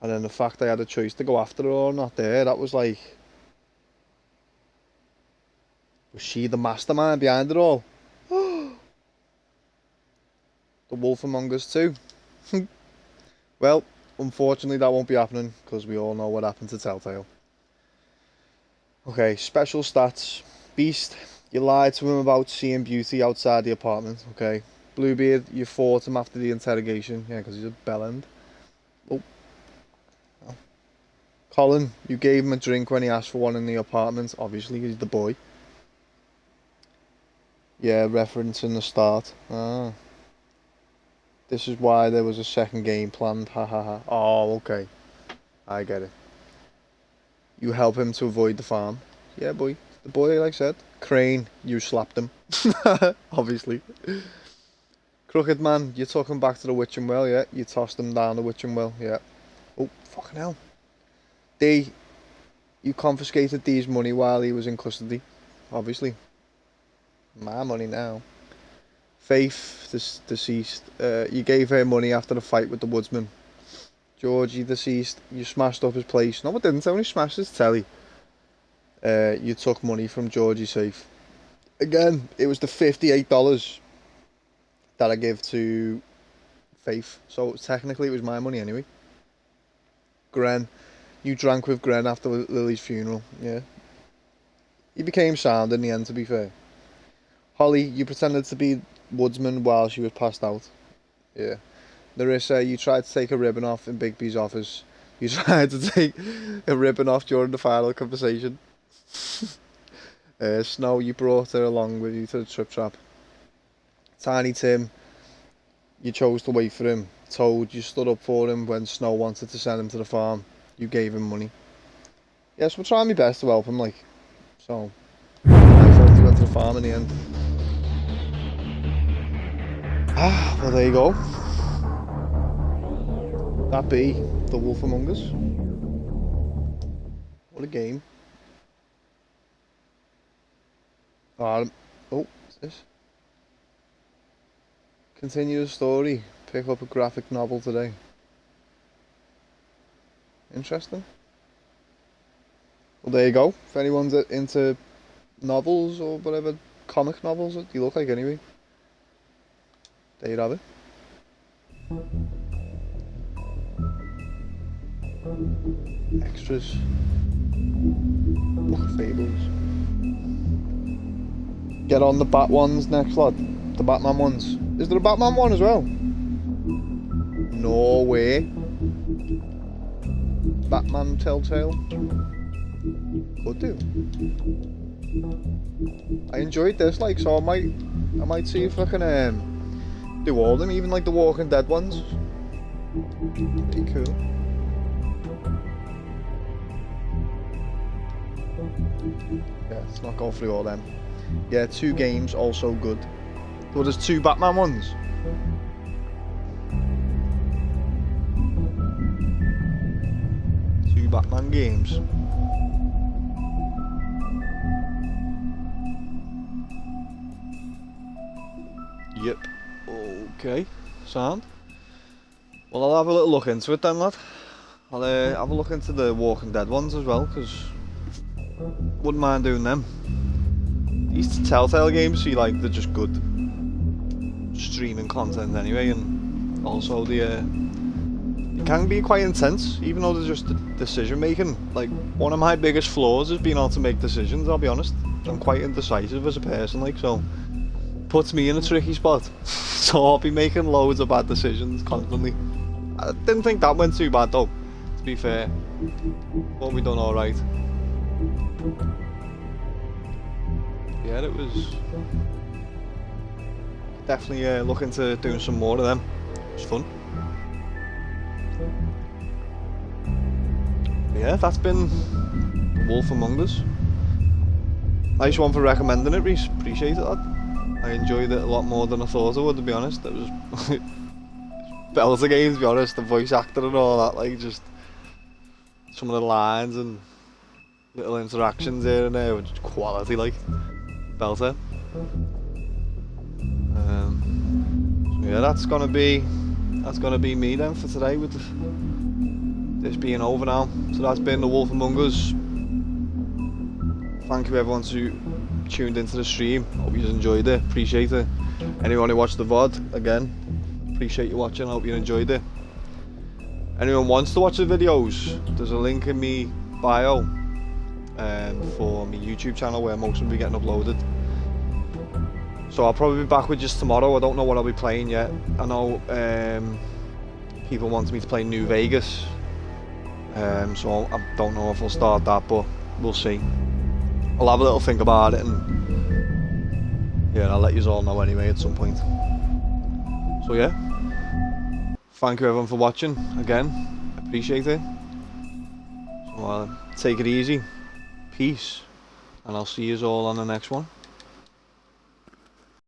And then the fact I had a choice to go after her or not there, that was like, was she the mastermind behind it all? The Wolf Among Us too. Well, unfortunately that won't be happening because we all know what happened to Telltale. Okay, special stats. Beast, you lied to him about seeing beauty outside the apartment, okay. Bluebeard, you fought him after the interrogation, yeah, because he's a bellend. Oh. No. Colin, you gave him a drink when he asked for one in the apartment, obviously he's the boy. Yeah, referencing the start. Ah. This is why there was a second game planned, ha ha ha. Oh, okay. I get it. You help him to avoid the farm. Yeah, boy. The boy, like I said. Crane, you slapped him. Obviously. Crooked Man, you took him back to the witching well, yeah. You tossed him down the witching well, yeah. Oh, fucking hell. D, you confiscated D's money while he was in custody. Obviously. My money now. Faith, deceased. You gave her money after the fight with the woodsman. Georgie, deceased. You smashed up his place. No, I didn't. I only smashed his telly. You took money from Georgie's safe. Again, it was the $58 that I gave to Faith. So technically it was my money anyway. Gren, you drank with Gren after Lily's funeral. Yeah. He became sound in the end, to be fair. Holly, you pretended to be woodsman while she was passed out. Yeah. Narissa, you tried to take a ribbon off in Bigby's office. You tried to take a ribbon off during the final conversation. Snow, you brought her along with you to the Trip Trap. Tiny Tim, you chose to wait for him. Toad, you stood up for him when Snow wanted to send him to the farm. You gave him money. Yes, we're trying my best to help him, like. So, I thought he went to the farm in the end. Well, there you go. That be The Wolf Among Us. What a game. Oh, what's this? Continue the story. Pick up a graphic novel today. Interesting. Well, there you go. If anyone's into novels or whatever, comic novels that you look like anyway. There you have it. Extras. Book of Fables. Get on the Bat ones next, lad. The Batman ones. Is there a Batman one as well? No way. Batman Telltale. Could do. I enjoyed this, like, so I might see if I can do all of them, even like the Walking Dead ones. Pretty cool. Yeah, let's not go through all them. Yeah, 2 games, also good. So there's 2 Batman ones. Batman games. Yep. Okay. Sound. Well, I'll have a little look into it then, lad. I'll have a look into the Walking Dead ones as well, because wouldn't mind doing them. These Telltale games, see, like, they're just good streaming content anyway, and also the it can be quite intense, even though there's just decision making. Like, one of my biggest flaws is being able to make decisions, I'll be honest. I'm quite indecisive as a person, like, so puts me in a tricky spot. So I'll be making loads of bad decisions constantly. I didn't think that went too bad though, to be fair. But we done alright. Yeah, it was definitely looking to doing some more of them. It was fun. Yeah, that's been Wolf Among Us. Nice one for recommending it, Reese. Appreciate it, lad. I enjoyed it a lot more than I thought I would, to be honest. It was belter game, to be honest. The voice actor and all that, like, just some of the lines and little interactions here and there, which quality, like, belter. So yeah, that's gonna be me then for today, with this being over now. So that's been The Wolf Among Us. Thank you everyone who tuned into the stream. Hope you enjoyed it. Appreciate it. Anyone who watched the VOD, again, appreciate you watching. Hope you enjoyed it. Anyone wants to watch the videos, there's a link in me bio for my YouTube channel where most of them will be getting uploaded. So I'll probably be back with just tomorrow. I don't know what I'll be playing yet. I know people wanted me to play New Vegas. So I don't know if I'll start that, but we'll see. I'll have a little think about it, and yeah, I'll let you all know anyway at some point. So yeah, thank you everyone for watching again. Appreciate it. So take it easy, peace, and I'll see you all on the next one.